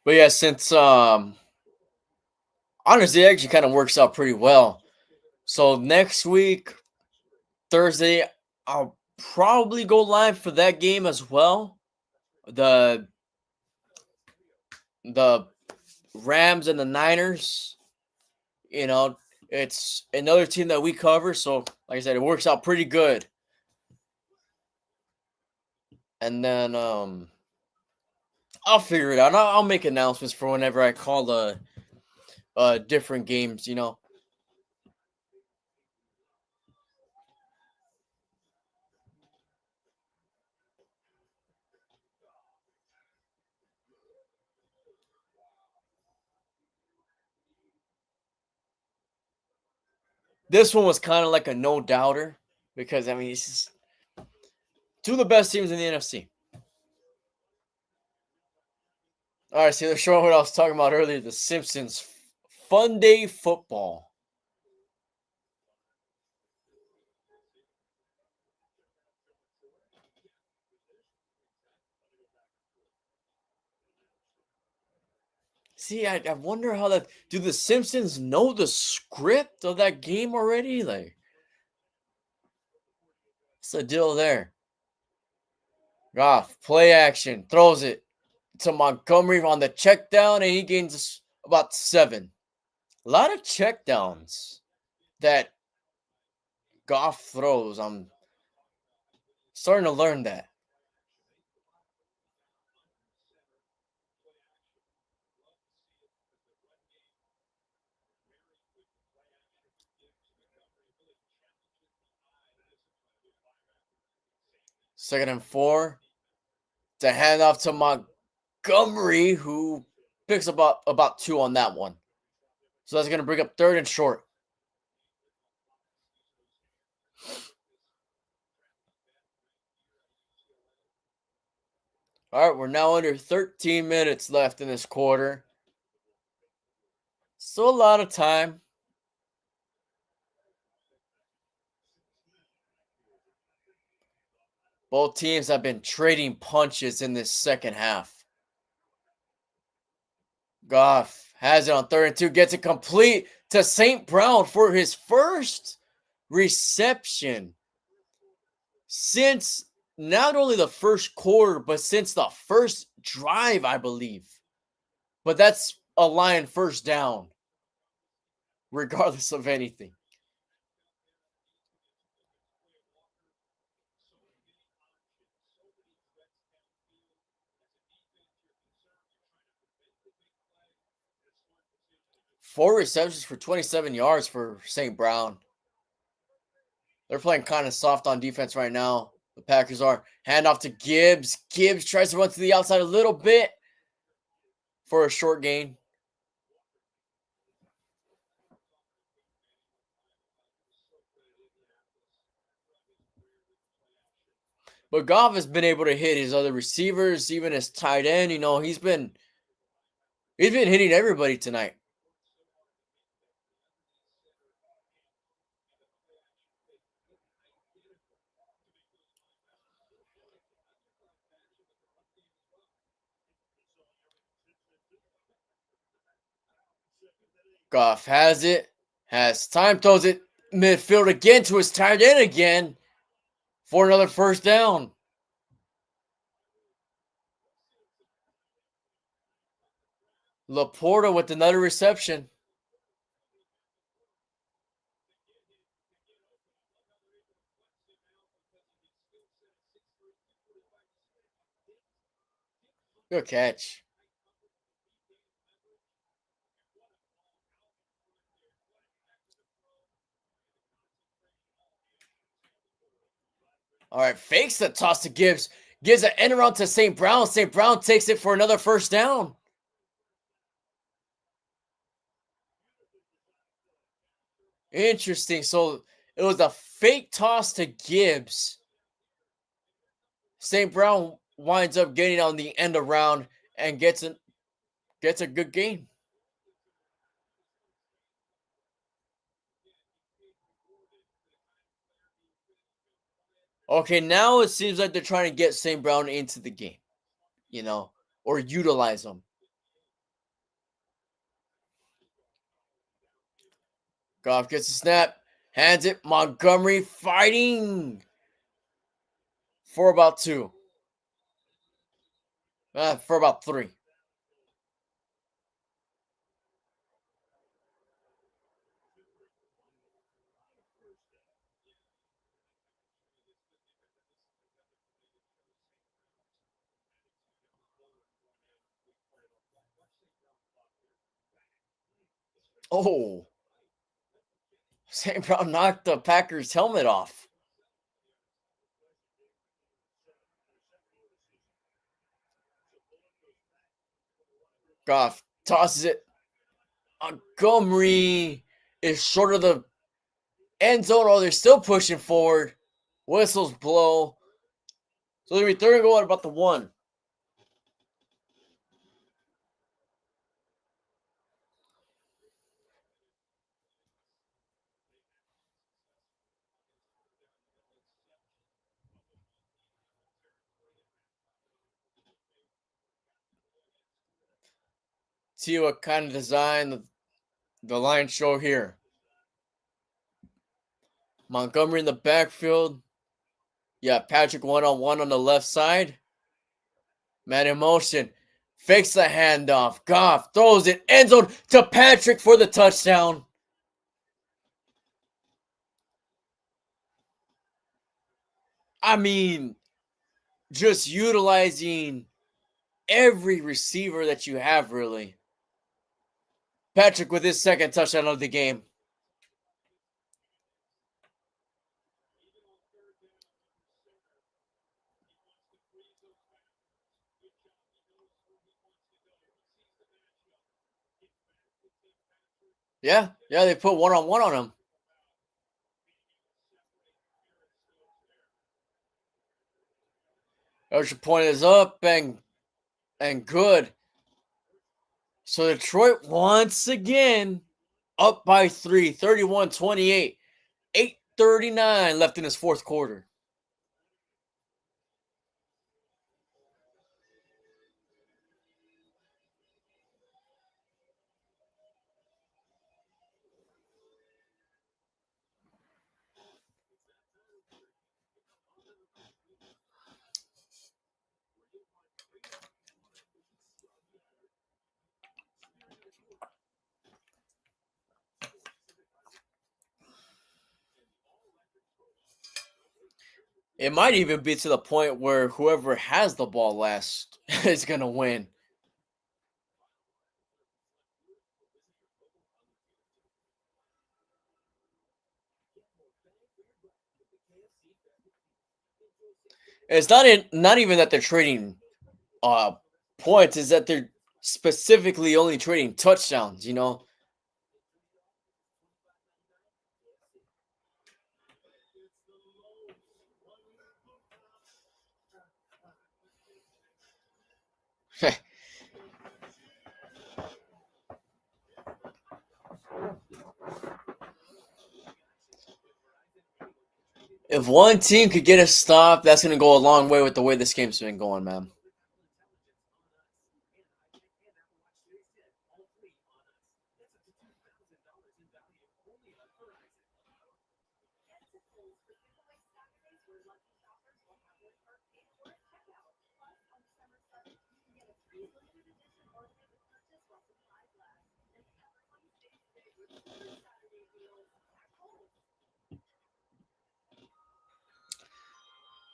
Speaker 1: But yeah, since honestly, it actually kind of works out pretty well. So next week, Thursday, I'll probably go live for that game as well. The the Rams and the Niners. You know, it's another team that we cover, so like I said, it works out pretty good. And then I'll figure it out. I'll make announcements for whenever I call the different games. This one was kind of like a no doubter because I mean it's just two of the best teams in the NFC. All right, see, they're showing what I was talking about earlier. The Simpsons Fun Day Football. See, I wonder how that. Do the Simpsons know the script of that game already? Like, what's the deal there? Goff, play action, throws it to Montgomery on the check down, and he gains about 7. A lot of check downs that Goff throws. I'm starting to learn that. Second and 4. To hand off to Montgomery, who picks up about 2 on that one. So that's going to bring up third and short. All right, we're now under 13 minutes left in this quarter. Still a lot of time. Both teams have been trading punches in this second half. Goff has it on 3rd and 2, gets it complete to St. Brown for his first reception since not only the first quarter, but since the first drive, I believe. But that's a Lion first down, regardless of anything. Four receptions for 27 yards for St. Brown. They're playing kind of soft on defense right now. The Packers are. Hand off to Gibbs. Gibbs tries to run to the outside a little bit for a short gain. But Goff has been able to hit his other receivers, even his tight end. He's been He's been hitting everybody tonight. Goff has it, has time, throws it midfield again to his tight end again for another first down. Laporta with another reception. Good catch. All right, fakes the toss to Gibbs. Gives an end around to St. Brown. St. Brown takes it for another first down. Interesting. So it was a fake toss to Gibbs. St. Brown winds up getting on the end around and gets a good gain. Okay, now it seems like they're trying to get St. Brown into the game, or utilize him. Goff gets a snap, hands it. Montgomery fighting for about 2. For about 3. Oh, St. Brown knocked the Packers' helmet off. Goff tosses it. Montgomery is short of the end zone. Oh, they're still pushing forward. Whistles blow. So they'll be third and goal at about the 1. See what kind of design the Lions show here. Montgomery in the backfield. Yeah, Patrick one-on-one on the left side. Man in motion. Fakes the handoff. Goff throws it. End zone to Patrick for the touchdown. I mean, just utilizing every receiver that you have, really. Patrick with his second touchdown of the game. Yeah, they put one-on-one on him. Extra point is up and good. So Detroit once again up by 3, 31-28. 8:39 left in his fourth quarter. It might even be to the point where whoever has the ball last is going to win. It's not even that they're trading points, is that they're specifically only trading touchdowns. If one team could get a stop, that's going to go a long way with the way this game's been going, man.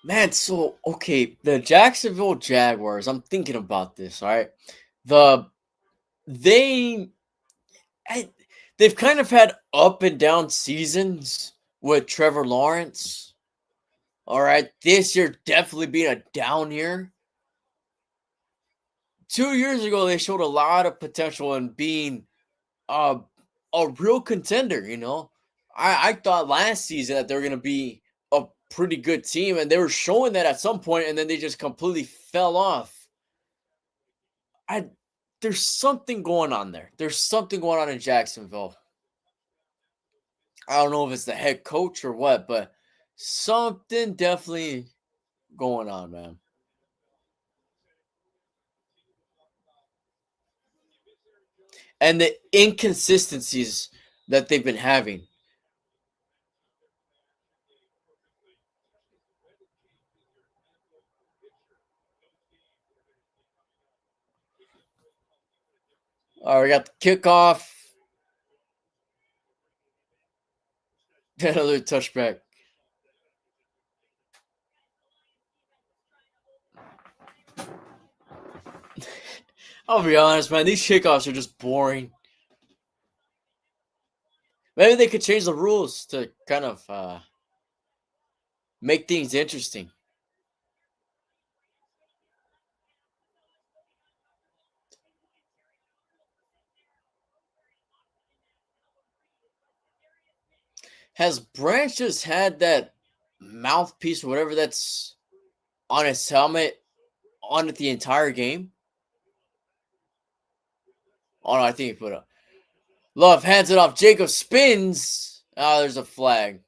Speaker 1: Man, so okay, the Jacksonville Jaguars. I'm thinking about this. All right, the they I, they've kind of had up and down seasons with Trevor Lawrence. All right, this year definitely being a down year. 2 years ago, they showed a lot of potential in being a a real contender. I thought last season that they were going to be a pretty good team, and they were showing that at some point, and then they just completely fell off. I There's something going on there. There's something going on in Jacksonville. I don't know if it's the head coach or what, but something definitely going on, man. And the inconsistencies that they've been having. All right, we got the kickoff. Another touchback. I'll be honest, man. These kickoffs are just boring. Maybe they could change the rules to kind of make things interesting. Has Branch just had that mouthpiece or whatever that's on his helmet on it the entire game? Oh no, I think he put up. Love hands it off. Jacob spins. Oh, there's a flag.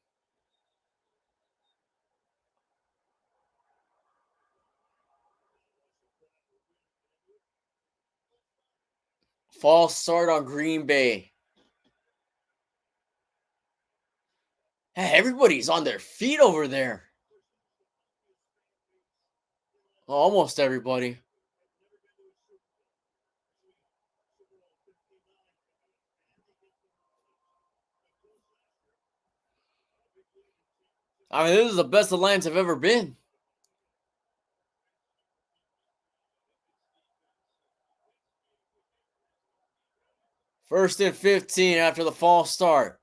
Speaker 1: False start on Green Bay. Hey, everybody's on their feet over there. Almost everybody. I mean, this is the best the Lions have ever been. First and 15 after the false start.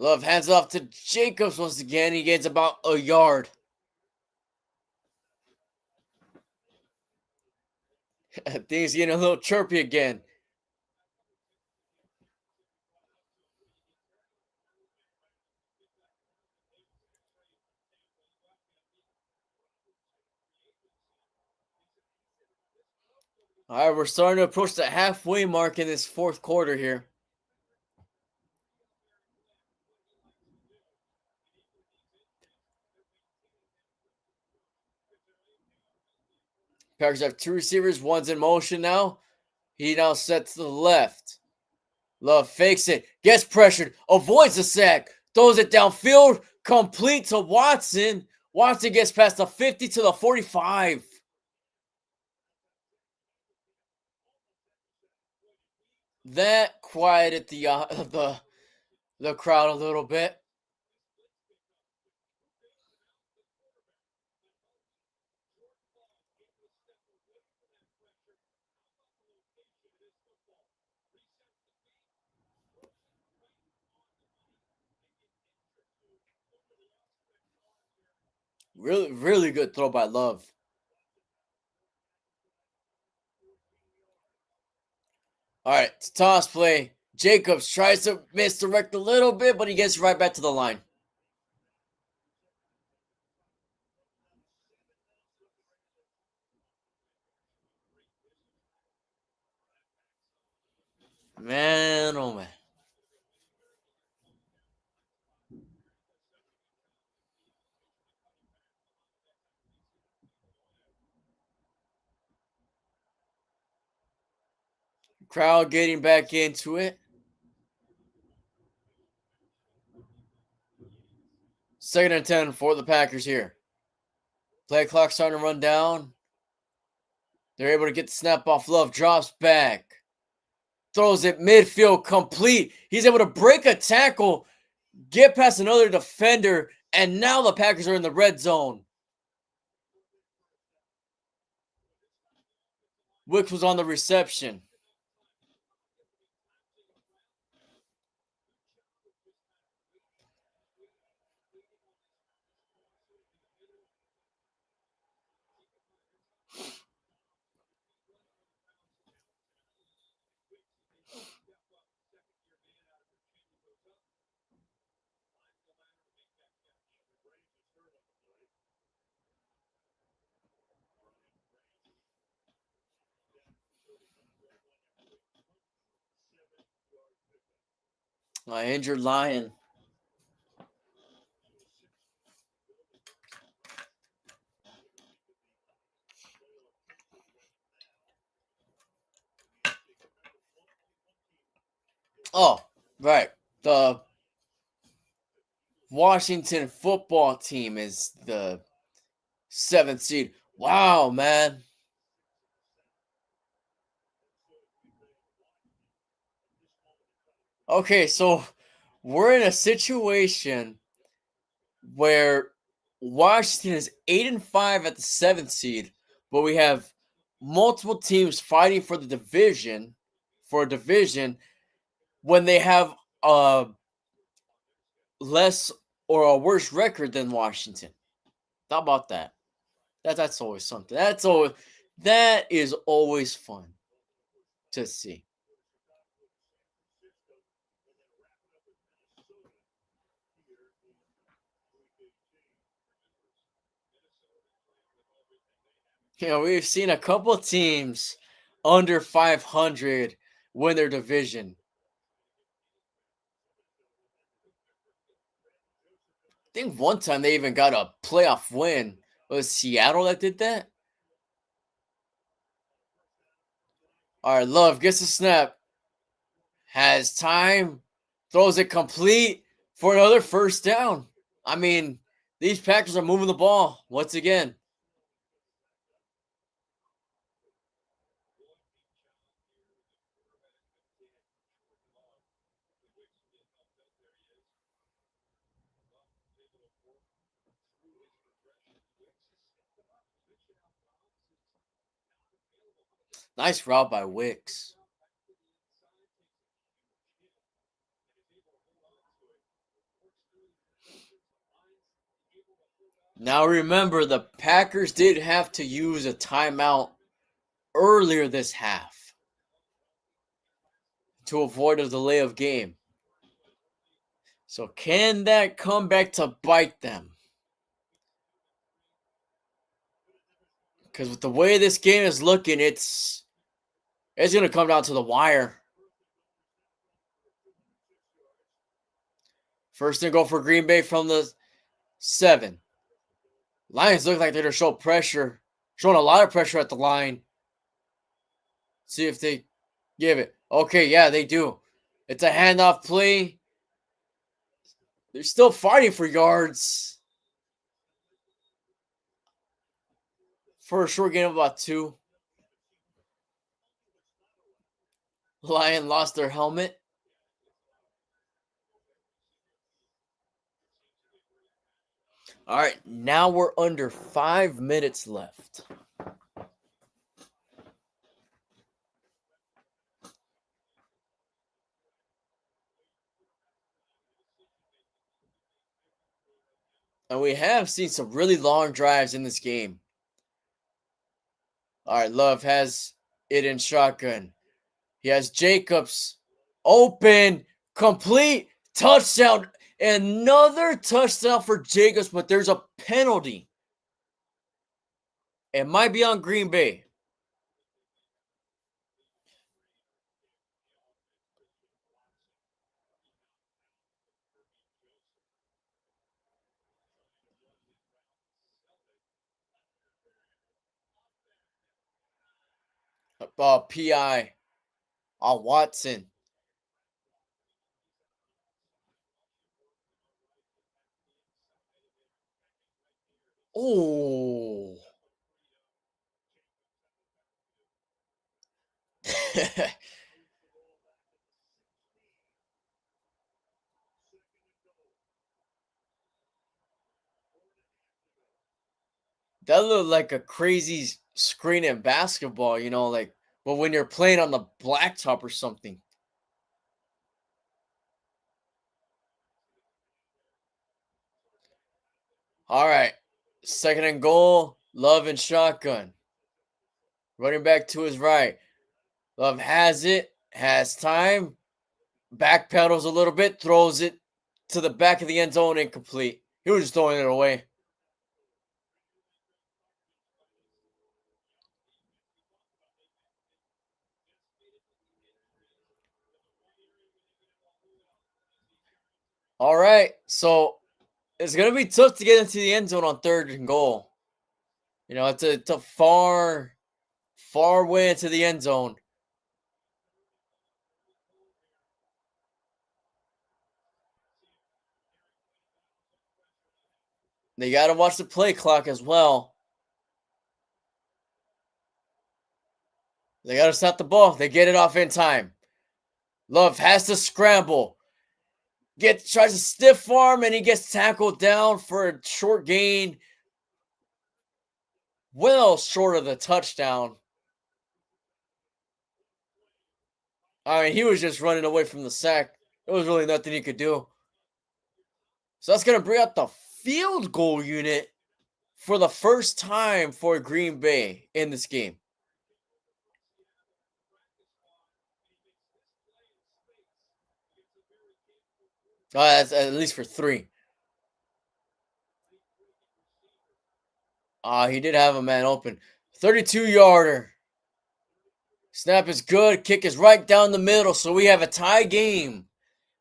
Speaker 1: Love hands off to Jacobs once again. He gains about a yard. Things getting a little chirpy again. All right, we're starting to approach the halfway mark in this fourth quarter here. Packers have two receivers. One's in motion now. He now sets to the left. Love fakes it, gets pressured, avoids the sack, throws it downfield, complete to Watson. Watson gets past the 50 to the 45. That quieted the crowd a little bit. Really, really good throw by Love. All right, it's a toss play. Jacobs tries to misdirect a little bit, but he gets right back to the line. Man, oh man. Crowd getting back into it. Second and 10 for the Packers here. Play clock starting to run down. They're able to get the snap off. Love drops back. Throws it midfield complete. He's able to break a tackle, get past another defender, and now the Packers are in the red zone. Wicks was on the reception. Injured Lion. Oh, right. The Washington football team is the 7th seed. Wow, man. Okay, so we're in a situation where Washington is 8-5 at the 7th seed, but we have multiple teams fighting for the division, when they have a less or a worse record than Washington. How about that? That's always something. That is always fun to see. We've seen a couple teams under 500 win their division. I think one time they even got a playoff win. It was Seattle that did that? All right, Love gets the snap. Has time. Throws it complete for another first down. I mean, these Packers are moving the ball once again. Nice route by Wicks. Now remember, the Packers did have to use a timeout earlier this half to avoid a delay of game. So can that come back to bite them? Because with the way this game is looking, it's going to come down to the wire. First and goal for Green Bay from the 7. Lions look like they're going to show pressure, showing a lot of pressure at the line. See if they give it. Okay, yeah, they do. It's a handoff play. They're still fighting for yards. For a short gain of about 2. Lion lost their helmet. All right, now we're under 5 minutes left. And we have seen some really long drives in this game. All right, Love has it in shotgun. He has Jacobs open, complete, touchdown. Another touchdown for Jacobs, but there's a penalty. It might be on Green Bay. PI. Watson. Oh. That looked like a crazy screen in basketball, like, but when you're playing on the blacktop or something. All right. Second and goal. Love and shotgun. Running back to his right. Love has it. Has time. Backpedals a little bit. Throws it to the back of the end zone. Incomplete. He was just throwing it away. All right. So it's going to be tough to get into the end zone on third and goal. It's a far way into the end zone. They got to watch the play clock as well. They got to stop the ball. They get it off in time. Love has to scramble. Tries to stiff arm and he gets tackled down for a short gain. Well short of the touchdown. I mean, he was just running away from the sack. There was really nothing he could do. So that's going to bring up the field goal unit for the first time for Green Bay in this game. That's at least for 3. He did have a man open. 32-yarder. Snap is good. Kick is right down the middle. So we have a tie game.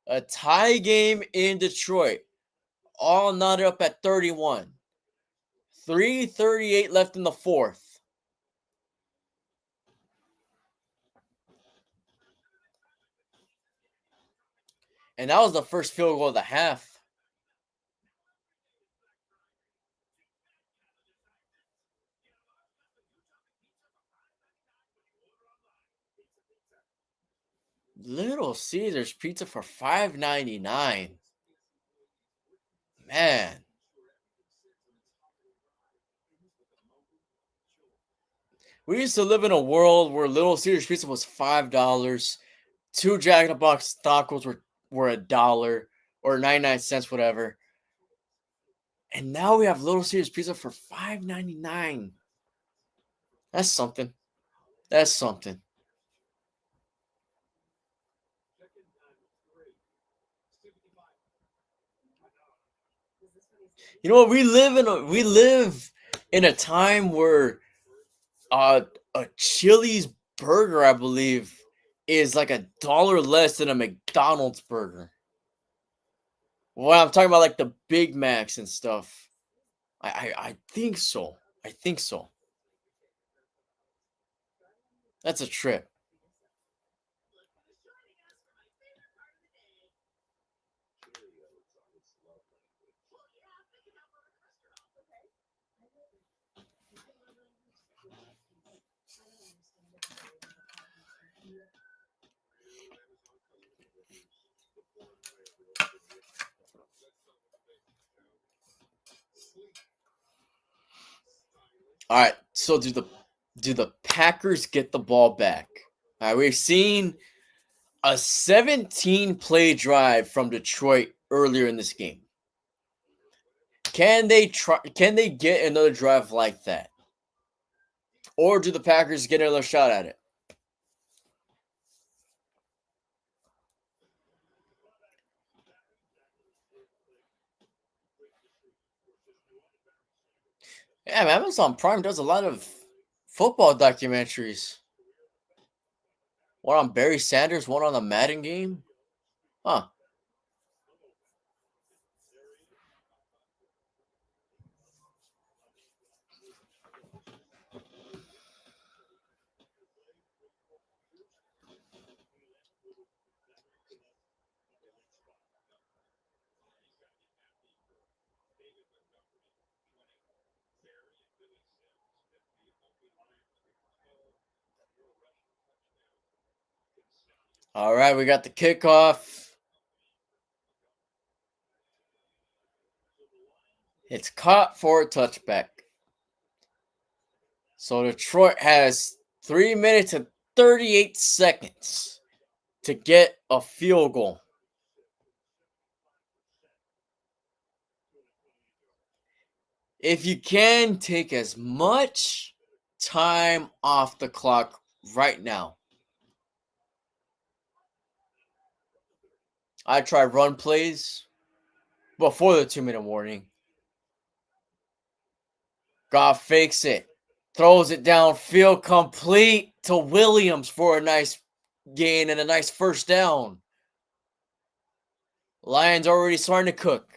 Speaker 1: A tie game in Detroit. All knotted up at 31. 3:38 left in the fourth. And that was the first field goal of the half. Little Caesars pizza for $5.99. Man. We used to live in a world where Little Caesars pizza was $5. 2 Jack in the Box tacos were $1 or 99 cents, whatever. And now we have Little Caesars pizza for $5.99. That's something. That's something. You know what? We live in a time where a Chili's burger, I believe, is like $1 less than a McDonald's burger. Well, I'm talking about like the Big Macs and stuff. I think so. I think so. That's a trip. All right. So do the Packers get the ball back? All right, we've seen a 17 play drive from Detroit earlier in this game. Can they get another drive like that? Or do the Packers get another shot at it? Yeah, Amazon Prime does a lot of football documentaries. One on Barry Sanders, one on the Madden game. Huh. All right, we got the kickoff. It's caught for a touchback. So Detroit has 3 minutes and 38 seconds to get a field goal. If you can, take as much time off the clock right now. I try run plays before the 2-minute warning. Goff fakes it, throws it downfield, complete to Williams for a nice gain and a nice first down. Lions already starting to cook.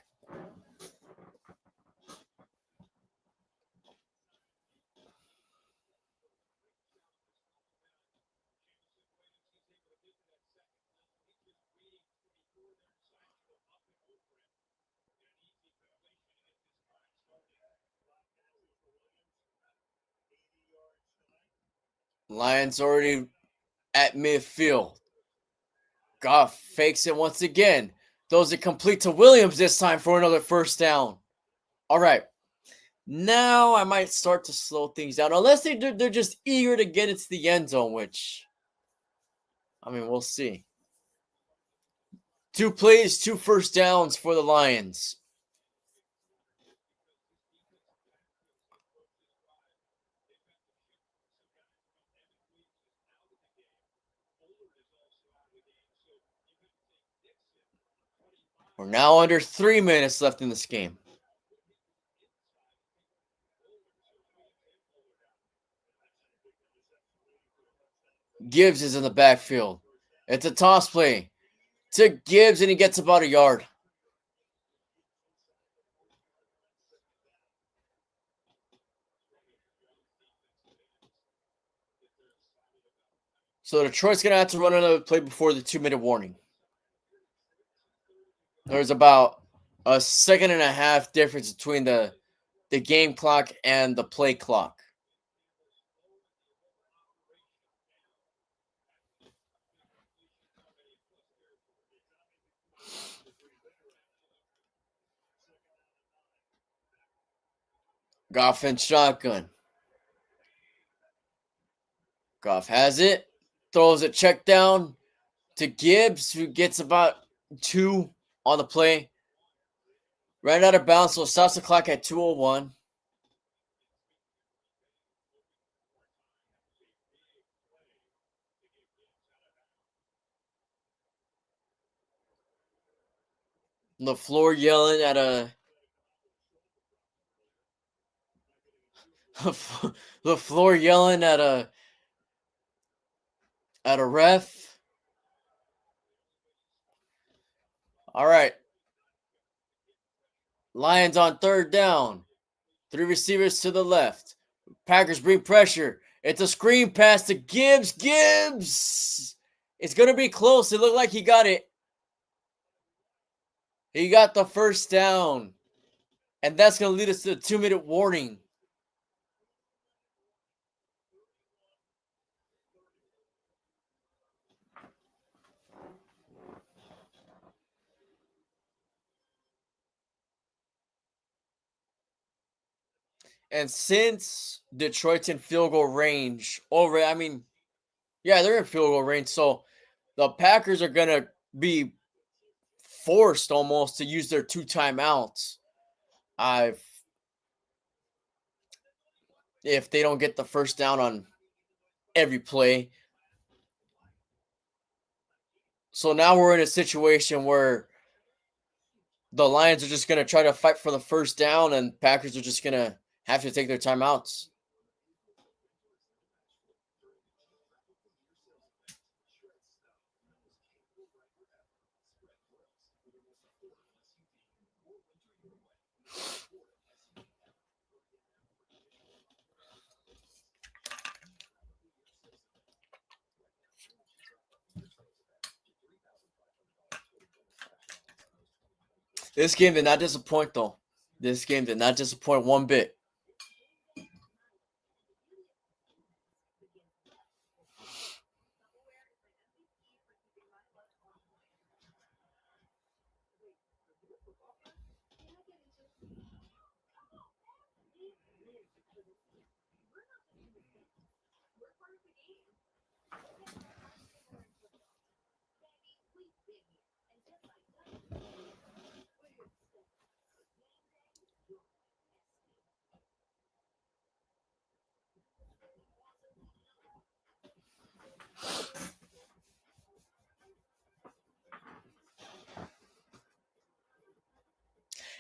Speaker 1: Lions already at midfield. Goff fakes it once again. Throws it complete to Williams this time for another first down. All right. Now I might start to slow things down. Unless they're just eager to get into the end zone, which, I mean, we'll see. 2 plays, 2 first downs for the Lions. We're now under 3 minutes left in this game. Gibbs is in the backfield. It's a toss play to Gibbs, and he gets about a yard. So Detroit's going to have to run another play before the 2-minute warning. There's about a second and a half difference between the game clock and the play clock. Goff and shotgun. Goff has it. Throws a check down to Gibbs, who gets about 2 on the play. Ran out of bounds, so stops the clock at 2:01. LaFleur yelling at a LaFleur yelling at a ref. All right. Lions on 3rd down. 3 receivers to the left. Packers bring pressure. It's a screen pass to Gibbs. Gibbs! It's going to be close. It looked like he got it. He got the first down. And that's going to lead us to a 2-minute warning. And since Detroit's in field goal range already, I mean, yeah, they're in field goal range. So the Packers are going to be forced almost to use their 2 timeouts. If they don't get the first down on every play. So now we're in a situation where the Lions are just going to try to fight for the first down, and Packers are just going to have to take their timeouts. This game did not disappoint, though. This game did not disappoint one bit.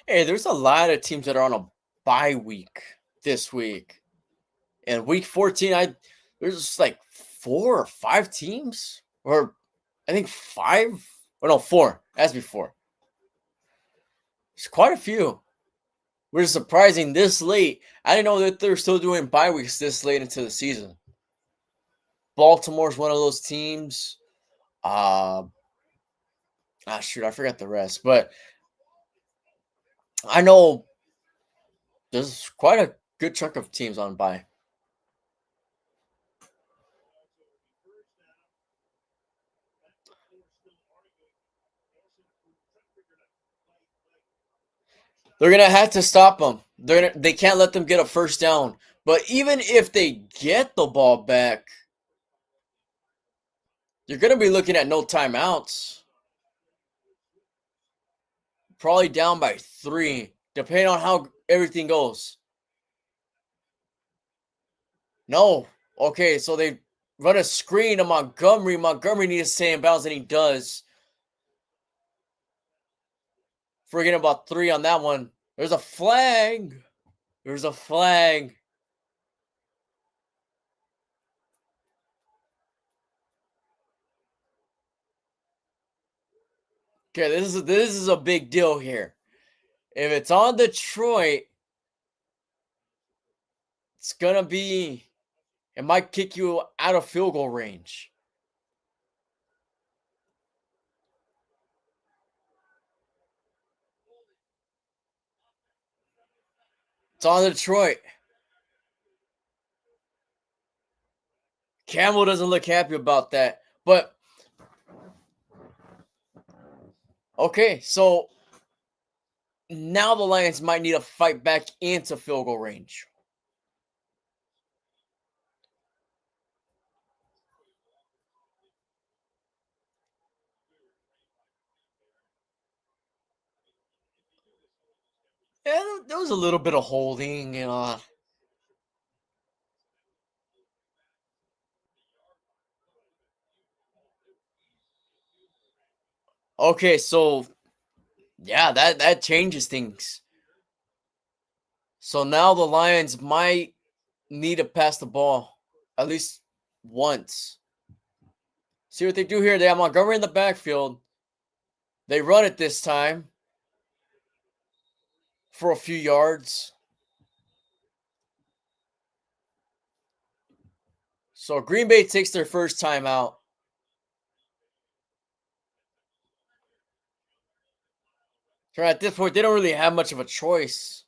Speaker 1: Hey, there's a lot of teams that are on a bye week this week. And week 14, there's just like 4 or 5 teams. Or I think 5. Or no, 4. As before. There's quite a few. Which is surprising this late. I didn't know that they're still doing bye weeks this late into the season. Baltimore's one of those teams. Shoot, I forgot the rest. But I know there's quite a good chunk of teams on bye. They're gonna have to stop them. They can't let them get a first down. But even if they get the ball back, you're gonna be looking at no timeouts. Probably down by 3, depending on how everything goes. No. Okay, so they run a screen to Montgomery. Montgomery needs to stay in bounds, and he does. Forgetting about 3 on that one. There's a flag. There's a flag. Okay, this is a big deal here. If it's on Detroit, it's gonna be. It might kick you out of field goal range. It's on Detroit. Campbell doesn't look happy about that. But okay, so now the Lions might need to fight back into field goal range. Yeah, there was a little bit of holding, Okay, so yeah, that changes things. So now the Lions might need to pass the ball at least once. See what they do here. They have Montgomery in the backfield. They run it this time for a few yards. So Green Bay takes their first time out. So at this point, they don't really have much of a choice.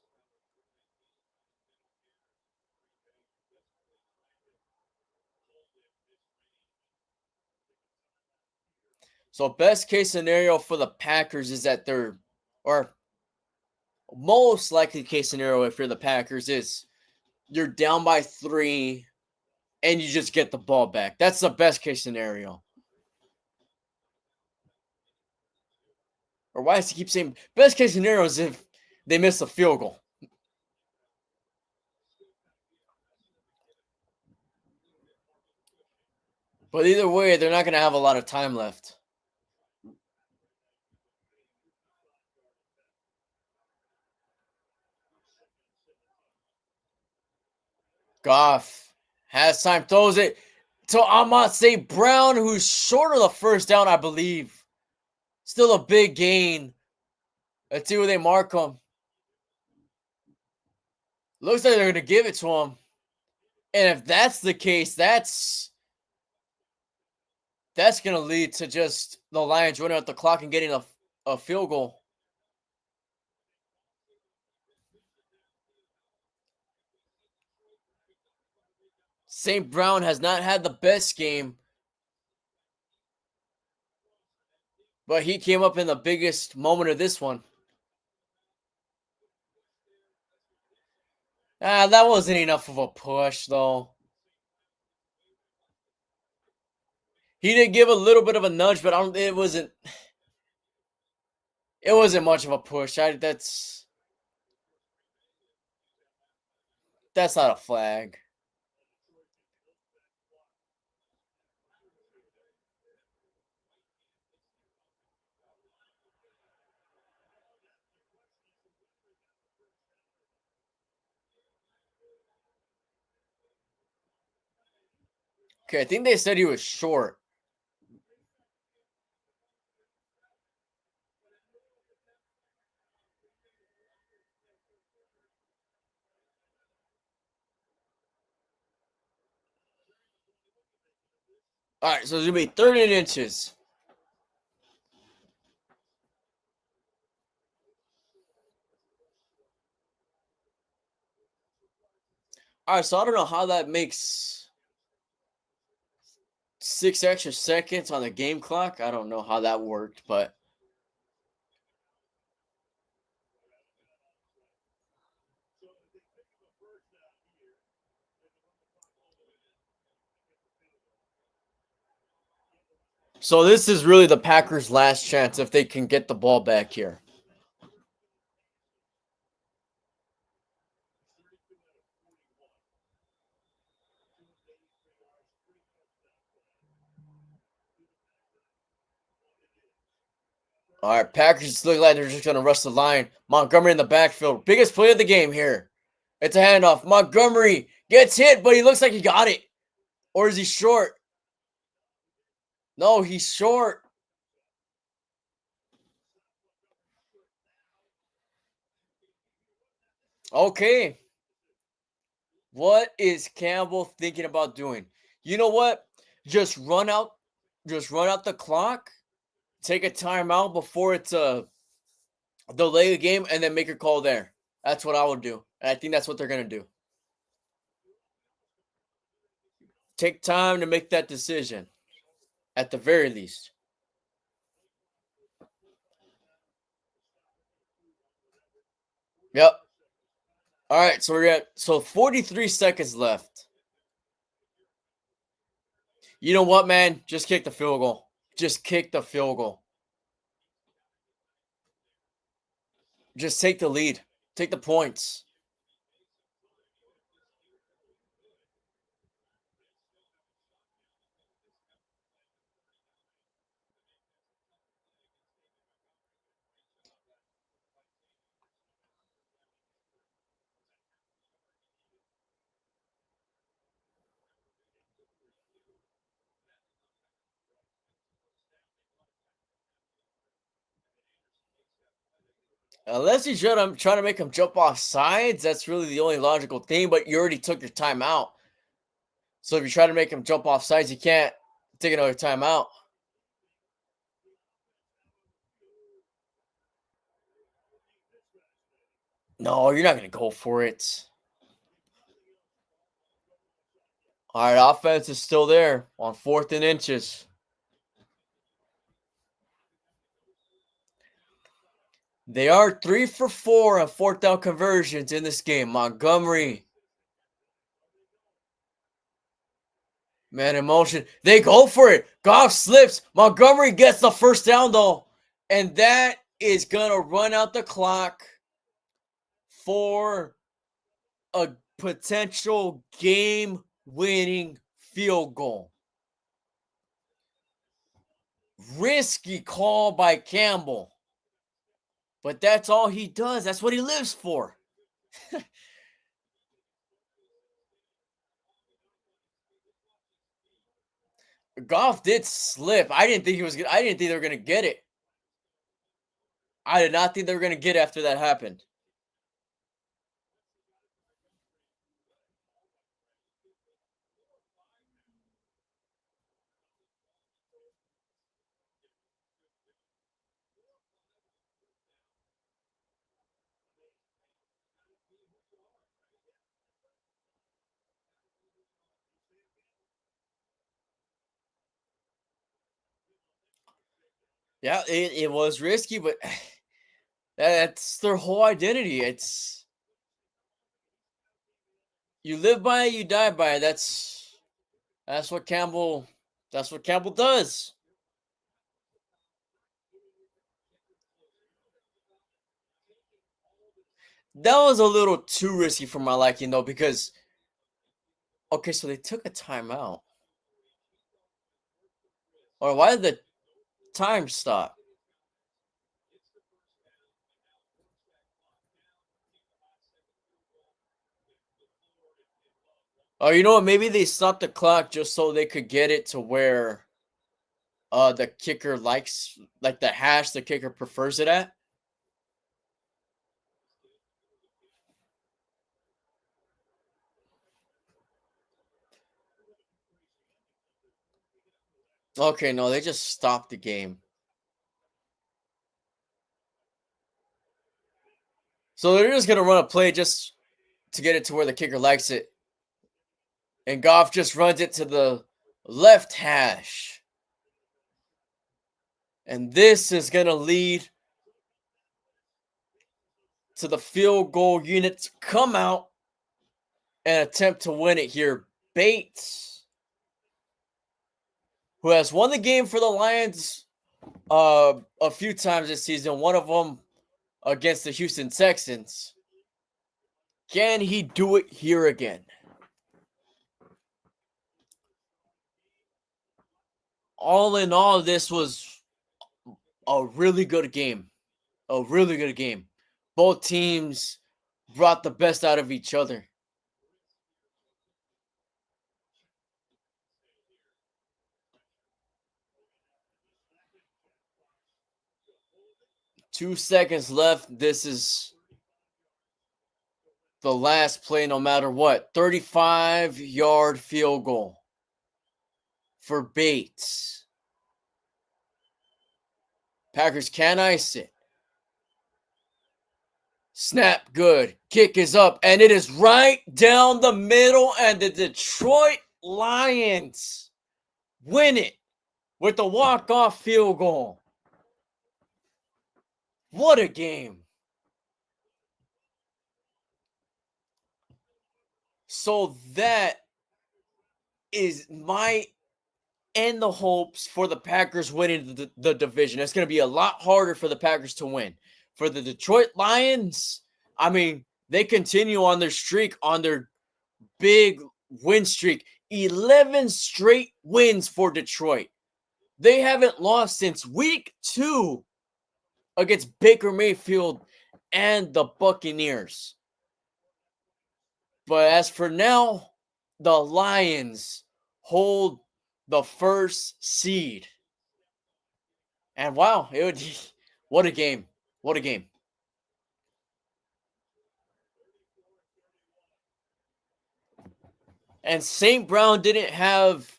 Speaker 1: So best case scenario for the Packers is that or most likely case scenario if you're the Packers is you're down by 3 and you just get the ball back. That's the best case scenario. Or why does he keep saying best case scenario is if they miss a field goal? But either way, they're not going to have a lot of time left. Goff has time, throws it to Ahmad St. Brown, who's short of the first down, I believe. Still a big gain. Let's see where they mark him. Looks like they're going to give it to him. And if that's the case, that's going to lead to just the Lions running out the clock and getting a field goal. St. Brown has not had the best game, but he came up in the biggest moment of this one. That wasn't enough of a push, though. He did give a little bit of a nudge, but it wasn't. It wasn't much of a push. That's not a flag. Okay, I think they said he was short. All right, so it's gonna be 13 inches. All right, so I don't know how that makes 6 extra seconds on the game clock. I don't know how that worked, but so this is really the Packers' last chance if they can get the ball back here. All right, Packers look like they're just going to rush the line. Montgomery in the backfield. Biggest play of the game here. It's a handoff. Montgomery gets hit, but he looks like he got it. Or is he short? No, he's short. Okay. What is Campbell thinking about doing? You know what? Just run out the clock. Take a timeout before it's a delay the game and then make a call there. That's what I would do. And I think that's what they're going to do. Take time to make that decision at the very least. Yep. All right, so we're at 43 seconds left. You know what, man? Just kick the field goal. Just kick the field goal. Just take the lead. Take the points. Unless you trying to make him jump off sides, that's really the only logical thing. But you already took your timeout. So if you try to make him jump off sides, you can't take another timeout. No, you're not going to go for it. All right, offense is still there on 4th and inches. They are 3 for 4 on 4th down conversions in this game. Montgomery. Man in motion. They go for it. Goff slips. Montgomery gets the first down, though. And that is going to run out the clock for a potential game-winning field goal. Risky call by Campbell. But that's all he does. That's what he lives for. Goff did slip. I didn't think they were going to get it. I did not think they were going to get it after that happened. Yeah, it was risky, but that's their whole identity. You live by it, you die by it. That's what Campbell does. That was a little too risky for my liking though, because okay, so they took a timeout. Or why did the time stop? Oh, you know what? Maybe they stopped the clock just so they could get it to where the kicker likes, like the hash the kicker prefers it at. Okay, no, they just stopped the game. So they're just gonna run a play just to get it to where the kicker likes it. And Goff just runs it to the left hash. And this is gonna lead to the field goal unit to come out and attempt to win it here. Bates, who has won the game for the Lions a few times this season, one of them against the Houston Texans. Can he do it here again? All in all, this was a really good game. A really good game. Both teams brought the best out of each other. Two seconds left. This is the last play, no matter what. 35-yard field goal for Bates. Packers can ice it. Snap, good. Kick is up, and it is right down the middle, and the Detroit Lions win it with the walk-off field goal. What a game. So that is my end the hopes for the Packers winning the division. It's going to be a lot harder for the Packers to win. For the Detroit Lions, I mean, they continue on their streak, on their big win streak. 11 straight wins for Detroit. They haven't lost since week 2 against Baker Mayfield and the Buccaneers. But as for now, the Lions hold the first seed. And wow, what a game. What a game. And St. Brown didn't have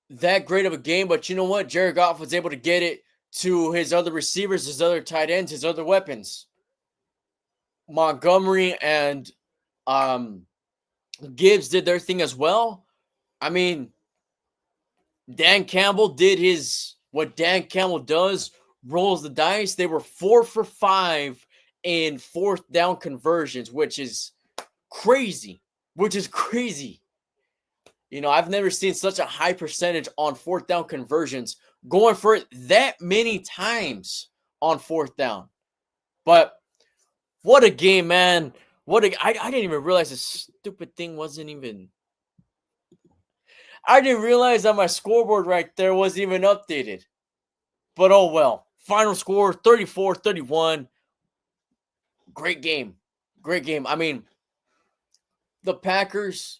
Speaker 1: that great of a game, but you know what? Jared Goff was able to get it to his other receivers, his other tight ends, his other weapons. Montgomery and Gibbs did their thing as well. I mean, Dan Campbell did what Dan Campbell does, rolls the dice. They were 4 for 5 in fourth down conversions, which is crazy. You know, I've never seen such a high percentage on fourth down conversions, going for it that many times on fourth down. But what a game, man. I didn't even realize this stupid thing wasn't even. I didn't realize that my scoreboard right there wasn't even updated. But oh well. Final score 34-31. Great game. Great game. I mean, the Packers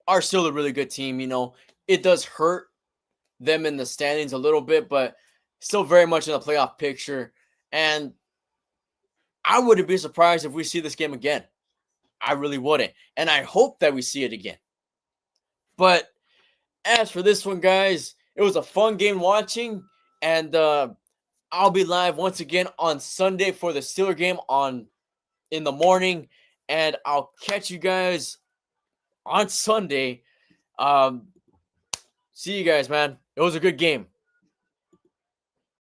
Speaker 1: are still a really good team. You know, it does hurt them in the standings a little bit, but still very much in the playoff picture. And I wouldn't be surprised if we see this game again. I really wouldn't. And I hope that we see it again. But as for this one, guys, it was a fun game watching. And I'll be live once again on Sunday for the Steeler game in the morning. And I'll catch you guys on Sunday. See you guys, man. It was a good game.